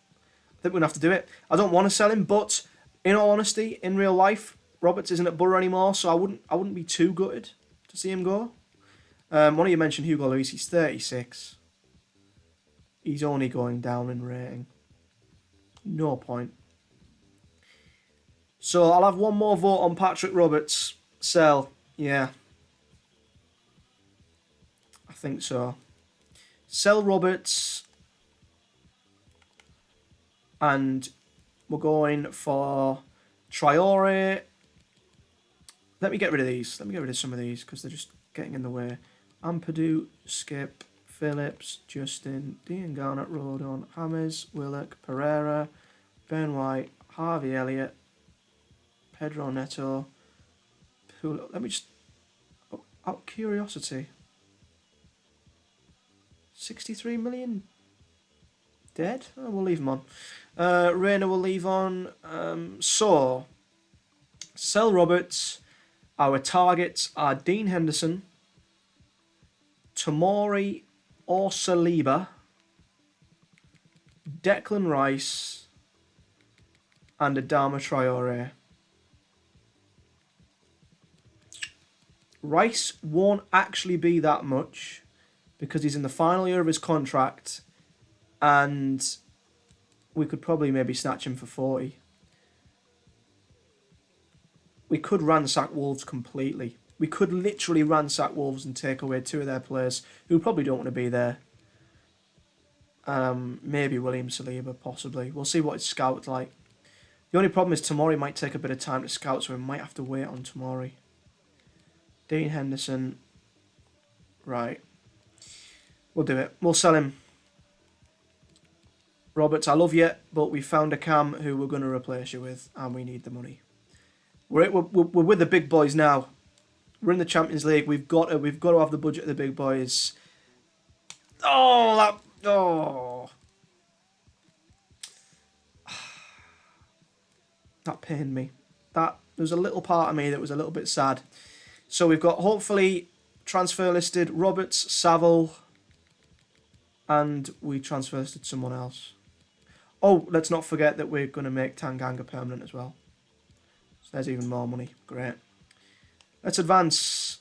I think we're going to have to do it. I don't want to sell him, but in all honesty, in real life, Roberts isn't at Borough anymore, so I wouldn't be too gutted to see him go. One of you mentioned Hugo Lloris. He's 36. He's only going down in rating. No point. So I'll have one more vote on Patrick Roberts. Sell. Yeah. I think so. Sell Roberts. And we're going for Traore. Let me get rid of these. Let me get rid of some of these because they're just getting in the way. Ampadu, Skip, Phillips, Justin, Dean Garnett, Rodon, Hammers, Willock, Pereira, Ben White, Harvey Elliott, Pedro Neto, Pulo. Let me just... out of curiosity. 63 million dead? Oh, we'll leave him on. Reina will leave on. So, sell Roberts. Our targets are Dean Henderson, Tomori or Saliba, Declan Rice, and Adama Traore. Rice won't actually be that much because he's in the final year of his contract, and we could probably maybe snatch him for 40. We could ransack Wolves completely. We could literally ransack Wolves and take away 2 of their players who probably don't want to be there. Maybe William Saliba, possibly. We'll see what his scout's like. The only problem is Tomori might take a bit of time to scout, so we might have to wait on Tomori. Dean Henderson. Right. We'll do it. We'll sell him. Roberts, I love you, but we found a Cam who we're going to replace you with, and we need the money. We're with the big boys now. We're in the Champions League. We've got to have the budget of the big boys. That pained me. There's a little part of me that was a little bit sad. So we've got hopefully transfer listed Roberts, Saville, and we transfer listed someone else. Oh, let's not forget that we're going to make Tanganga permanent as well. So there's even more money. Great. Let's advance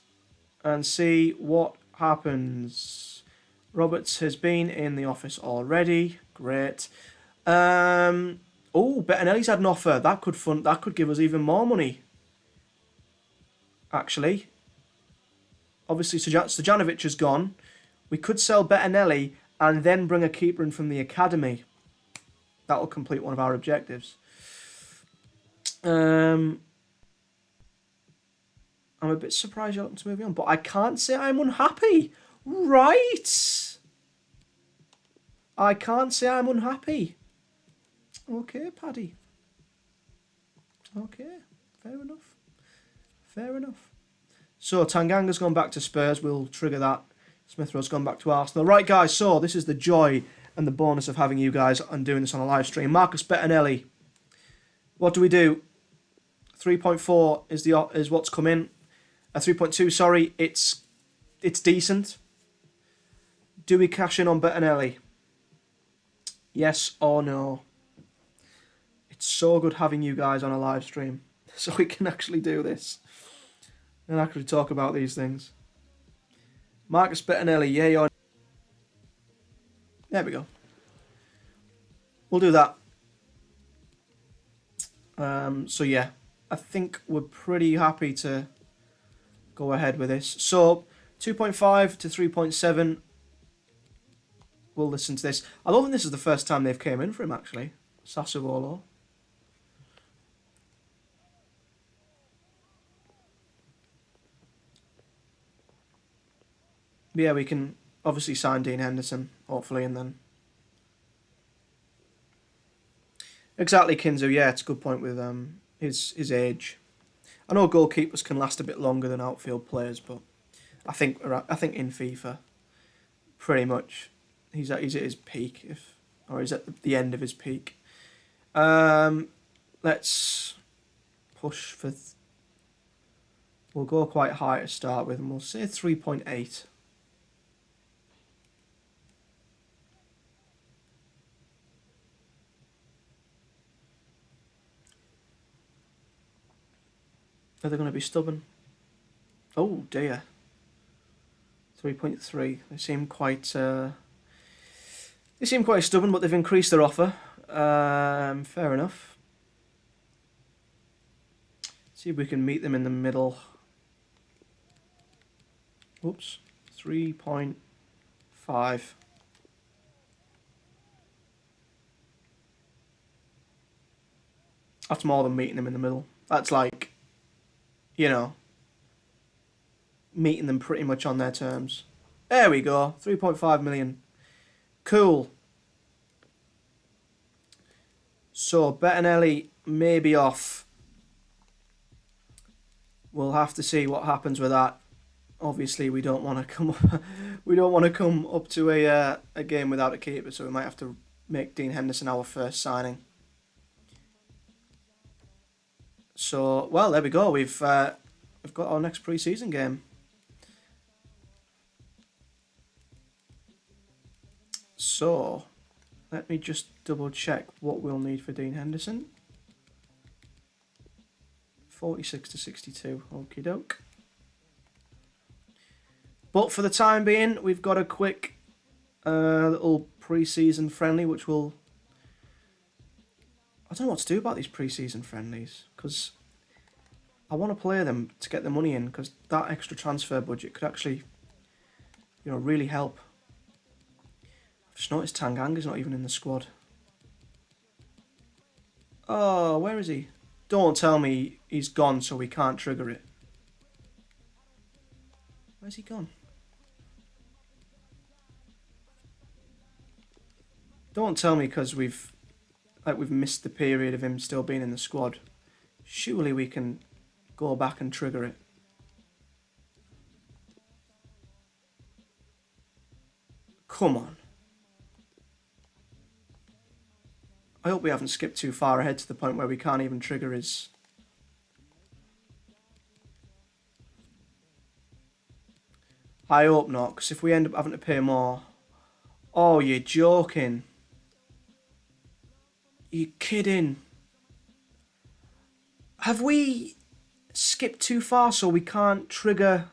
and see what happens. Roberts has been in the office already. Great. Oh, Bettinelli's had an offer. That could give us even more money. Actually. Obviously, Stojanovic has gone. We could sell Bettinelli and then bring a keeper in from the academy. That'll complete one of our objectives. I'm a bit surprised you're looking to move on, but I can't say I'm unhappy. Right. I can't say I'm unhappy. Okay, Paddy. Okay, fair enough. Fair enough. So, Tanganga's gone back to Spurs. We'll trigger that. Smith-Rowe's gone back to Arsenal. Right, guys, so this is the joy and the bonus of having you guys and doing this on a live stream. Marcus Bettinelli. What do we do? 3.4 is what's come in. 3.2, sorry. It's decent. Do we cash in on Bettinelli? Yes or no? It's so good having you guys on a live stream, so we can actually do this and actually talk about these things. Marcus Bettinelli, yay or... There we go. We'll do that. So yeah, I think we're pretty happy to go ahead with this. So 2.5 to 3.7. We'll listen to this. I don't think this is the first time they've came in for him, actually. Sassuolo. But yeah, we can obviously sign Dean Henderson, hopefully, and then... Exactly, Kinzu. Yeah, it's a good point with his age. I know goalkeepers can last a bit longer than outfield players, but I think in FIFA, pretty much, he's at his peak, or he's at the end of his peak. Let's push for... We'll go quite high to start with, and we'll say 3.8. Are they going to be stubborn? Oh dear. 3.3. They seem quite stubborn, but they've increased their offer. Fair enough. See if we can meet them in the middle. Oops. 3.5. That's more than meeting them in the middle. That's like, you know, meeting them pretty much on their terms. There we go. 3.5 million. Cool. So Bettinelli may be off. We'll have to see what happens with that. Obviously, we don't want to come up to a game without a keeper, so we might have to make Dean Henderson our first signing. So, well, there we go. We've got our next pre-season game. So, let me just double check what we'll need for Dean Henderson. 46 to 62. Okie doke. But for the time being, we've got a quick little pre-season friendly, which will... I don't know what to do about these pre-season friendlies, because I want to play them to get the money in, because that extra transfer budget could actually, you know, really help. I've just noticed Tanganga's not even in the squad. Oh, where is he? Don't tell me he's gone so we can't trigger it. Where's he gone? Don't tell me because we've missed the period of him still being in the squad. Surely we can go back and trigger it. Come on. I hope we haven't skipped too far ahead to the point where we can't even trigger his... I hope not, because if we end up having to pay more... Oh, you're joking. You're kidding. Have we skipped too far so we can't trigger...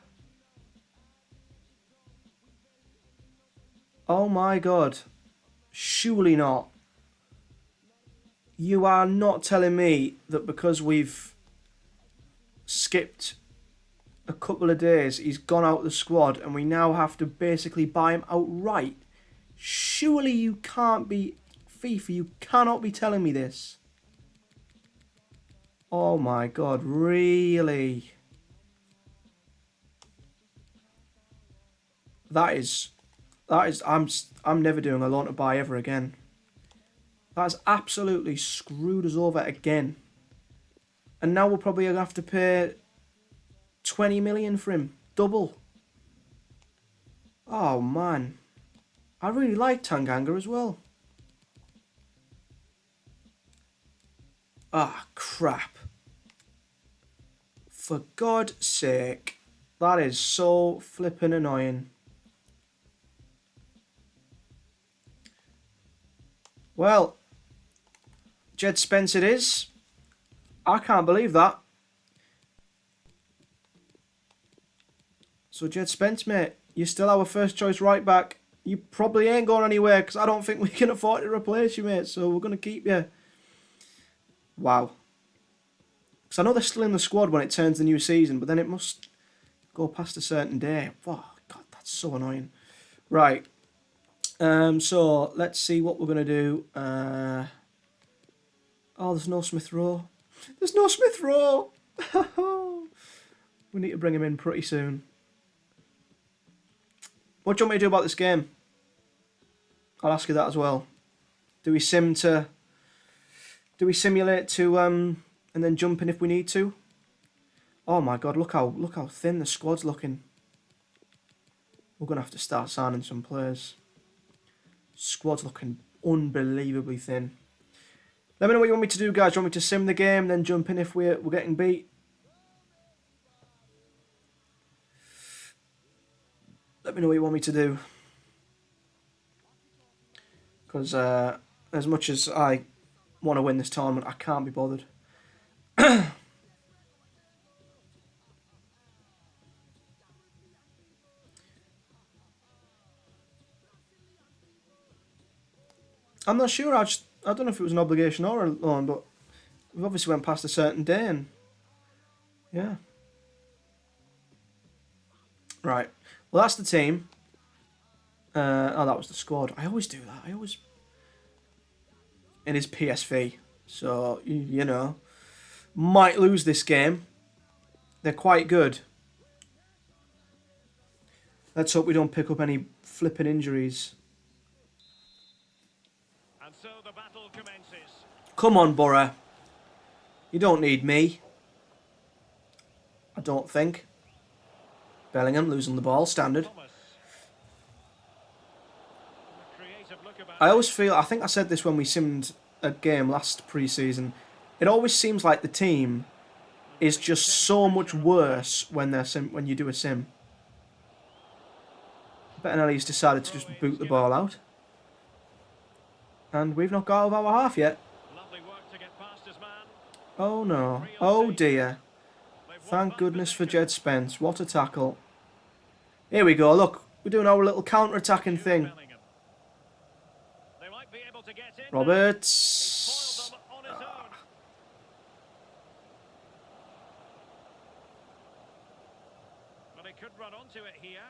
Oh my god. Surely not. You are not telling me that because we've skipped a couple of days, he's gone out of the squad and we now have to basically buy him outright? Surely you can't be... FIFA, you cannot be telling me this. Oh my god, really? That is I'm never doing a loan to buy ever again. That's absolutely screwed us over again. And now we'll probably have to pay 20 million for him. Double. Oh man. I really like Tanganga as well. Ah, crap. For God's sake. That is so flippin' annoying. Well, Jed Spence it is. I can't believe that. So Jed Spence, mate, you're still our first choice right back. You probably ain't going anywhere because I don't think we can afford to replace you, mate. So we're going to keep you. Wow. Because I know they're still in the squad when it turns the new season, but then it must go past a certain day. Oh, God, that's so annoying. Right. So let's see what we're going to do. Oh, there's no Smith Rowe. There's no Smith Rowe. We need to bring him in pretty soon. What do you want me to do about this game? I'll ask you that as well. Do we simulate to and then jump in if we need to? Oh my God! Look how thin the squad's looking. We're gonna have to start signing some players. Squad's looking unbelievably thin. Let me know what you want me to do, guys. Do you want me to sim the game, then jump in if we're getting beat? Let me know what you want me to do. Because as much as I want to win this tournament, I can't be bothered. I'm not sure. I don't know if it was an obligation or a loan, but we obviously went past a certain day, and yeah. Right. Well, that's the team. Oh, that was the squad. I always do that. It is PSV, so you know, might lose this game. They're quite good. Let's hope we don't pick up any flipping injuries. And so the battle commences. Come on, Borough. You don't need me. I don't think. Bellingham losing the ball, standard. Thomas. A creative look about I always feel, I think I said this when we simmed a game last pre-season, it always seems like the team is just so much worse when when you do a sim. Bettinelli's decided to just boot the ball out. And we've not got out of our half yet. lovely work to get past his man. Oh no. Oh dear. Thank goodness for Jed Spence. What a tackle. Here we go, look. We're doing our little counter-attacking thing. Bellingham. They might be able to get in. Roberts. Foiled them on his own. But he could run onto it here.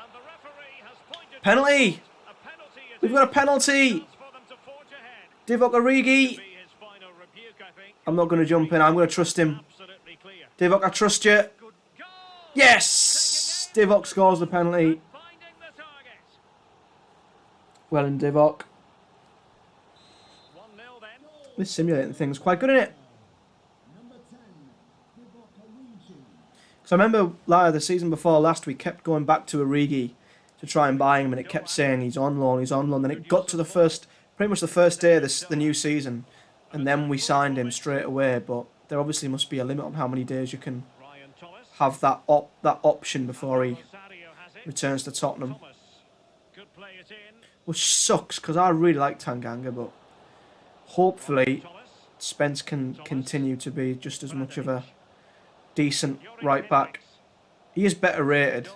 And the referee has pointed. Penalty. A penalty is We've got a penalty. chance for them to forge ahead. Divock Origi. Be his final rebuke, I think. I'm not going to jump in. I'm going to trust him. Absolutely clear. Divock, I trust you. Good goal. Yes! Divock scores the penalty. Finding the target. Well in Divock. 1-0 then. This simulating thing's quite good, isn't it? Because I remember the season before last, we kept going back to Origi to try and buy him, and it kept saying he's on loan, he's on loan. Then it got to pretty much the first day of the new season, and then we signed him straight away. But there obviously must be a limit on how many days you can Ryan Thomas. have that option before he Rosario has it. returns to Tottenham. Thomas. Could play it in. Which sucks, because I really like Tanganga, but hopefully Thomas. Spence can continue to be just as much of a decent right back. He is better rated. Doan.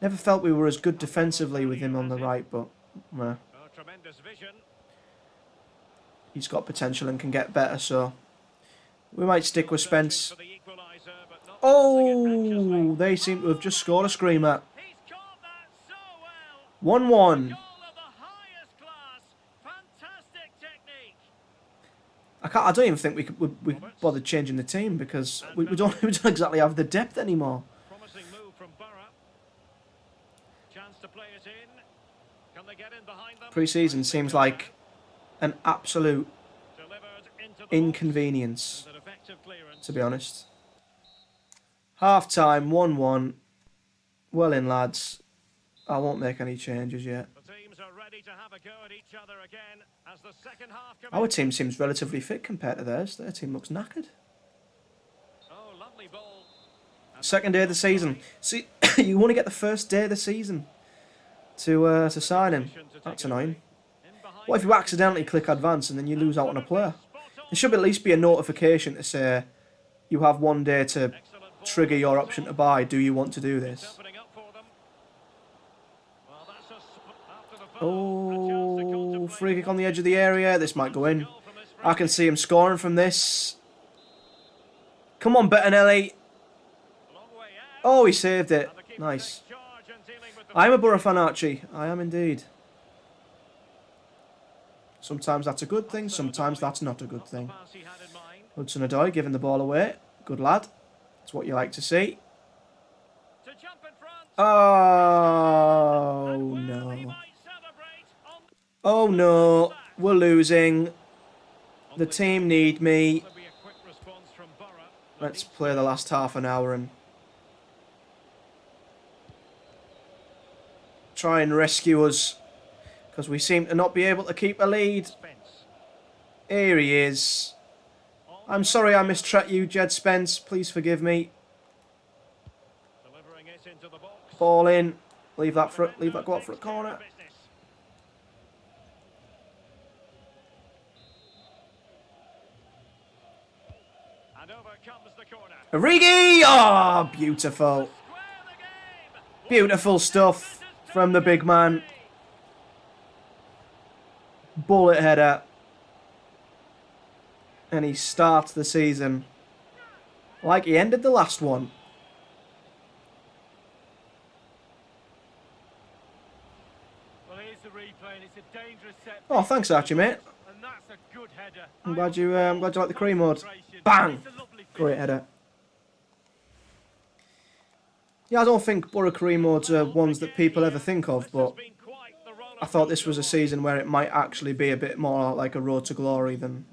Never felt we were as good defensively with him on the right, but Oh, tremendous vision. he's got potential and can get better, so we might stick with Spence. For the equaliser, but not Oh, they seem to have just scored a screamer. He's caught that so well. 1-1. Goal of the highest class. Fantastic technique. I don't even think we bothered changing the team because we don't exactly have the depth anymore. Promising move from Borough. Chance to play it in. Can they get in behind them? Pre-season seems like an absolute Delivered into the inconvenience, box. An effective clearance. to be honest. Half time, 1-1. Well in, lads. I won't make any changes yet. The teams are ready to have a go at each other again as the second half Our commences. team seems relatively fit compared to theirs. Their team looks knackered. Oh, lovely ball. Second day of the season. See, you want to get the first day of the season to sign him. That's annoying. In behind What if you accidentally click advance and then you lose out on a player? There should at least be a notification to say you have 1 day to trigger your option to buy. Do you want to do this? Oh, free kick on the edge of the area. This might go in. I can see him scoring from this. Come on, Bettinelli. Oh, he saved it. Nice. I'm a Borough fan, Archie. I am indeed. Sometimes that's a good thing, sometimes that's not a good thing. Hudson-Odoi giving the ball away. Good lad. That's what you like to see. Oh, no. Oh, no. We're losing. The team need me. Let's play the last half an hour and try and rescue us, because we seem to not be able to keep a lead. Here he is. I'm sorry I mistreated you, Jed Spence. Please forgive me. Ball in. Leave that go out for a corner. Origi! Oh, beautiful. Beautiful stuff from the big man. Bullet header. And he starts the season like he ended the last one. Well, here's the replay, and it's a dangerous set. Oh, thanks, Archie, mate. And that's a good header. I'm glad you like the cream mode. Bang! Great header. Yeah, I don't think Borough cream modes are ones that people ever think of, but I thought this was a season where it might actually be a bit more like a road to glory than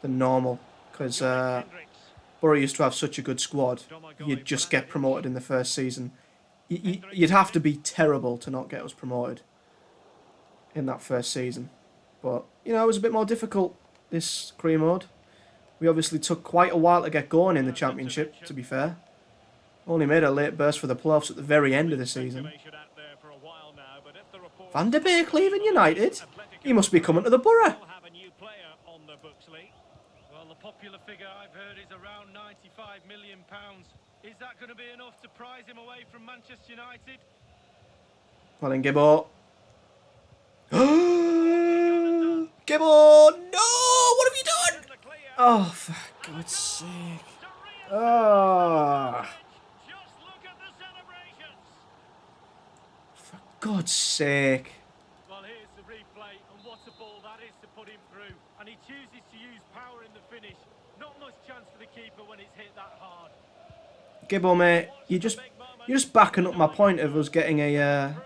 normal, because Borough used to have such a good squad. You'd just get promoted in the first season. You'd have to be terrible to not get us promoted in that first season. But, you know, it was a bit more difficult, this cream mode. We obviously took quite a while to get going in the Championship, to be fair. Only made a late burst for the playoffs at the very end of the season. Van der Beek leaving United? He must be coming to the Borough. Well, the popular figure I've heard is around £95 million. Is that going to be enough to prize him away from Manchester United? Well then, Gibbo. Gibbo! No! What have you done? Oh, for God's sake. Oh. For God's sake. Well, here's the replay, and what a ball that is to put him through. And he chooses to use power in the finish. Not much chance for the keeper when it's hit that hard. Gibbo, mate, you're just backing up my point of us getting another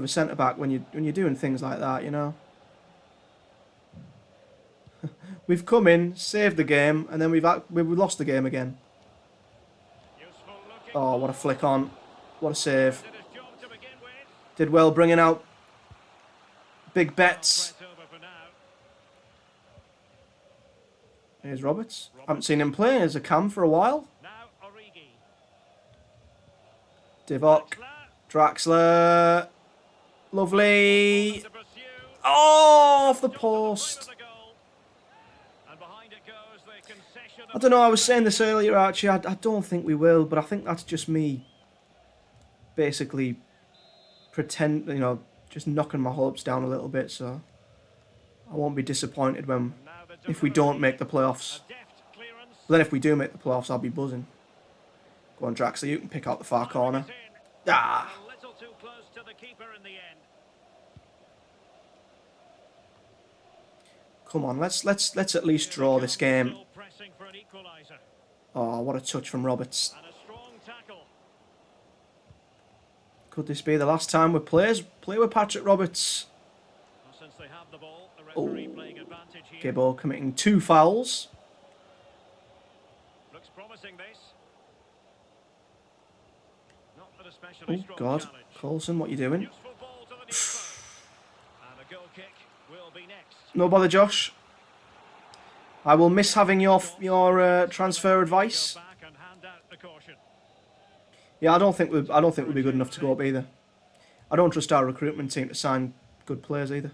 centre back when you're doing things like that, you know. We've come in, saved the game, and then we've lost the game again. Oh, what a flick on! What a save! Did well bringing out big bets. Here's Roberts. Haven't seen him play as a cam for a while. Divock. Draxler. Lovely. Oh, off the post. I don't know, I was saying this earlier, Archie. I don't think we will, but I think that's just me basically just knocking my hopes down a little bit, so I won't be disappointed if we don't make the playoffs. But then if we do make the playoffs, I'll be buzzing. Go on, Draxler, you can pick out the far corner. Ah! Come on, let's at least draw this game. Oh, what a touch from Roberts. Could this be the last time we play with Patrick Roberts? Oh, Gibbo committing 2 fouls. Oh, God. Coulson, what are you doing? No bother, Josh. I will miss having your transfer advice. Yeah, I don't think we'll be good enough to go up either. I don't trust our recruitment team to sign good players either.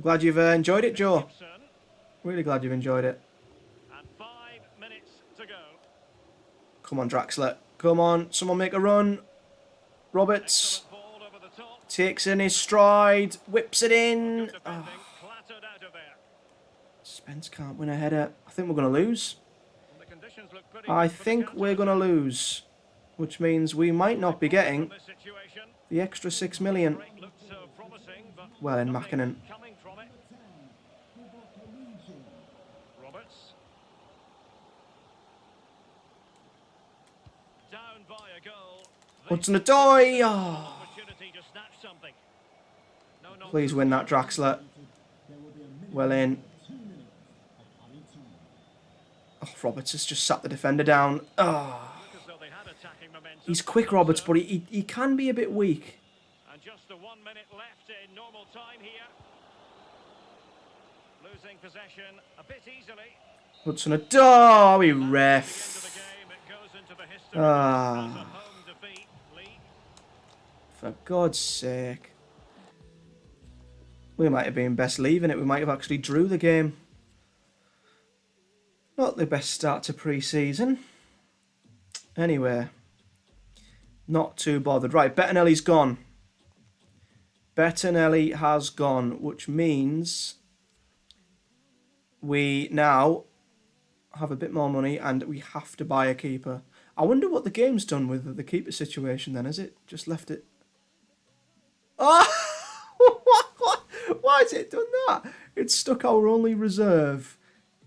Glad you've enjoyed it, Joe. Gibson, Really glad you've enjoyed it. and 5 minutes to go. Come on, Draxler. Come on, someone make a run. Roberts Excellent ball over the top. takes in his stride, whips it in. Good defending, clattered out of there. Spence can't win a header. I think we're going to lose. And the conditions look pretty I good for the think we're going to counter-attack. lose, which means we might not be getting From this situation, the extra 6 million. break looked so promising, but Well, in nothing Mackinnon. coming from it. Roberts. Down by a goal. Hudson-Odoi. Oh. Opportunity to snatch something. No, Please win that, Draxler. Well in. Oh, Roberts has just sat the defender down. Oh. Look as though they had attacking momentum. He's quick, Roberts, but he can be a bit weak. And just the 1 minute left in normal time here. Losing possession a bit easily. Hudson-Odoi, At the end of the ref. game, it goes into the history Ah. as a home defeat. Lee. For God's sake. We might have been best leaving it. We might have actually drew the game. Not the best start to pre-season. Anyway. Not too bothered. Right, Bettinelli's gone. Bettinelli has gone, which means we now have a bit more money and we have to buy a keeper. I wonder what the game's done with the keeper situation then. Has it just left it... Oh! Why has it done that? It's stuck our only reserve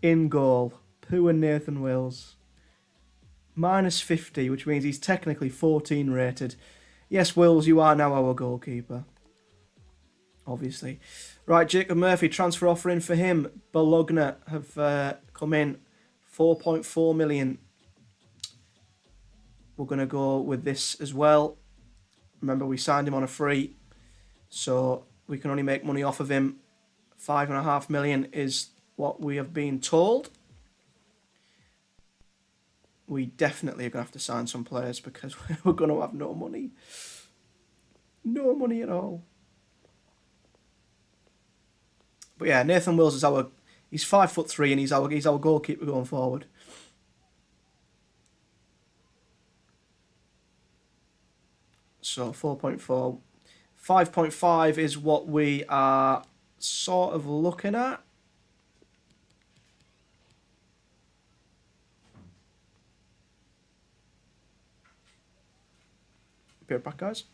in goal. Poor Nathan Wills. Minus 50, which means he's technically 14 rated. Yes, Wills, you are now our goalkeeper. Obviously. Right, Jacob Murphy, transfer offer in for him. Bologna have come in. 4.4 million. We're going to go with this as well. Remember, we signed him on a free. So we can only make money off of him. 5.5 million is what we have been told. We definitely are going to have to sign some players because we're going to have no money. No money at all. But yeah, Nathan Wills is he's 5'3" and he's our goalkeeper going forward. So 4.4. 5.5 is what we are sort of looking at. Be right back, guys.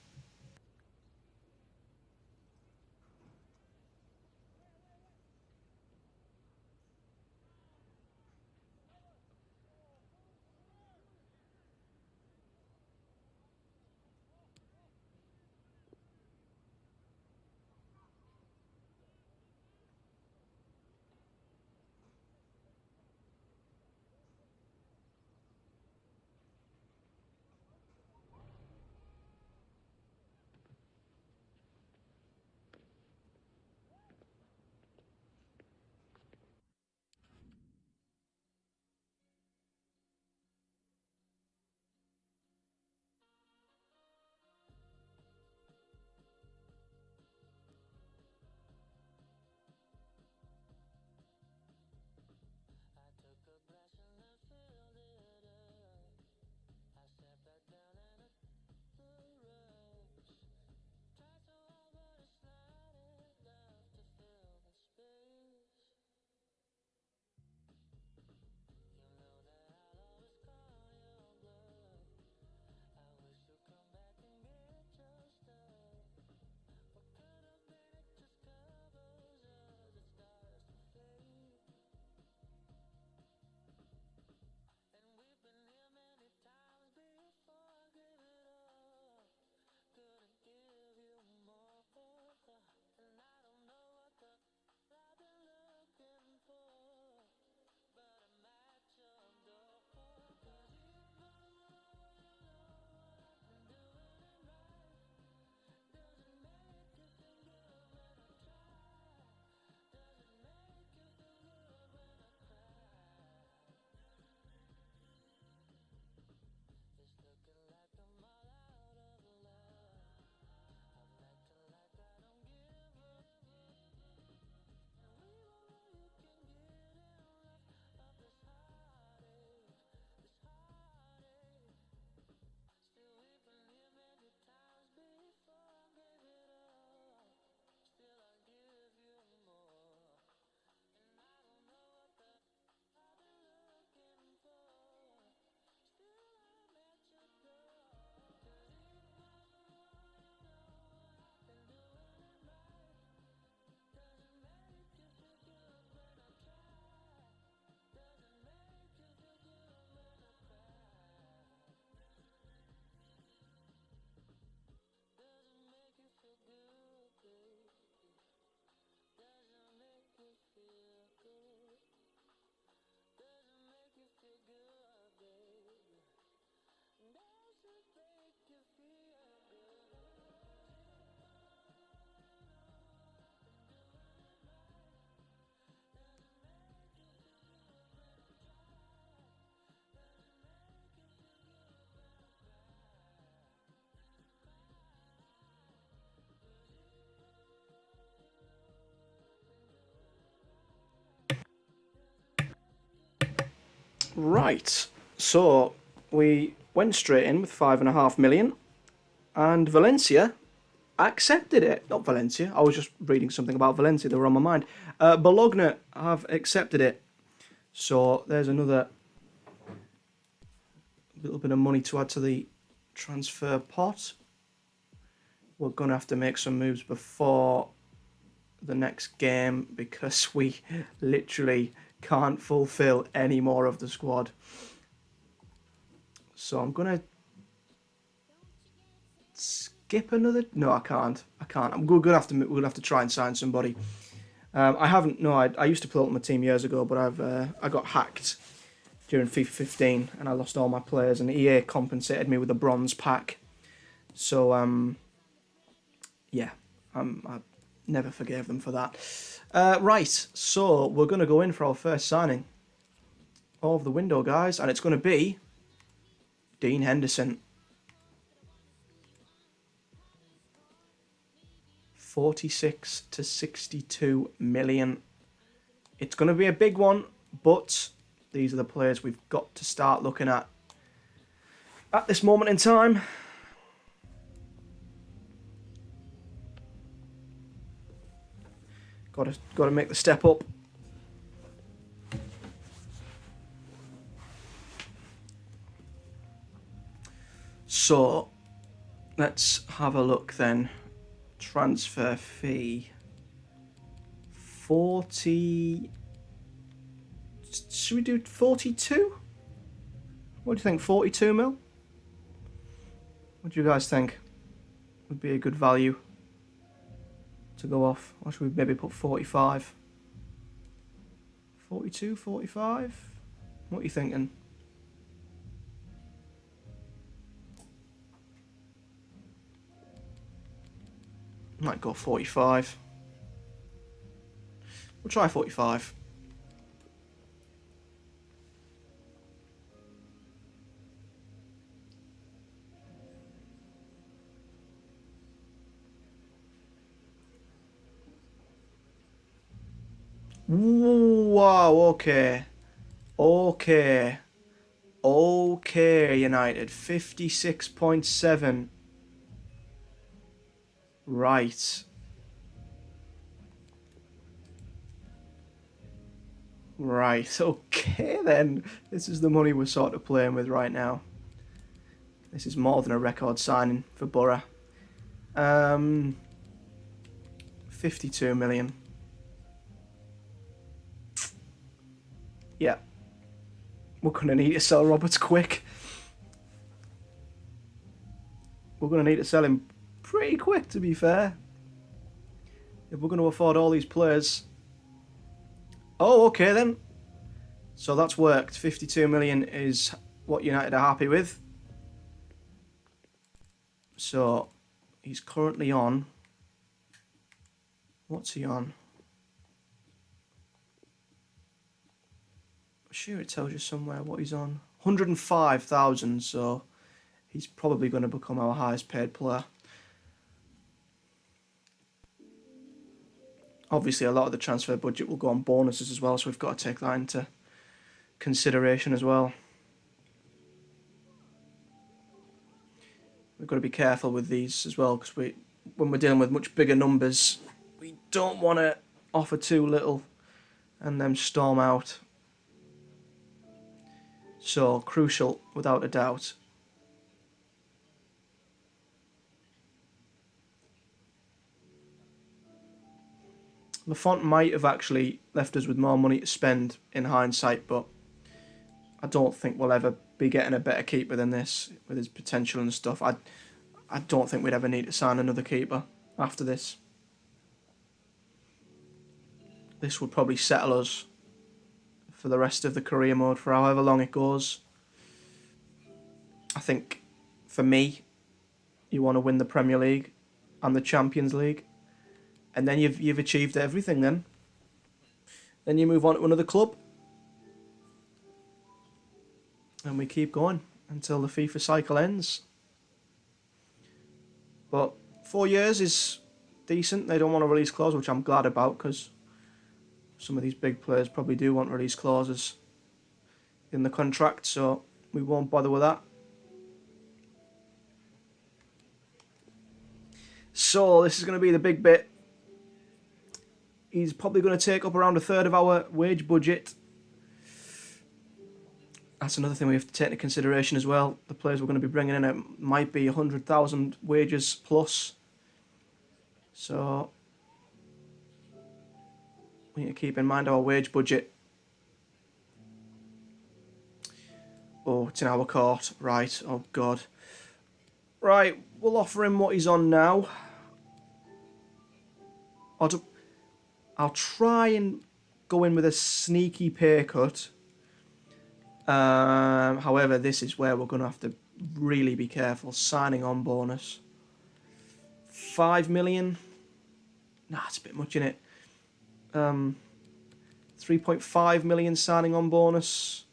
Right, so we went straight in with 5.5 million, and Valencia accepted it. Not Valencia, I was just reading something about Valencia, they were on my mind. Bologna have accepted it. So there's another little bit of money to add to the transfer pot. We're going to have to make some moves before the next game because we literally can't fulfill any more of the squad. So I'm going to skip another... No, I can't. We're going to have to try and sign somebody. I haven't... No, I used to play Ultimate Team years ago, but I got hacked during FIFA 15 and I lost all my players, and EA compensated me with a bronze pack. So, yeah, I never forgave them for that. Right, so we're going to go in for our first signing of the window, guys, and it's going to be Dean Henderson. 46 to 62 million. It's going to be a big one, but these are the players we've got to start looking at this moment in time. Got to make the step up. So let's have a look then. Transfer fee 40. Should we do 42? What do you think? 42 mil? What do you guys think? Would be a good value to go off. Or should we maybe put 45? 42, 45? What are you thinking? Might go 45. We'll try 45. Wow, okay. Okay, United. 56.7. Right. Right, okay then. This is the money we're sort of playing with right now. This is more than a record signing for Borough. 52 million. Yeah. We're going to need to sell Roberts quick. We're going to need to sell him pretty quick, to be fair. If we're going to afford all these players. Oh, okay then. So that's worked. 52 million is what United are happy with. So he's currently on. What's he on? I'm sure it tells you somewhere what he's on. 105,000, so he's probably going to become our highest paid player. Obviously, a lot of the transfer budget will go on bonuses as well, so we've got to take that into consideration as well. We've got to be careful with these as well, because when we're dealing with much bigger numbers, we don't want to offer too little and then storm out. So, crucial, without a doubt. Lafont might have actually left us with more money to spend in hindsight, but I don't think we'll ever be getting a better keeper than this with his potential and stuff. I don't think we'd ever need to sign another keeper after this. This would probably settle us for the rest of the career mode for however long it goes. I think, for me, you want to win the Premier League and the Champions League. And then you've achieved everything then. Then you move on to another club. And we keep going until the FIFA cycle ends. But 4 years is decent. They don't want a release clause, which I'm glad about, because some of these big players probably do want release clauses in the contract, so we won't bother with that. So this is going to be the big bit. He's probably going to take up around a third of our wage budget. That's another thing we have to take into consideration as well. The players we're going to be bringing in, it might be 100,000 wages plus. So we need to keep in mind our wage budget. Oh, it's in our court. Right, oh God. Right, we'll offer him what he's on now. I'll try and go in with a sneaky pay cut. However, this is where we're going to have to really be careful. Signing on bonus. 5 million? Nah, it's a bit much, innit? 3.5 million signing on bonus.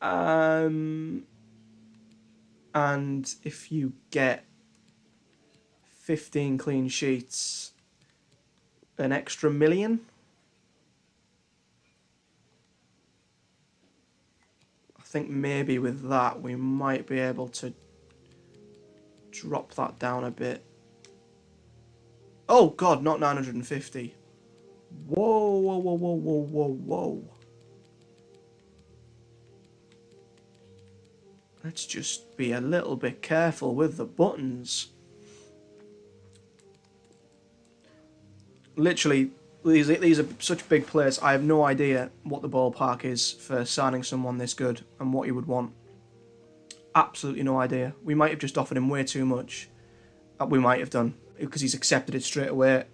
And if you get 15 clean sheets, an extra million. I think maybe with that we might be able to drop that down a bit. Oh God, not 950. Whoa, whoa, whoa, whoa, whoa, whoa, whoa. Let's just be a little bit careful with the buttons. Literally, these are such big players. I have no idea what the ballpark is for signing someone this good and what he would want. Absolutely no idea. We might have just offered him way too much. We might have done, because he's accepted it straight away.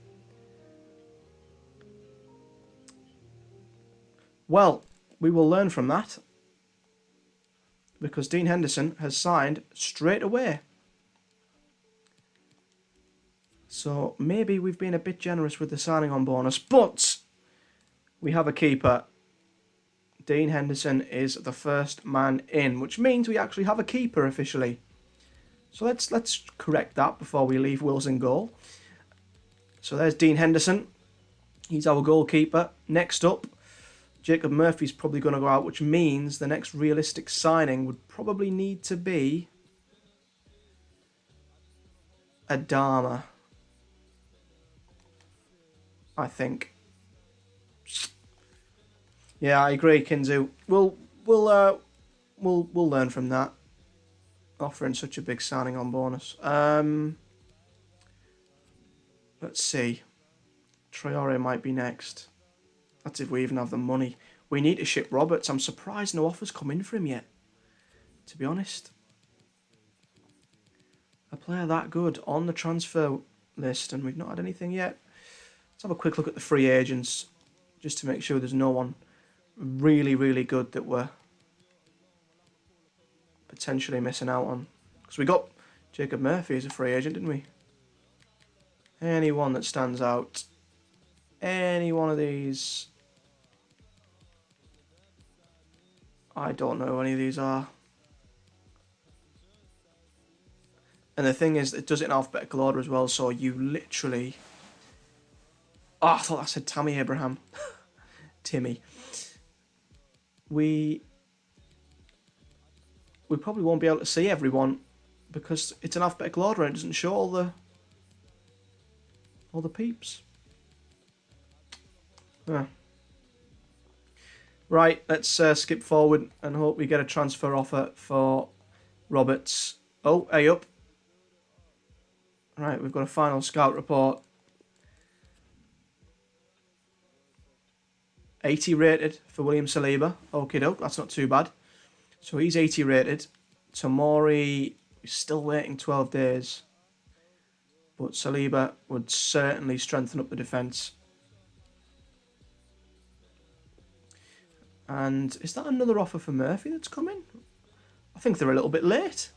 Well, we will learn from that, because Dean Henderson has signed straight away. So maybe we've been a bit generous with the signing on bonus, but we have a keeper. Dean Henderson is the first man in, which means we actually have a keeper officially. So let's correct that before we leave Wills in goal. So there's Dean Henderson. He's our goalkeeper. Next up, Jacob Murphy's probably going to go out, which means the next realistic signing would probably need to be Adama, I think. Yeah, I agree, Kinzu. We'll learn from that. Offering such a big signing on bonus. Let's see. Traore might be next. That's if we even have the money. We need to ship Roberts. I'm surprised no offers come in for him yet, to be honest. A player that good on the transfer list, and we've not had anything yet. Let's have a quick look at the free agents, just to make sure there's no one really, really good that we're potentially missing out on. Because we got Jacob Murphy as a free agent, didn't we? Anyone that stands out. Any one of these. I don't know who any of these are. And the thing is, it does it in alphabetical order as well, so you literally... Oh, I thought I said Tammy Abraham. Timmy. We probably won't be able to see everyone because it's an alphabetical order and it doesn't show all the peeps. Yeah. Right, let's skip forward and hope we get a transfer offer for Roberts. Oh, hey up. Right, we've got a final scout report. 80 rated for William Saliba. Okie doke, that's not too bad. So he's 80 rated. Tomori is still waiting 12 days. But Saliba would certainly strengthen up the defence. And is that another offer for Murphy that's coming? I think they're a little bit late.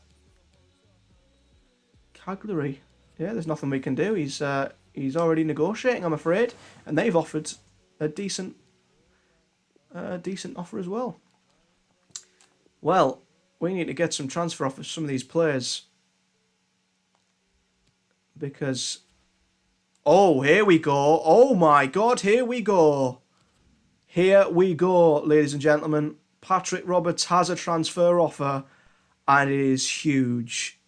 Cagliari. Yeah, there's nothing we can do. He's already negotiating, I'm afraid. And they've offered a decent offer as well. Well, we need to get some transfer offers for some of these players. Because... Oh, here we go. Oh my God, here we go. Here we go, ladies and gentlemen. Patrick Roberts has a transfer offer, and it is huge.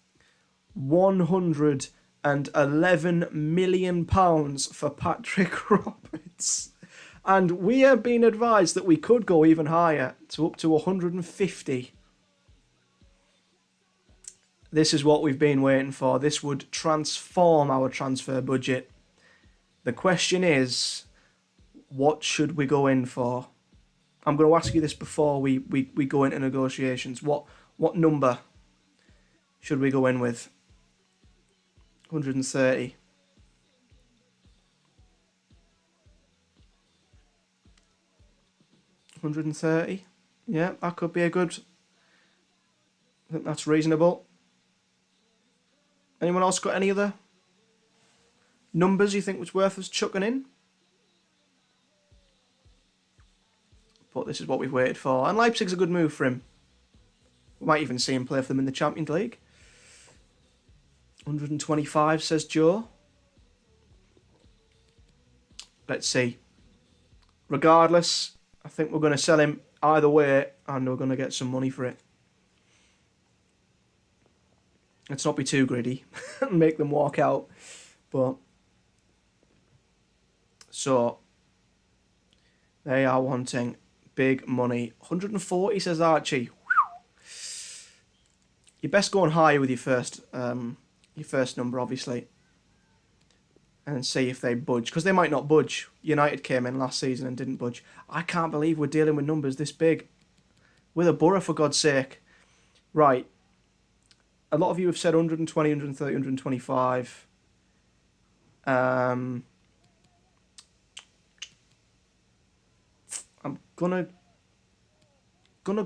£111 million for Patrick Roberts. And we have been advised that we could go even higher, to up to 150. This is what we've been waiting for. This would transform our transfer budget. The question is, what should we go in for? I'm going to ask you this before we go into negotiations. What number should we go in with? 130. $130. Yeah, that could be a good... I think that's reasonable. Anyone else got any other numbers you think was worth us chucking in? But this is what we've waited for. And Leipzig's a good move for him. We might even see him play for them in the Champions League. 125, says Joe. Let's see. Regardless, I think we're going to sell him either way, and we're going to get some money for it. Let's not be too greedy and make them walk out. But so they are wanting big money. 140, says Archie. You're best going higher with your first number, obviously, and see if they budge, because they might not budge. United came in last season and didn't budge. I can't believe we're dealing with numbers this big with a Borough, for God's sake. Right. A lot of you have said 120, 130, 125. I'm gonna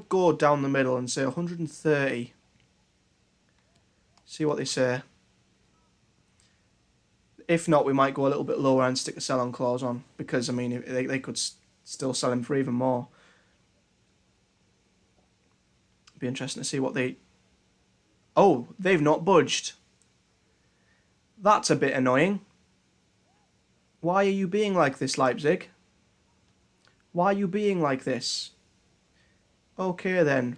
go down the middle and say 130. See what they say. If not, we might go a little bit lower and stick a sell-on clause on, because I mean they could still sell him for even more. Be interesting to see what they... Oh, they've not budged. That's a bit annoying. Why are you being like this, Leipzig? Why are you being like this? Okay then.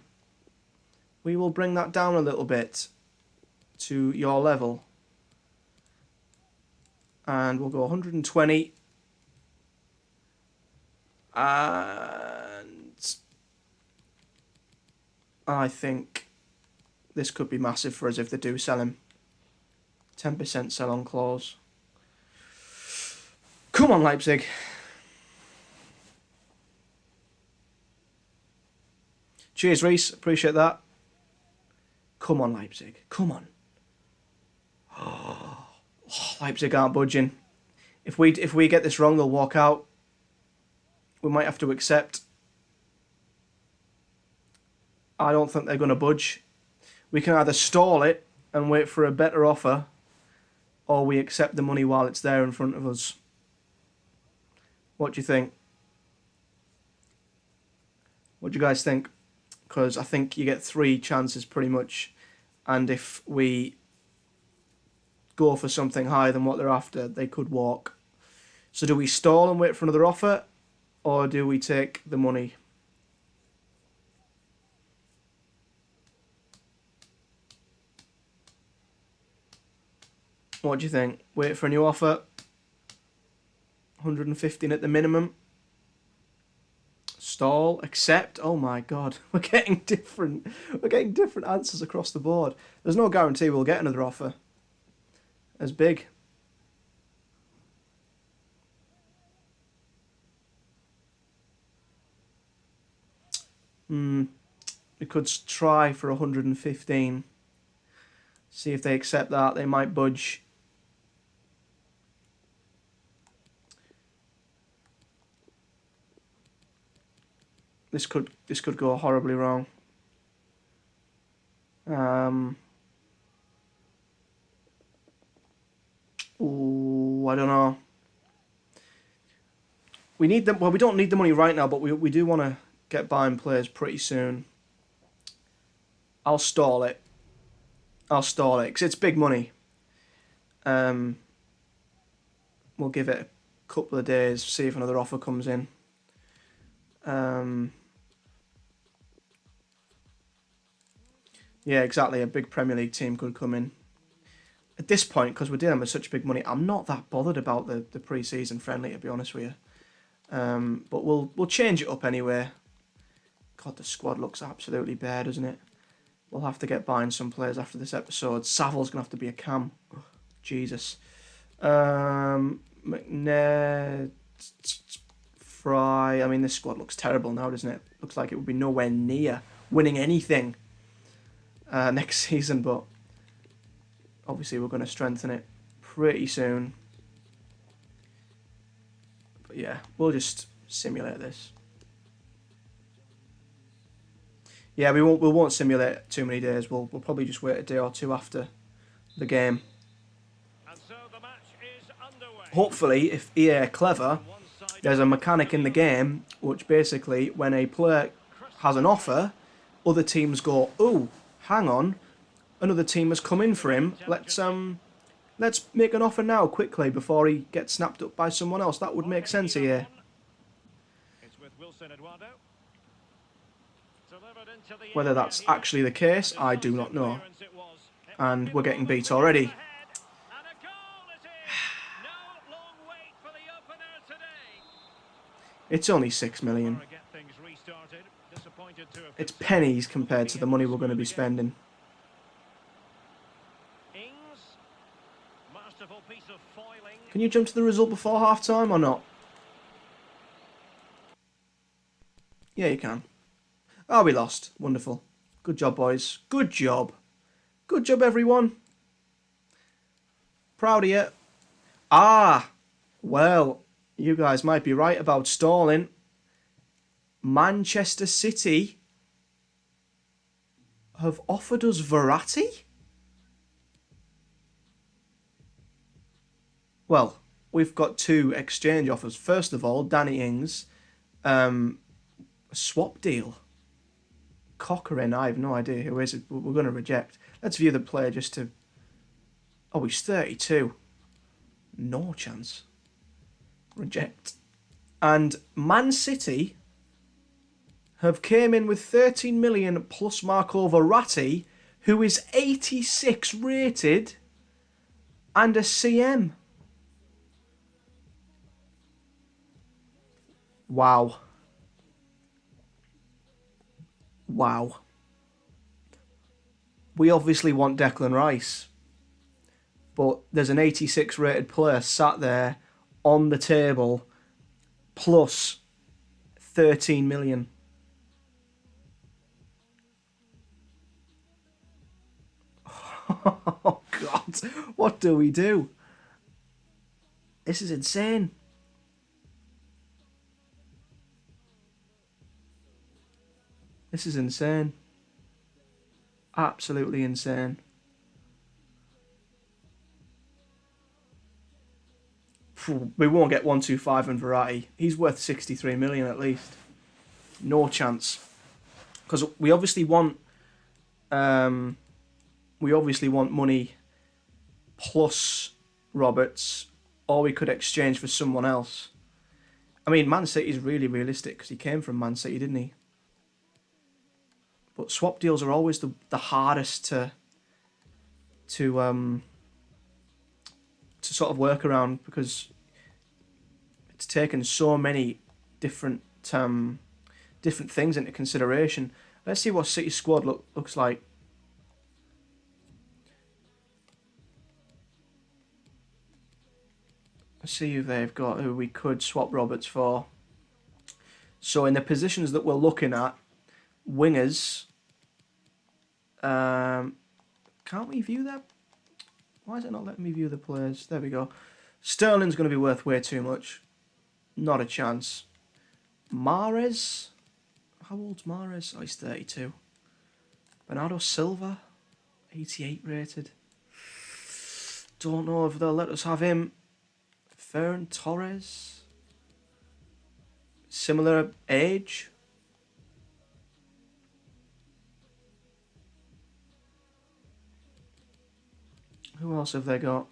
We will bring that down a little bit to your level. And we'll go 120. And I think this could be massive for us if they do sell him. 10% sell-on clause. Come on, Leipzig. Cheers, Reese. Appreciate that. Come on, Leipzig. Come on. Oh, Leipzig aren't budging. If we get this wrong, they'll walk out. We might have to accept. I don't think they're going to budge. We can either stall it and wait for a better offer, or we accept the money while it's there in front of us. What do you think? What do you guys think? Because I think you get 3 chances pretty much, and if we go for something higher than what they're after, they could walk. So do we stall and wait for another offer, or do we take the money? What do you think? Wait for a new offer. 115 at the minimum. Stall. Accept. Oh my god. We're getting different answers across the board. There's no guarantee we'll get another offer as big. We could try for 115. See if they accept that. They might budge. This could go horribly wrong. Ooh, I don't know. We need them. Well, we don't need the money right now, but we do want to get buying players pretty soon. I'll stall it because it's big money. We'll give it a couple of days, see if another offer comes in. Yeah, exactly. A big Premier League team could come in. At this point, because we're dealing with such big money, I'm not that bothered about the pre-season friendly, to be honest with you. But we'll change it up anyway. God, the squad looks absolutely bare, doesn't it? We'll have to get buying some players after this episode. Saville's going to have to be a cam. Oh, Jesus. McNair, Fry. I mean, this squad looks terrible now, doesn't it? Looks like it would be nowhere near winning anything next season, but obviously we're going to strengthen it pretty soon. But yeah, we'll just simulate this. Yeah, we won't simulate too many days. We'll probably just wait a day or two after the game. And so the match is underway. Hopefully, if EA are clever, there's a mechanic in the game which basically, when a player has an offer, other teams go, "Oh, hang on, another team has come in for him. Let's make an offer now quickly before he gets snapped up by someone else." That would make sense here. It's with Wilson Eduardo. Whether that's actually the case, I do not know. And we're getting beat already. It's only 6 million. It's pennies compared to the money we're going to be spending. Can you jump to the result before half time or not? Yeah, you can. Oh, we lost. Wonderful. Good job, boys. Good job. Good job, everyone. Proud of you. Ah, well, you guys might be right about stalling. Manchester City have offered us Verratti? Well, we've got 2 exchange offers. First of all, Danny Ings, a swap deal. Cochrane, I have no idea who is it. We're going to reject. Let's view the player just to... Oh, he's 32. No chance. Reject. And Man City have came in with 13 million plus Marco Verratti, who is 86 rated and a CM. Wow. Wow. We obviously want Declan Rice. But there's an 86 rated player sat there on the table plus 13 million. Oh, God. What do we do? This is insane. This is insane. Absolutely insane. We won't get 125 and Verratti. He's worth 63 million at least. No chance. Because we obviously want money plus Roberts, or we could exchange for someone else. I mean, Man City's really realistic because he came from Man City, didn't he? But swap deals are always the hardest to sort of work around because it's taken so many different things into consideration. Let's see what City's squad looks like. Let's see who they've got, who we could swap Roberts for. So in the positions that we're looking at, wingers. Can't we view that? Why is it not letting me view the players? There we go. Sterling's going to be worth way too much. Not a chance. Mahrez. How old's Mahrez? Oh, he's 32. Bernardo Silva. 88 rated. Don't know if they'll let us have him. Ferran Torres. Similar age. Who else have they got?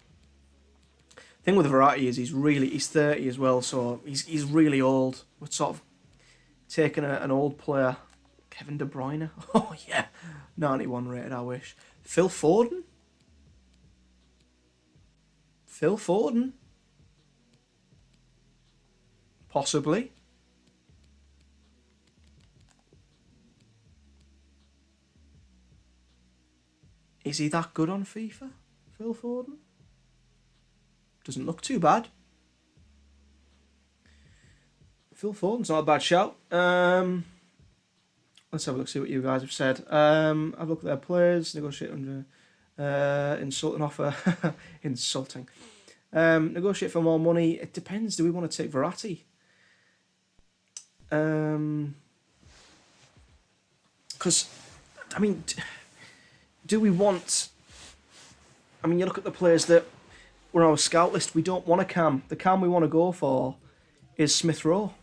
Thing with Verratti is he's 30 as well, so he's really old. We're sort of taking an old player Kevin De Bruyne. Oh, yeah. 91 rated, I wish. Phil Foden? Phil Foden? Possibly. Is he that good on FIFA, Phil Foden? Doesn't look too bad. Phil Foden's not a bad shout. Let's have a look, see what you guys have said. I've looked at their players, negotiate under insulting offer. Insulting. Negotiate for more money. It depends. Do we want to take Verratti? Because, I mean, do we want... I mean, you look at the players that were on our scout list. We don't want a cam. The cam we want to go for is Smith Rowe.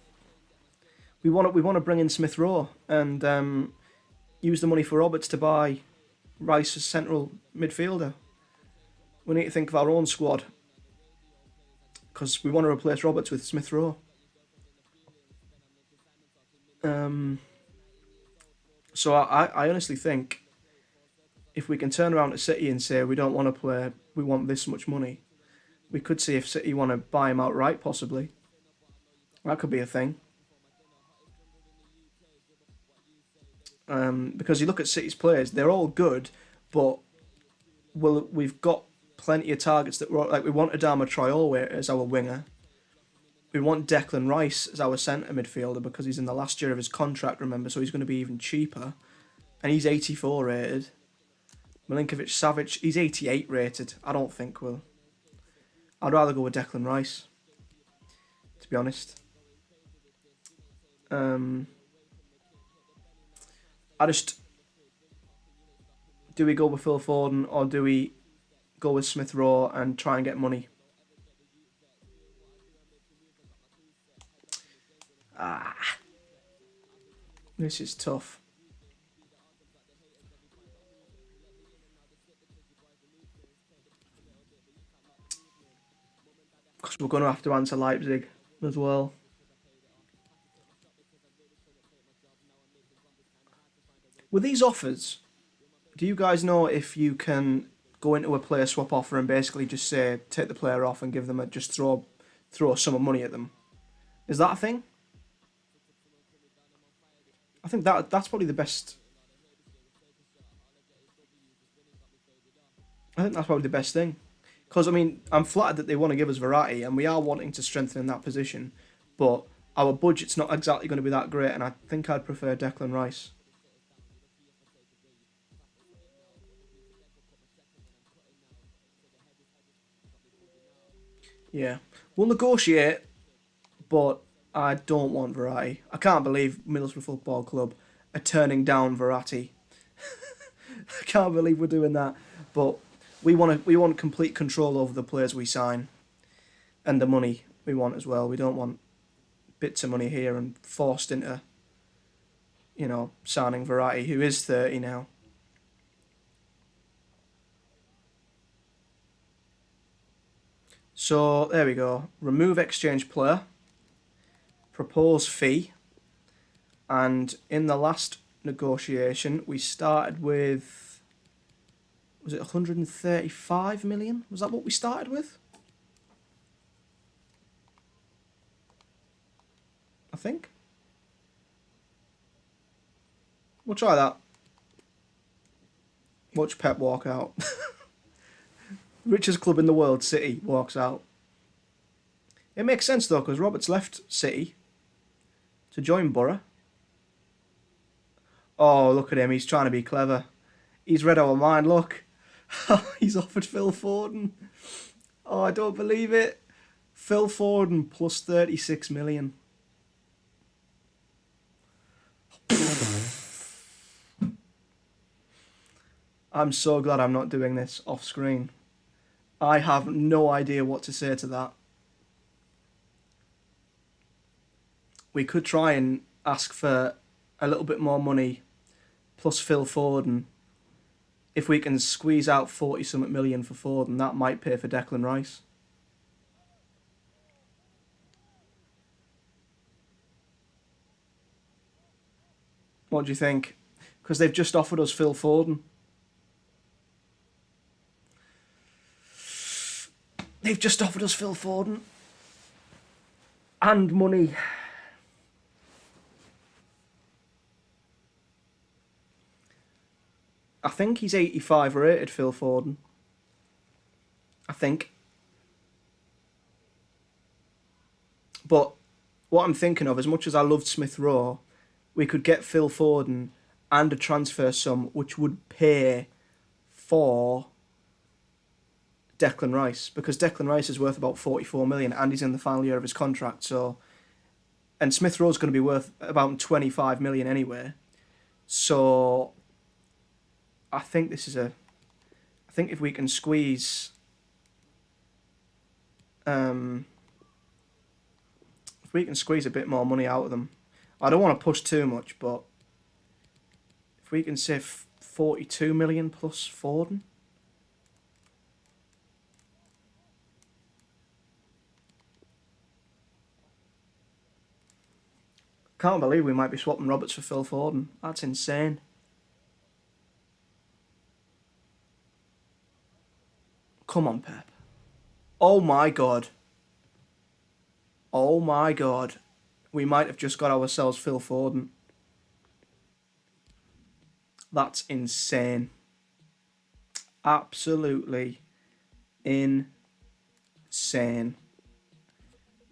We want to bring in Smith Rowe and use the money for Roberts to buy Rice as central midfielder. We need to think of our own squad because we want to replace Roberts with Smith Rowe. So I honestly think if we can turn around to City and say we don't want to play, we want this much money, we could see if City want to buy him outright, possibly. That could be a thing. Because you look at City's players, they're all good, but we've got plenty of targets that we want Adama Traore as our winger. We want Declan Rice as our centre midfielder because he's in the last year of his contract, remember, so he's going to be even cheaper. And he's 84 rated. Milinkovic-Savic, he's 88 rated. I don't think we'll... I'd rather go with Declan Rice, to be honest. Do we go with Phil Foden or do we go with Smith Rowe and try and get money? This is tough. Because we're going to have to answer Leipzig as well. With these offers, do you guys know if you can go into a player swap offer and basically just say, take the player off and give them just throw a sum of money at them? Is that a thing? I think that's probably the best. I think that's probably the best thing. Because, I mean, I'm flattered that they want to give us Verratti and we are wanting to strengthen in that position. But our budget's not exactly going to be that great and I think I'd prefer Declan Rice. Yeah, we'll negotiate, but I don't want Verratti. I can't believe Middlesbrough Football Club are turning down Verratti. I can't believe we're doing that. But we want complete control over the players we sign, and the money we want as well. We don't want bits of money here and forced into, signing Verratti, who is 30 now. So, there we go. Remove exchange player. Propose fee. And in the last negotiation, we started with... Was it 135 million? Was that what we started with? I think. We'll try that. Watch Pep walk out. Richest club in the world, City, walks out. It makes sense though, because Roberts left City to join Borough. Oh, look at him. He's trying to be clever. He's read our mind. Look. He's offered Phil Foden. Oh, I don't believe it. Phil Foden plus 36 million. I'm so glad I'm not doing this off screen. I have no idea what to say to that. We could try and ask for a little bit more money plus Phil Foden. If we can squeeze out 40-something million for Foden, that might pay for Declan Rice. What do you think? Because they've just offered us Phil Foden. They've just offered us Phil Foden. And money. I think he's 85 rated, Phil Foden. I think. But what I'm thinking of, as much as I loved Smith Rowe, we could get Phil Foden and a transfer sum which would pay for Declan Rice, because Declan Rice is worth about 44 million and he's in the final year of his contract. So, and Smith Rowe's going to be worth about 25 million anyway. So I think this is I think if we can squeeze a bit more money out of them, I don't want to push too much, but if we can save 42 million plus Foden. Can't believe we might be swapping Roberts for Phil Foden. That's insane. Come on, Pep. Oh my God. Oh my God. We might have just got ourselves Phil Foden. That's insane. Absolutely insane.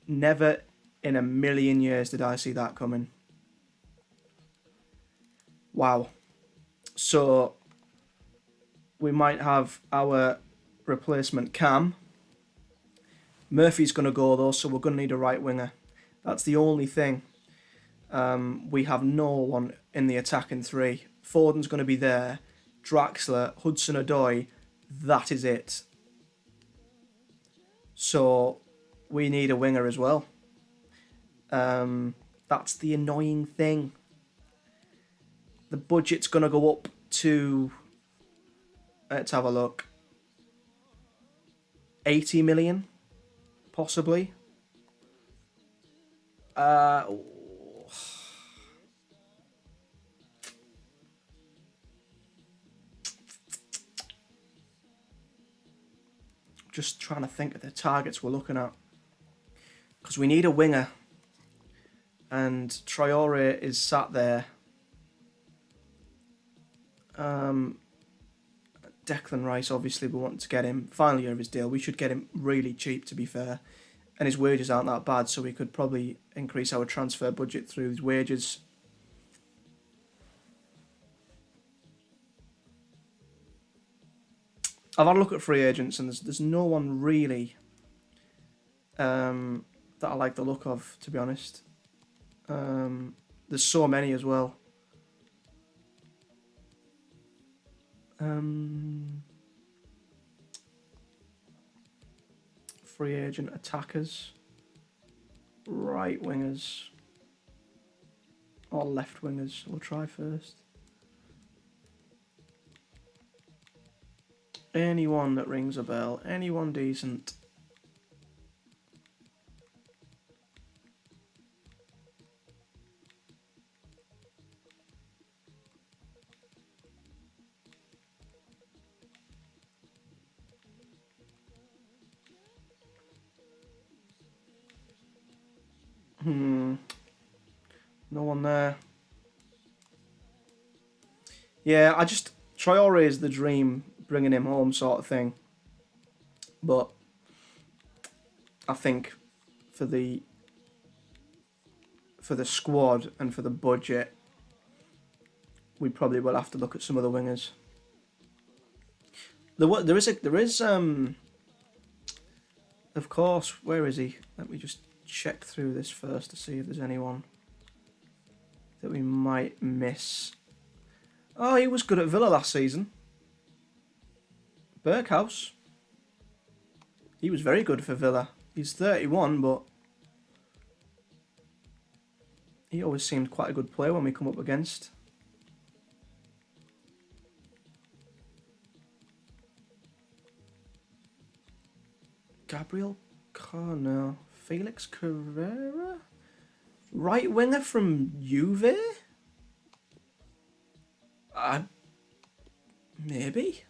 Never in a million years did I see that coming. Wow. So we might have our replacement Cam. Murphy's going to go though, so we're going to need a right winger. That's the only thing. We have no one in the attacking three. Foden's going to be there. Draxler, Hudson-Odoi, that is it. So we need a winger as well. That's the annoying thing. The budget's going to go up to, let's have a look, 80 million, possibly. Just trying to think of the targets we're looking at, because we need a winger, and Traore is sat there. Declan Rice, obviously we want to get him final year of his deal. We should get him really cheap, to be fair, and his wages aren't that bad, so we could probably increase our transfer budget through his wages. I've had a look at free agents, and there's no one really that I like the look of, to be honest. There's so many as well. Free agent attackers, right wingers, or left wingers. We'll try first. Anyone that rings a bell, anyone decent. No one there. Yeah, Traore is the dream, bringing him home sort of thing. But I think for the squad and for the budget, we probably will have to look at some of the wingers. There is of course, where is he? Let me just check through this first to see if there's anyone that we might miss. Oh, he was good at Villa last season. Berghaus. He was very good for Villa. He's 31, but he always seemed quite a good player when we come up against. Gabriel Carno. Felix Carrera? Right winger from Juve? Maybe.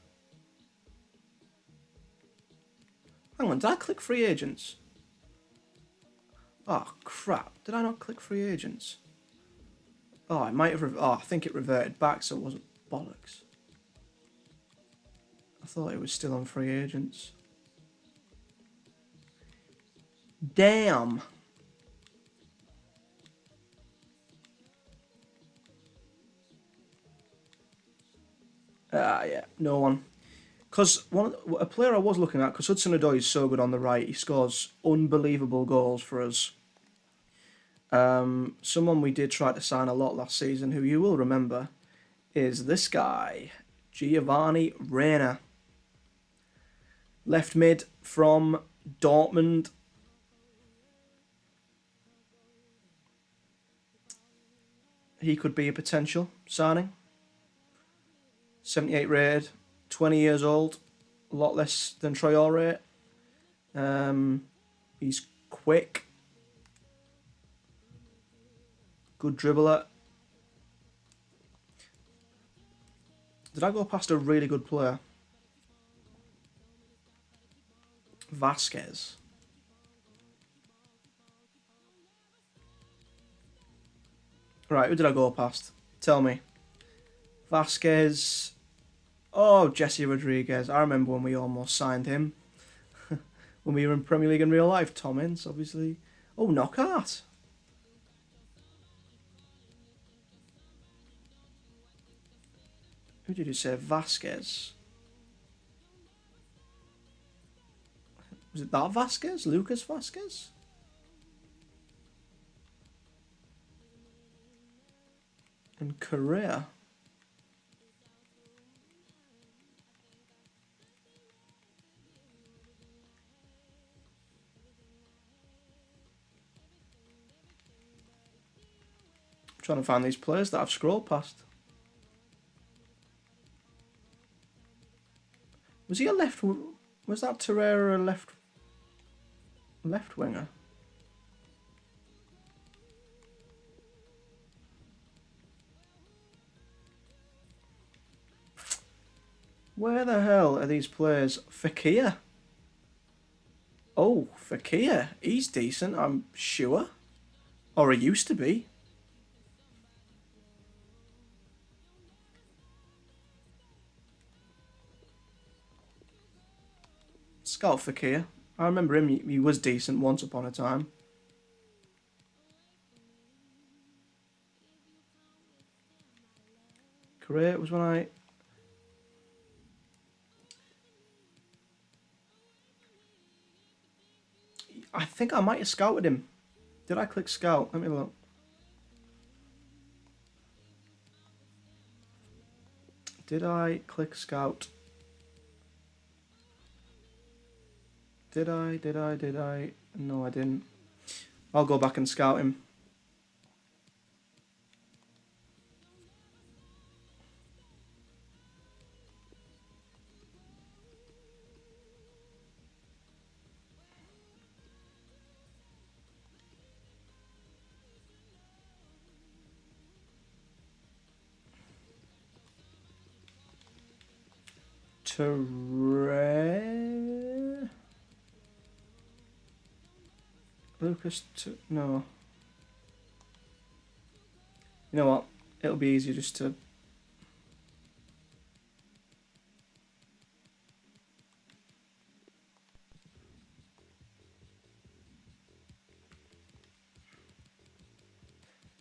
Hang on, did I click free agents? Oh, crap. Did I not click free agents? Oh, I might have... I think it reverted back, so it wasn't bollocks. I thought it was still on free agents. Damn. Yeah, no one. Because a player I was looking at, because Hudson-Odoi is so good on the right, he scores unbelievable goals for us. Someone we did try to sign a lot last season, who you will remember, is this guy, Giovanni Reina. Left mid from Dortmund. He could be a potential signing. 78 rated, 20 years old, a lot less than Traore. He's quick. Good dribbler. Did I go past a really good player? Vasquez. Right, who did I go past? Tell me. Vasquez. Oh, Jesse Rodriguez. I remember when we almost signed him. When we were in Premier League in real life. Tom Ince, obviously. Oh, Knockout. Who did you say? Vasquez. Was it that Vasquez? Lucas Vasquez? And Correa. I'm trying to find these players that I've scrolled past. Was he a left? Was that Torreira a left winger? Where the hell are these players? Fekir. Oh, Fekir. He's decent, I'm sure. Or he used to be. Scout Fekir. I remember him, he was decent once upon a time. Correa was when I think I might have scouted him. Did I click scout? Let me look. Did I click scout? Did I? No, I didn't. I'll go back and scout him. No. You know what? It'll be easier just to...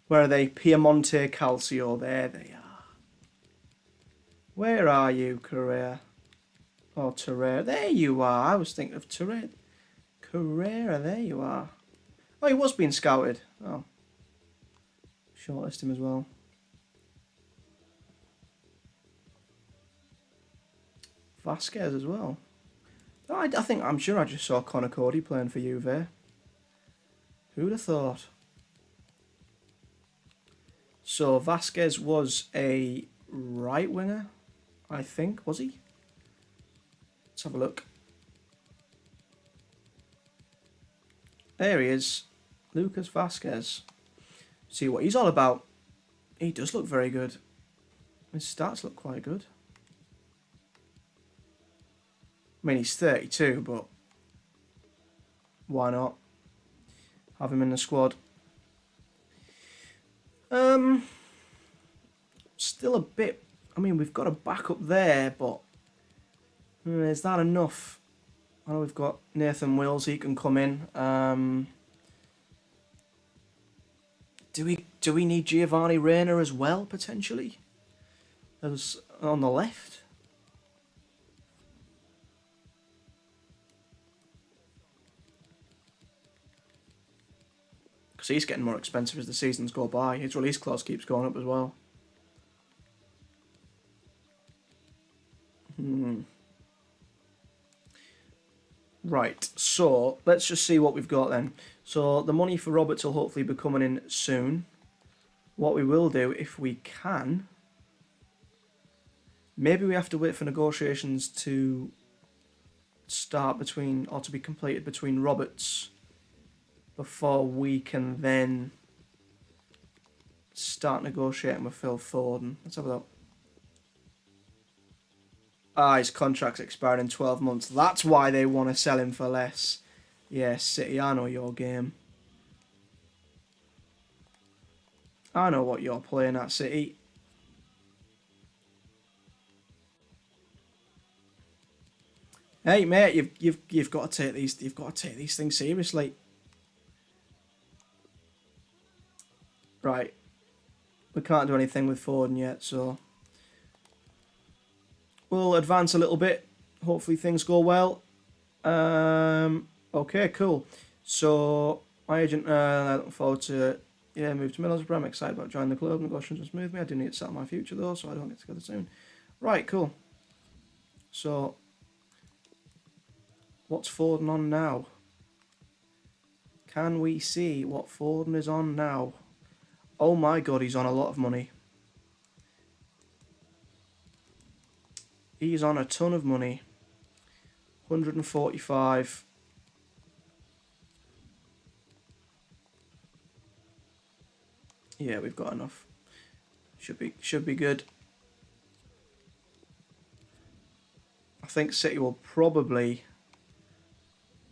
Where are they? Piemonte Calcio. There they are. Where are you, Correa? Oh, Torreira. There you are. I was thinking of Torreira. Correa, there you are. Oh, he was being scouted. Oh. Shortlist him as well. Vasquez as well. Oh, I'm sure I just saw Conor Cody playing for Juve. Who'd have thought? So Vasquez was a right winger, I think, was he? Let's have a look. There he is. Lucas Vasquez. See what he's all about. He does look very good. His stats look quite good. I mean, he's 32, but why not have him in the squad? Still a bit. I mean, we've got a backup there, but is that enough? I know we've got Nathan Wills. He can come in. Do we need Giovanni Reina as well potentially? As on the left. Because he's getting more expensive as the seasons go by. His release clause keeps going up as well. Right, so let's just see what we've got then. So the money for Roberts will hopefully be coming in soon. What we will do, if we can, maybe we have to wait for negotiations to start between, or to be completed between Roberts before we can then start negotiating with Phil Foden. Let's have a look. Ah, his contract's expiring in 12 months. That's why they want to sell him for less. Yeah, City, I know your game. I know what you're playing at, City. Hey, mate, you've got to take these things seriously. Right. We can't do anything with Foden yet, so we'll advance a little bit. Hopefully things go well. Okay, cool. So my agent, I look forward to move to Middlesbrough. I'm excited about joining the club. Negotiations smooth me. I do need to settle my future though, so I don't get together soon. Right, cool. So what's Foden on now? Can we see what Foden is on now? Oh my god, he's on a lot of money. He's on a ton of money. 145. Yeah, we've got enough. Should be good. I think City will probably...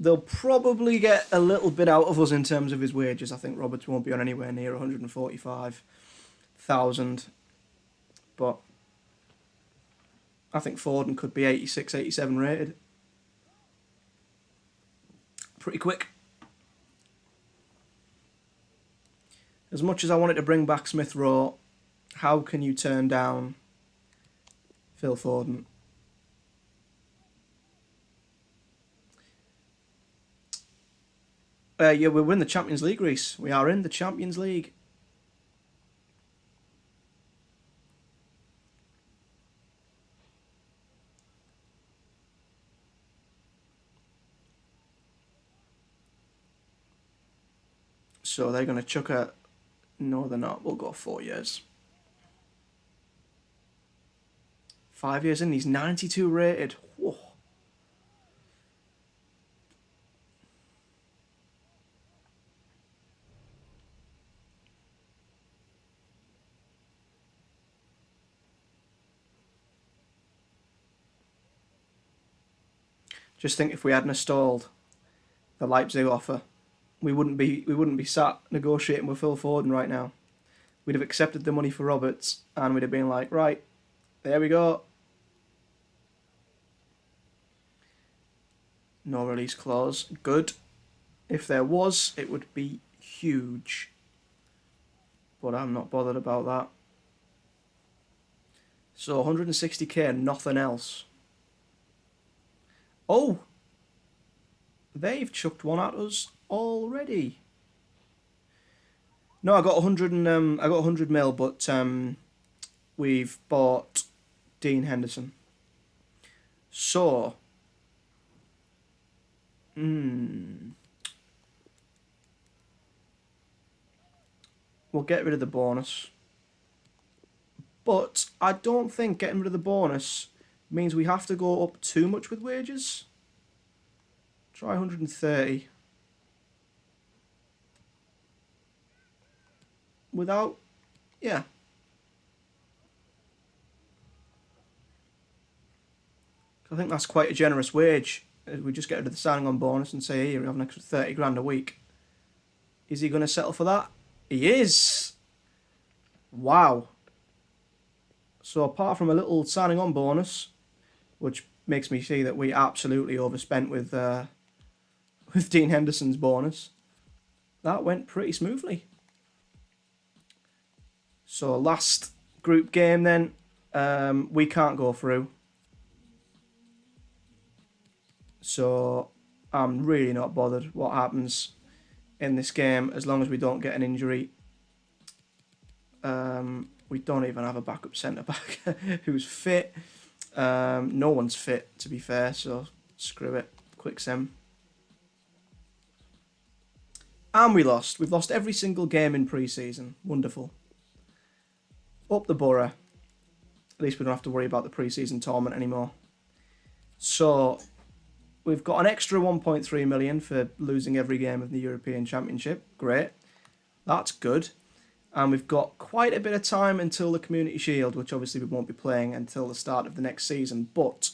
They'll probably get a little bit out of us in terms of his wages. I think Roberts won't be on anywhere near 145,000. But I think Foden could be 86, 87 rated. Pretty quick. As much as I wanted to bring back Smith Rowe, how can you turn down Phil Foden? Yeah, we're in the Champions League, Reece. We are in the Champions League. So they're going to chuck a... No, they're not. We'll go 4 years. 5 years in, he's 92 rated. Whoa. Just think if we hadn't stalled the Leipzig offer, we wouldn't be sat negotiating with Phil Foden right now. We'd have accepted the money for Roberts and we'd have been like, right, there we go. No release clause. Good. If there was, it would be huge. But I'm not bothered about that. So 160k and nothing else. Oh! They've chucked one at us already. No, I got 100 mil, but we've bought Dean Henderson. So we'll get rid of the bonus. But I don't think getting rid of the bonus means we have to go up too much with wages. Try 130. Without, yeah. I think that's quite a generous wage. We just get rid of the signing on bonus and say, here, you have an extra 30 grand a week. Is he going to settle for that? He is! Wow. So apart from a little signing on bonus, which makes me see that we absolutely overspent with Dean Henderson's bonus, that went pretty smoothly. So last group game then, we can't go through. So I'm really not bothered what happens in this game as long as we don't get an injury. We don't even have a backup centre-back who's fit. No one's fit, to be fair, so screw it. Quick sim. And we lost. We've lost every single game in pre-season. Wonderful. Up the borough. At least we don't have to worry about the pre-season tournament anymore. So we've got an extra 1.3 million for losing every game of the European Championship. Great. That's good. And we've got quite a bit of time until the Community Shield, which obviously we won't be playing until the start of the next season. But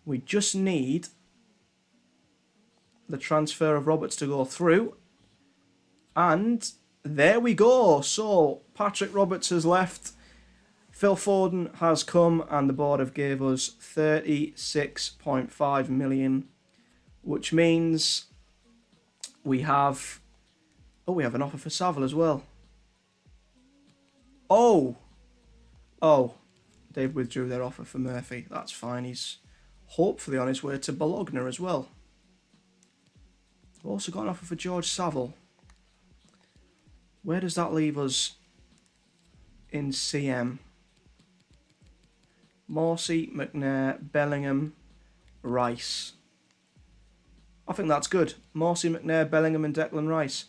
we just need the transfer of Roberts to go through. And there we go. So Patrick Roberts has left. Phil Foden has come, and the board have gave us 36.5 million, which means we have... Oh, we have an offer for Saville as well. Oh, they've withdrew their offer for Murphy. That's fine. He's hopefully on his way to Bologna as well. We've also got an offer for George Saville. Where does that leave us in CM? Morsey, McNair, Bellingham, Rice. I think that's good. Morsey, McNair, Bellingham and Declan Rice.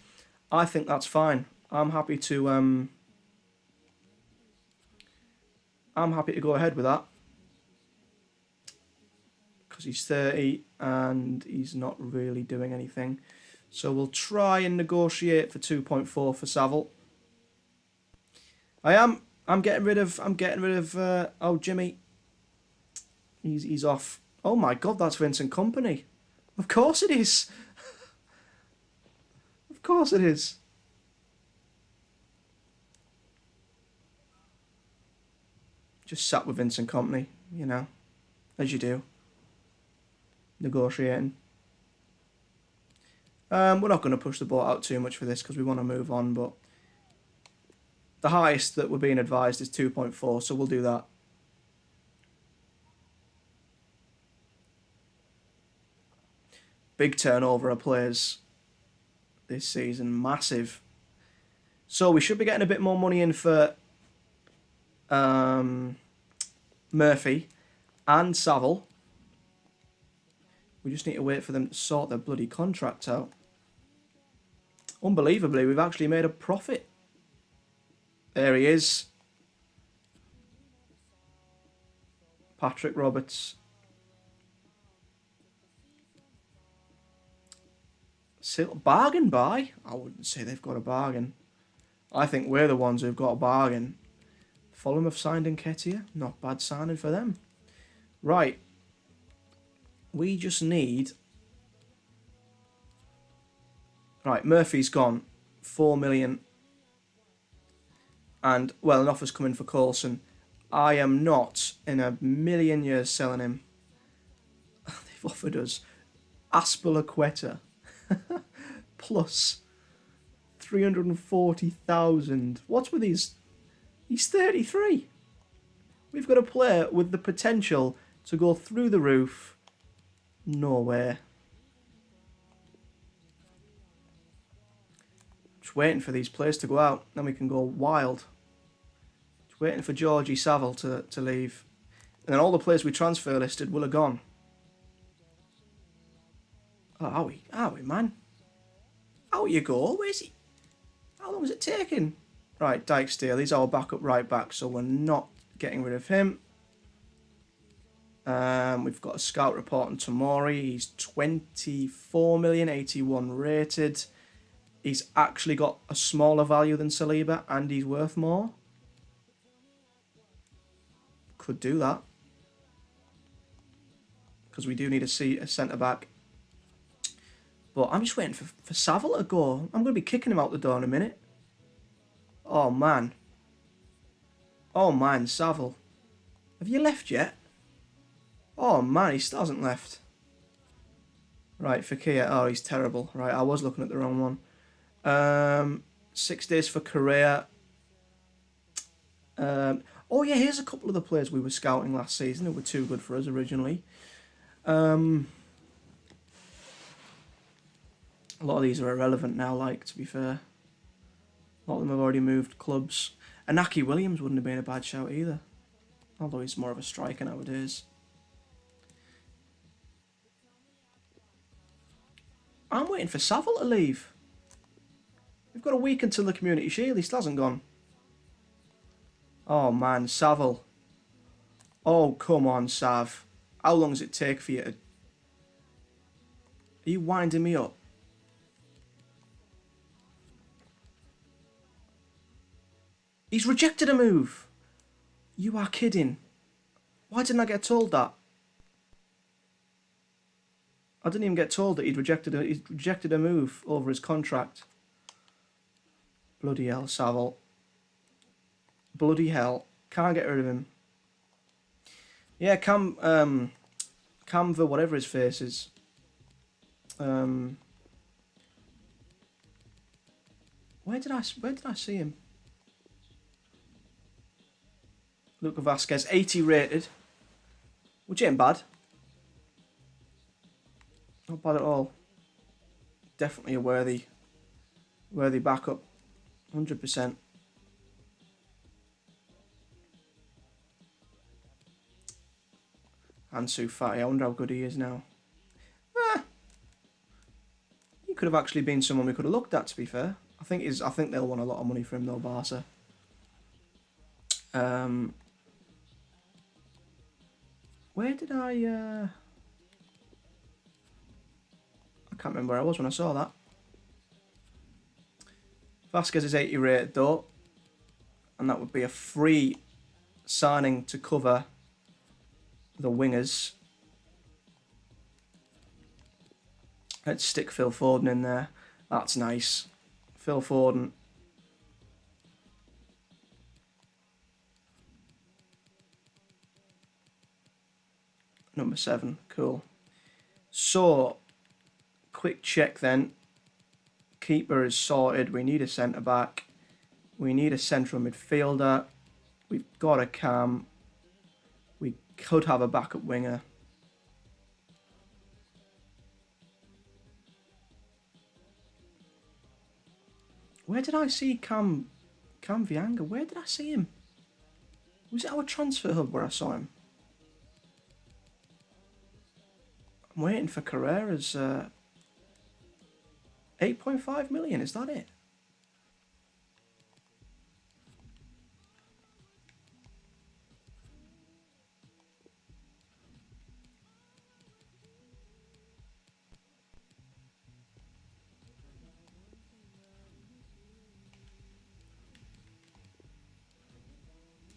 I think that's fine. I'm happy to go ahead with that. Because he's 30 and he's not really doing anything. So we'll try and negotiate for 2.4 for Saville. I'm getting rid of oh, Jimmy. He's off. Oh my god, that's Vincent Kompany. Of course it is. Of course it is. Just sat with Vincent Kompany, you know, as you do. Negotiating. We're not going to push the boat out too much for this because we want to move on, but the highest that we're being advised is 2.4, so we'll do that. Big turnover of players this season, massive. So we should be getting a bit more money in for Murphy and Saville. We just need to wait for them to sort their bloody contract out. Unbelievably, we've actually made a profit. There he is. Patrick Roberts. Bargain buy? I wouldn't say they've got a bargain. I think we're the ones who've got a bargain. Fulham have signed Nketiah. Not bad signing for them. Right. We just need... Right, Murphy's gone. 4 million. And, well, an offer's coming for Coulson. I am not in a million years selling him. They've offered us Aspilicueta. Plus 340,000. What's with these? He's 33. We've got a player with the potential to go through the roof. Nowhere. Just waiting for these players to go out. Then we can go wild. Just waiting for Georgie Saville to leave. And then all the players we transfer listed will have gone. Oh, are we, man? Out you go. Where's he? How long is it taking? Right, Dijksteel. He's our backup right back, so we're not getting rid of him. We've got a scout report on Tomori. He's 24 million, 81 rated. He's actually got a smaller value than Saliba, and he's worth more. Could do that. because we do need a centre-back. But I'm just waiting for Saville to go. I'm going to be kicking him out the door in a minute. Oh, man. Oh, man, Saville. Have you left yet? Oh, man, he still hasn't left. Right, Fekir. Oh, he's terrible. Right, I was looking at the wrong one. 6 days for Correa. Oh, yeah, here's a couple of the players we were scouting last season who were too good for us originally. A lot of these are irrelevant now, like, to be fair. A lot of them have already moved clubs. Inaki Williams wouldn't have been a bad shout either. Although he's more of a striker nowadays. I'm waiting for Saville to leave. We've got a week until the Community Shield. He still hasn't gone. Oh, man, Saville. Oh, come on, Sav. How long does it take for you to... Are you winding me up? He's rejected a move. You are kidding. Why didn't I get told that? I didn't even get told that he'd rejected a move over his contract. Bloody hell, Saville. Bloody hell. Can't get rid of him. Yeah, Canva, whatever his face is. Where did I see him? Luka Vasquez, 80 rated. Which ain't bad. Not bad at all. Definitely a worthy backup. 100%. Ansu Fati, I wonder how good he is now. He could have actually been someone we could have looked at, to be fair. I think they'll want a lot of money for him though, Barca. Where did I can't remember where I was when I saw that. Vasquez is 80 rated though, and that would be a free signing to cover the wingers. Let's stick Phil Foden in there. That's nice. Phil Foden. Number 7. Cool. So, quick check then. Keeper is sorted. We need a centre-back. We need a central midfielder. We've got a cam. We could have a backup winger. Where did I see Cam Vianga? Where did I see him? Was it our transfer hub where I saw him? I'm waiting for Carrera's 8.5 million. Is that it?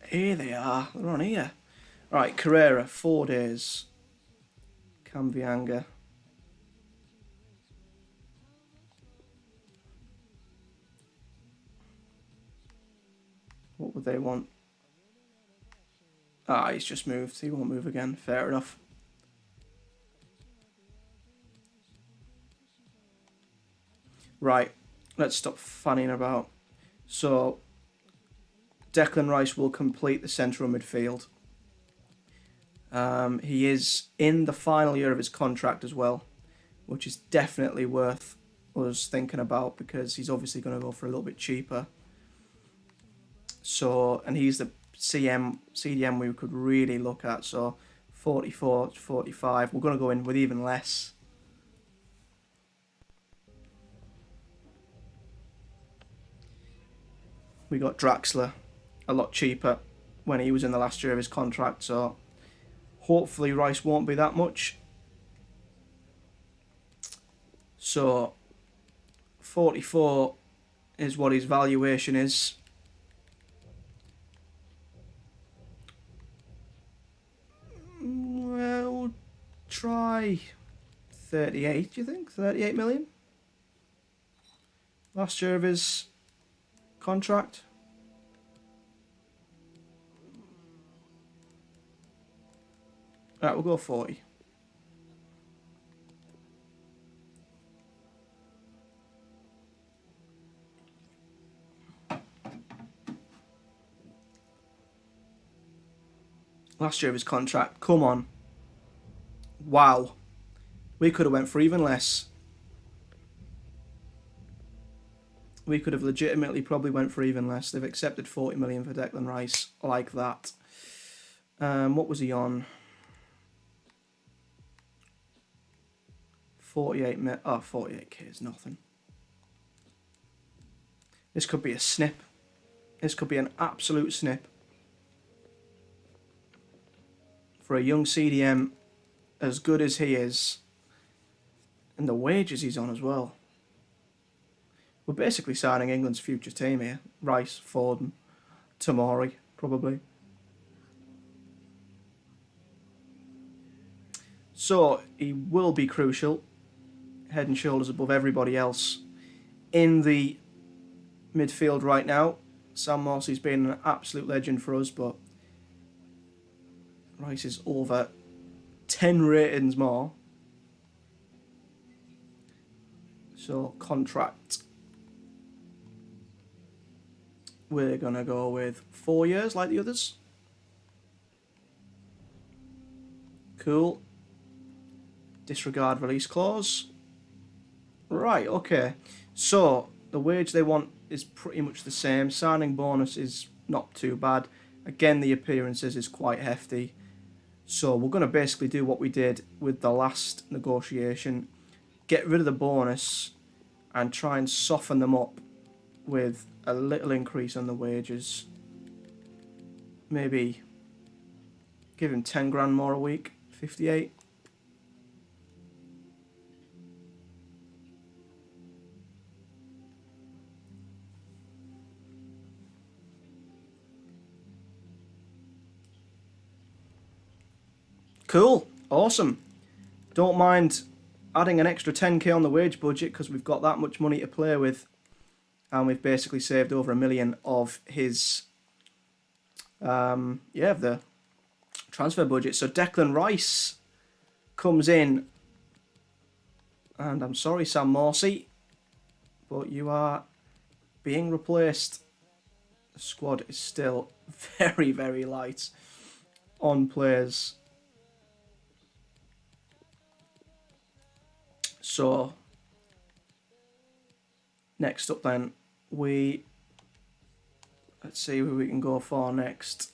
Here they are. They're on here. Right, Carrera, 4 days. Cam Vianga. What would they want? Ah, he's just moved. He won't move again. Fair enough. Right, let's stop fanning about. So, Declan Rice will complete the central midfield. He is in the final year of his contract as well, which is definitely worth us thinking about because he's obviously going to go for a little bit cheaper. So, and he's the CDM we could really look at. So, 44 to 45. We're going to go in with even less. We got Draxler a lot cheaper when he was in the last year of his contract, so hopefully Rice won't be that much. So 44 is what his valuation is. Well, try 38, do you think? 38 million? Last year of his contract. Alright, we'll go 40. Last year of his contract. Come on. Wow. We could have went for even less. We could have legitimately probably went for even less. They've accepted 40 million for Declan Rice like that. What was he on? 48k is nothing. This could be a snip. This could be an absolute snip. For a young CDM as good as he is, and the wages he's on as well. We're basically signing England's future team here. Rice, Foden, Tomori, probably. So, he will be crucial. Head and shoulders above everybody else in the midfield right now. Sam Morsey's been an absolute legend for us, but Rice is over 10 ratings more. So, contract. We're going to go with 4 years like the others. Cool. Disregard release clause. Right, okay. So, the wage they want is pretty much the same. Signing bonus is not too bad. Again, the appearances is quite hefty. So, we're going to basically do what we did with the last negotiation. Get rid of the bonus and try and soften them up with a little increase on the wages. Maybe give him 10 grand more a week. 58. Cool. Awesome. Don't mind adding an extra 10k on the wage budget because we've got that much money to play with. And we've basically saved over $1 million of his, of the transfer budget. So Declan Rice comes in. And I'm sorry, Sam Morsey, but you are being replaced. The squad is still very, very light on players. So, next up then, let's see who we can go for next.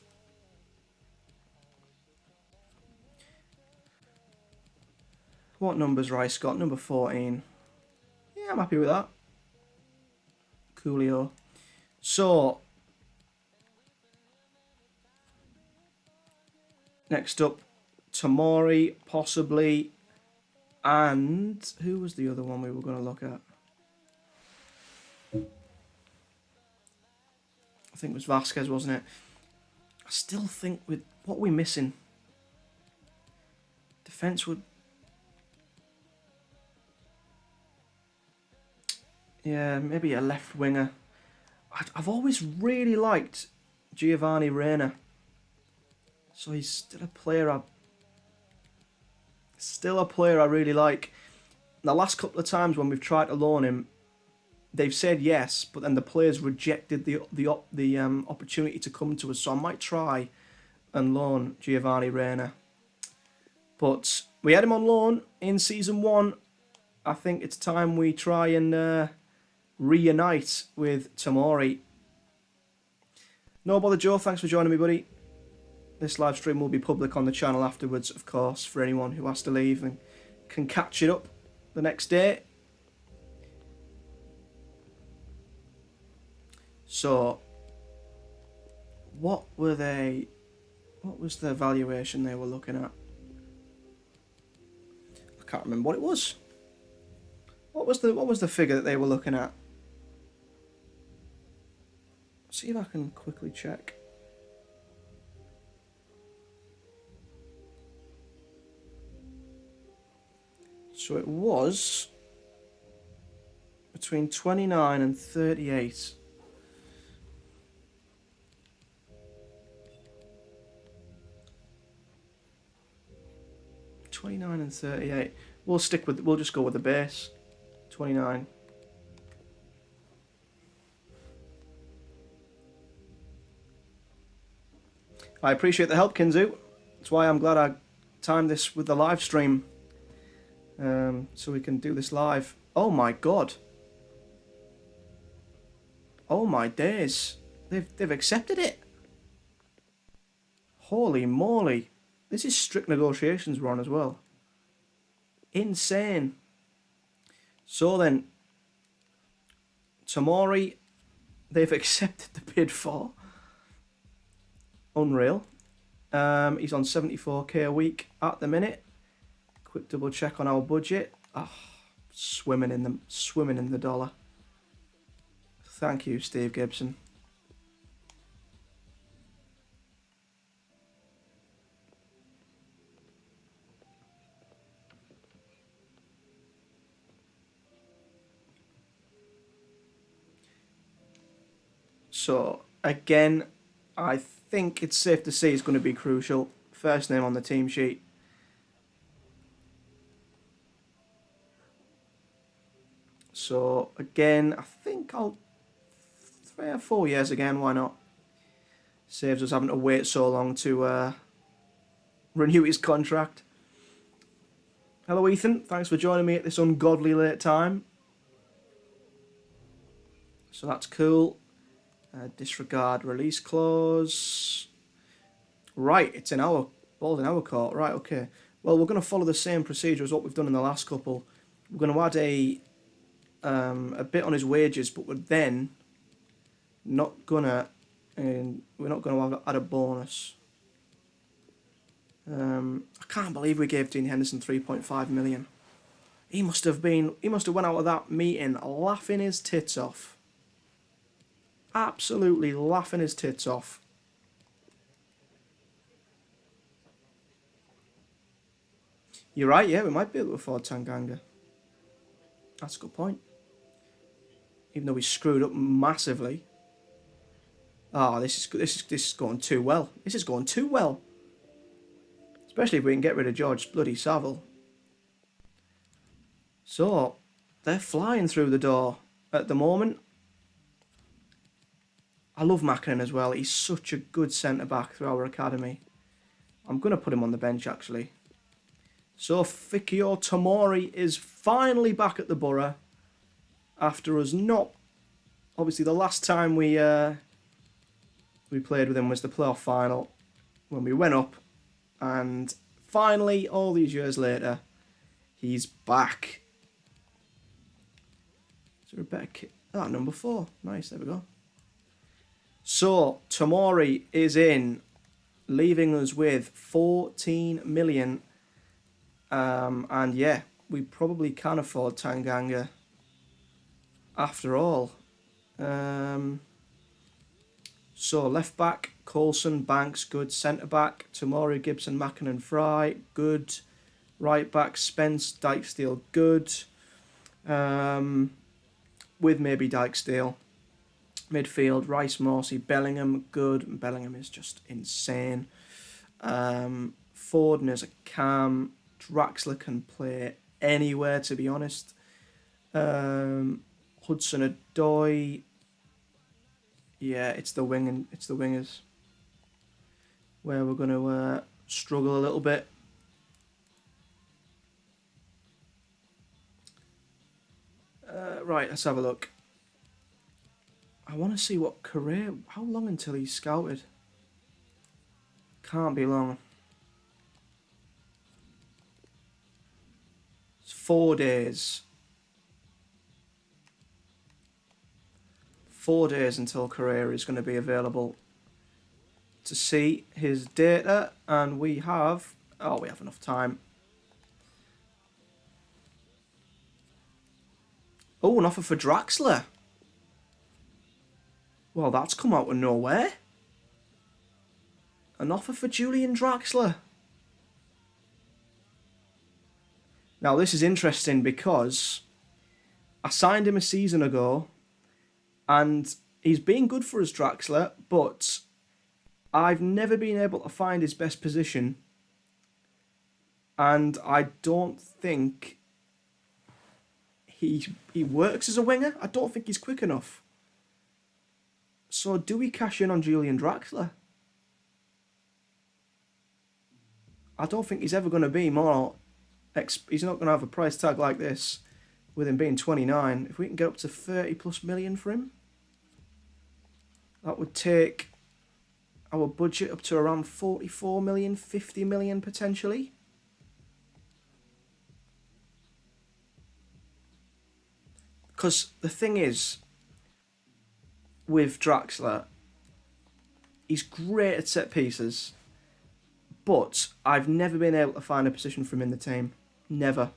What number's Rice got? Number 14. Yeah, I'm happy with that. Coolio. So, next up, Tomori, possibly. And who was the other one we were going to look at? I think it was Vasquez, wasn't it? I still think with what we're missing, defence would... Yeah, maybe a left winger. I've always really liked Giovanni Reina. So he's still a player I really like. The last couple of times when we've tried to loan him, they've said yes, but then the players rejected the opportunity to come to us. So I might try and loan Giovanni Reina. But we had him on loan in Season 1. I think it's time we try and reunite with Tomori. No bother, Joe. Thanks for joining me, buddy. This live stream will be public on the channel afterwards, of course, for anyone who has to leave and can catch it up the next day. So, what was the valuation they were looking at? I can't remember what it was. What was the figure that they were looking at? See if I can quickly check. So it was between 29 and 38. $29 and 38. We'll just go with the base. 29. I appreciate the help, Kinzu. That's why I'm glad I timed this with the live stream. So we can do this live. Oh my god. Oh my days. They've accepted it. Holy moly. This is strict negotiations we're on as well. Insane. So then, Tomori, they've accepted the bid for. Unreal. He's on 74k a week at the minute. Quick double check on our budget. Oh, swimming in the dollar. Thank you, Steve Gibson. So, again, I think it's safe to say it's going to be crucial. First name on the team sheet. So, again, I think I'll... 3 or 4 years again, why not? Saves us having to wait so long to renew his contract. Hello, Ethan. Thanks for joining me at this ungodly late time. So that's cool. Disregard release clause. Right, it's in our ball's in our court. Right, okay. Well, we're going to follow the same procedure as what we've done in the last couple. We're going to add a bit on his wages, but we're then not gonna add a bonus. I can't believe we gave Dean Henderson 3.5 million. He must have went out of that meeting laughing his tits off. Absolutely laughing his tits off. You're right, yeah, we might be able to afford Tanganga. That's a good point. Even though we screwed up massively. Oh, this is going too well. This is going too well. Especially if we can get rid of George bloody Saville. So, they're flying through the door at the moment. I love Mackinnon as well. He's such a good centre-back through our academy. I'm going to put him on the bench, actually. So, Fikio Tomori is finally back at the Borough. After us not... Obviously, the last time we played with him was the playoff final. When we went up. And finally, all these years later, he's back. Is there a better kit? Ah, number 4. Nice, there we go. So, Tomori is in, leaving us with 14 million. And yeah, we probably can afford Tanganga after all. So, left back, Coulson, Banks, good. Centre back, Tomori, Gibson, Mackinnon, Fry, good. Right back, Spence, Dykesdale, good. With maybe Dykesdale. Midfield, Rice, Morsey, Bellingham, good. Bellingham is just insane. Forden is a cam. Draxler can play anywhere, to be honest. Hudson-Odoi. Yeah, it's the wingers where we're going to struggle a little bit. Right, let's have a look. I want to see what career... How long until he's scouted? Can't be long. It's 4 days. 4 days until Carrera is going to be available to see his data, and we have... Oh, we have enough time. Oh, an offer for Draxler. Well, that's come out of nowhere. An offer for Julian Draxler. Now, this is interesting because I signed him a season ago and he's been good for us, Draxler, but I've never been able to find his best position. And I don't think he works as a winger. I don't think he's quick enough. So do we cash in on Julian Draxler? I don't think he's ever going to be more... He's not going to have a price tag like this with him being 29. If we can get up to 30 plus million for him, that would take our budget up to around 44 million, 50 million potentially. Because the thing is, with Draxler, he's great at set pieces, but I've never been able to find a position for him in the team. Never.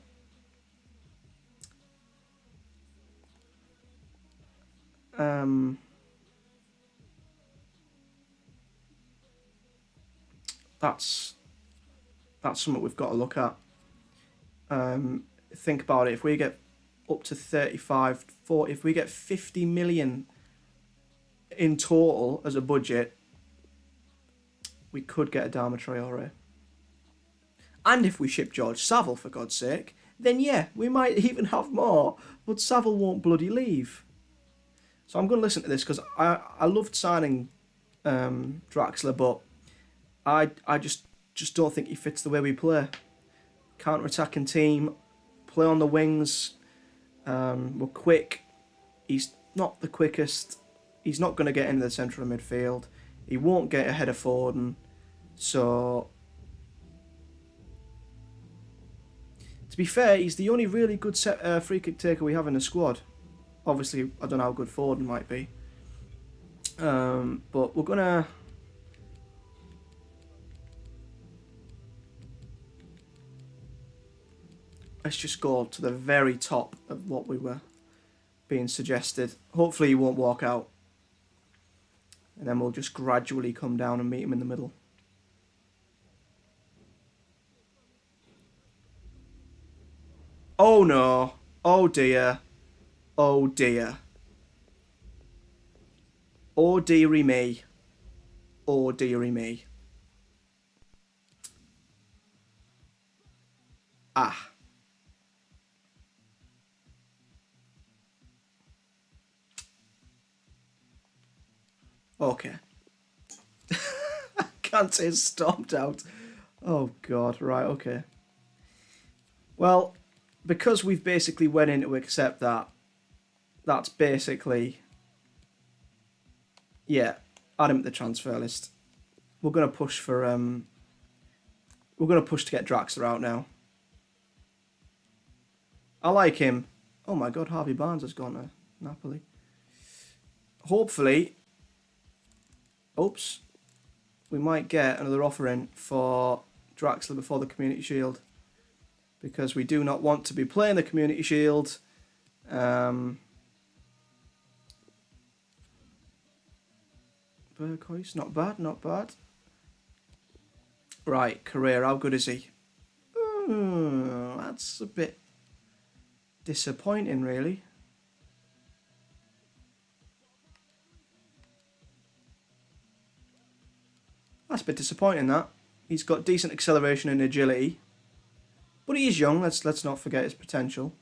That's something we've got to look at. Think about it. If we get up to 35, 40, if we get 50 million in total as a budget, we could get a Adama Traore. And if we ship George Saville, for God's sake, then yeah, we might even have more. But Saville won't bloody leave. So I'm going to listen to this because I loved signing Draxler, but I just don't think he fits the way we play. Counter-attacking team, play on the wings. We're quick. He's not the quickest. He's not going to get into the centre of midfield. He won't get ahead of Foden. So, to be fair, he's the only really good free kick taker we have in the squad. Obviously, I don't know how good Foden might be. But we're going to... Let's just go to the very top of what we were being suggested. Hopefully he won't walk out. And then we'll just gradually come down and meet him in the middle. Oh no. Oh dear. Oh dear. Oh dearie me. Oh dearie me. Ah. Okay. I can't say it's stomped out. Oh God, right, okay. Well, because we've basically went in to accept that, that's basically, yeah, add him to the transfer list. We're gonna push for we're gonna push to get Draxler out now. I like him. Oh my God, Harvey Barnes has gone to Napoli. Hopefully, oops, we might get another offer in for Draxler before the Community Shield, because we do not want to be playing the Community Shield. Berghuis, not bad, not bad. Right, Career, how good is he? That's a bit disappointing, really. That's a bit disappointing, that. He's got decent acceleration and agility. But he is young, let's not forget his potential.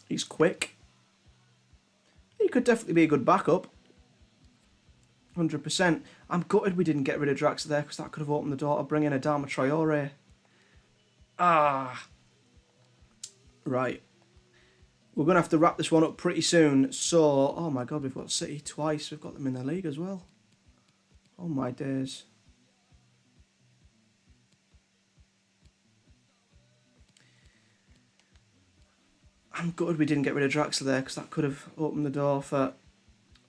He's quick. He could definitely be a good backup. 100%. I'm gutted we didn't get rid of Draxler there, because that could have opened the door to bring in Adama Traore. Ah. Right. We're going to have to wrap this one up pretty soon. So, oh my God, we've got City twice. We've got them in the league as well. Oh my days. I'm gutted we didn't get rid of Draxler there, because that could have opened the door for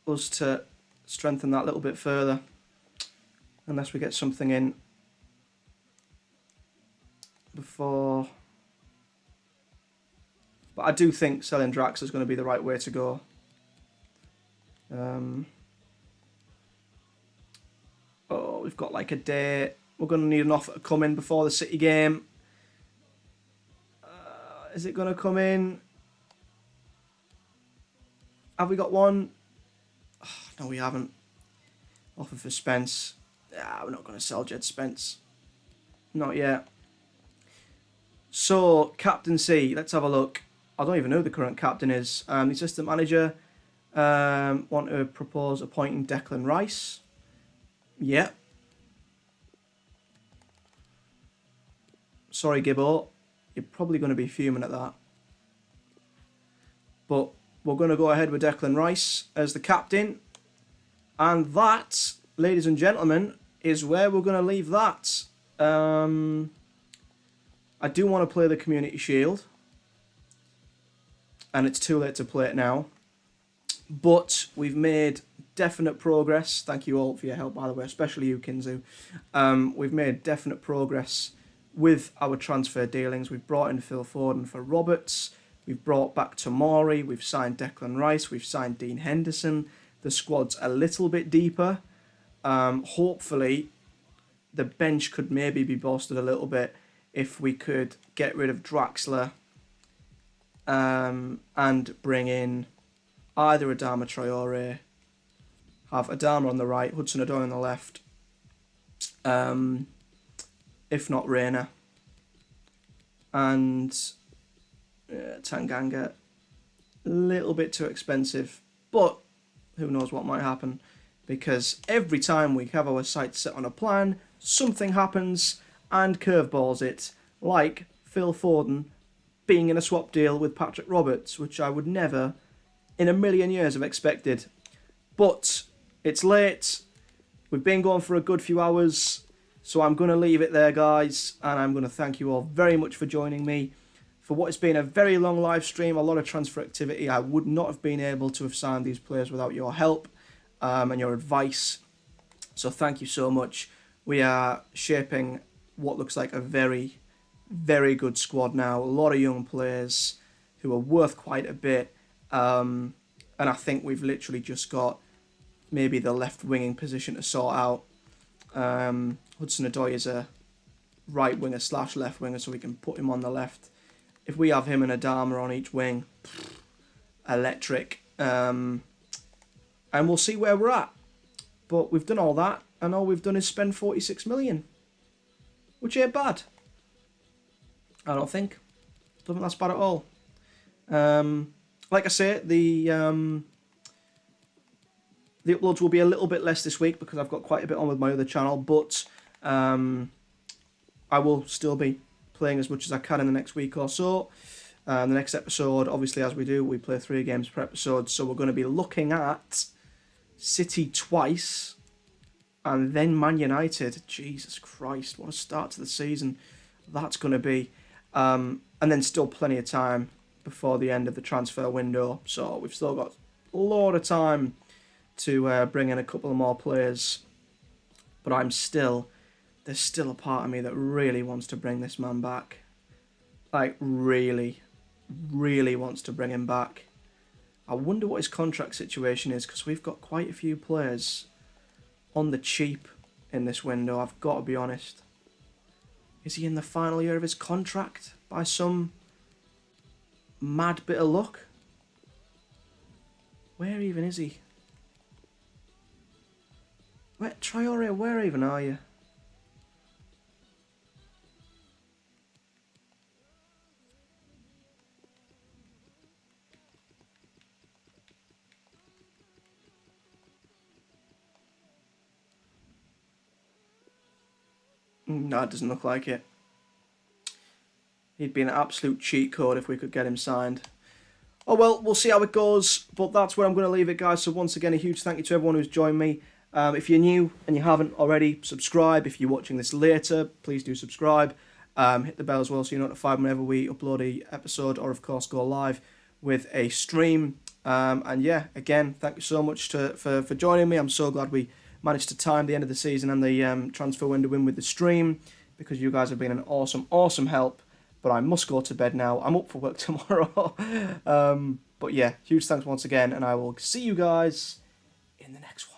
us to strengthen that little bit further. Unless we get something in before. But I do think selling Draxler is going to be the right way to go. Oh, we've got like a day. We're going to need an offer to come in before the City game. Is it going to come in? Have we got one? Oh, no, we haven't. Offer for Spence. We're not going to sell Jed Spence. Not yet. So, captaincy. Let's have a look. I don't even know who the current captain is. The assistant manager want to propose appointing Declan Rice. Yeah. Sorry, Gibbo. You're probably going to be fuming at that. But we're going to go ahead with Declan Rice as the captain. And that, ladies and gentlemen, is where we're going to leave that. I do want to play the Community Shield. And it's too late to play it now. But we've made definite progress. Thank you all for your help, by the way, especially you, Kinzu. We've made definite progress with our transfer dealings. We've brought in Phil Foden for Roberts. We've brought back Tomori. We've signed Declan Rice. We've signed Dean Henderson. The squad's a little bit deeper. Hopefully, the bench could maybe be bolstered a little bit if we could get rid of Draxler and bring in either Adama Traore, have Adama on the right, Hudson-Odoi on the left, if not Reina, and Tanganga. A little bit too expensive, but who knows what might happen, because every time we have our sights set on a plan, something happens and curveballs it, like Phil Foden being in a swap deal with Patrick Roberts, which I would never in a million years have expected. But it's late. We've been going for a good few hours, so I'm going to leave it there, guys, and I'm going to thank you all very much for joining me for what has been a very long live stream, a lot of transfer activity. I would not have been able to have signed these players without your help and your advice. So thank you so much. We are shaping what looks like a very, very good squad now. A lot of young players who are worth quite a bit. And I think we've literally just got maybe the left winging position to sort out. Hudson-Odoi is a right winger / left winger, so we can put him on the left. If we have him and Adama on each wing, electric. And we'll see where we're at. But we've done all that, and all we've done is spend 46 million. Which ain't bad. I don't think. Don't think that's bad at all. Like I say, the uploads will be a little bit less this week because I've got quite a bit on with my other channel, but I will still be playing as much as I can in the next week or so. The next episode, obviously, as we do, we play 3 games per episode, so we're going to be looking at City twice, and then Man United. Jesus Christ, what a start to the season that's going to be. And then still plenty of time before the end of the transfer window, so we've still got a lot of time to bring in a couple of more players. But there's still a part of me that really wants to bring this man back. Like, really, really wants to bring him back. I wonder what his contract situation is, because we've got quite a few players on the cheap in this window, I've got to be honest. Is he in the final year of his contract by some mad bit of luck? Where even is he? Traore, where even are you? No, it doesn't look like it. He'd be an absolute cheat code if we could get him signed. Oh well, we'll see how it goes, but that's where I'm going to leave it, guys. So once again, a huge thank you to everyone who's joined me. If you're new and you haven't already, subscribe. If you're watching this later, please do subscribe. Hit the bell as well so you're notified whenever we upload an episode, or of course go live with a stream. And yeah, again, thank you so much for joining me. I'm so glad we managed to time the end of the season and the transfer window in with the stream, because you guys have been an awesome help. But I must go to bed now. I'm up for work tomorrow. But yeah, huge thanks once again, and I will see you guys in the next one.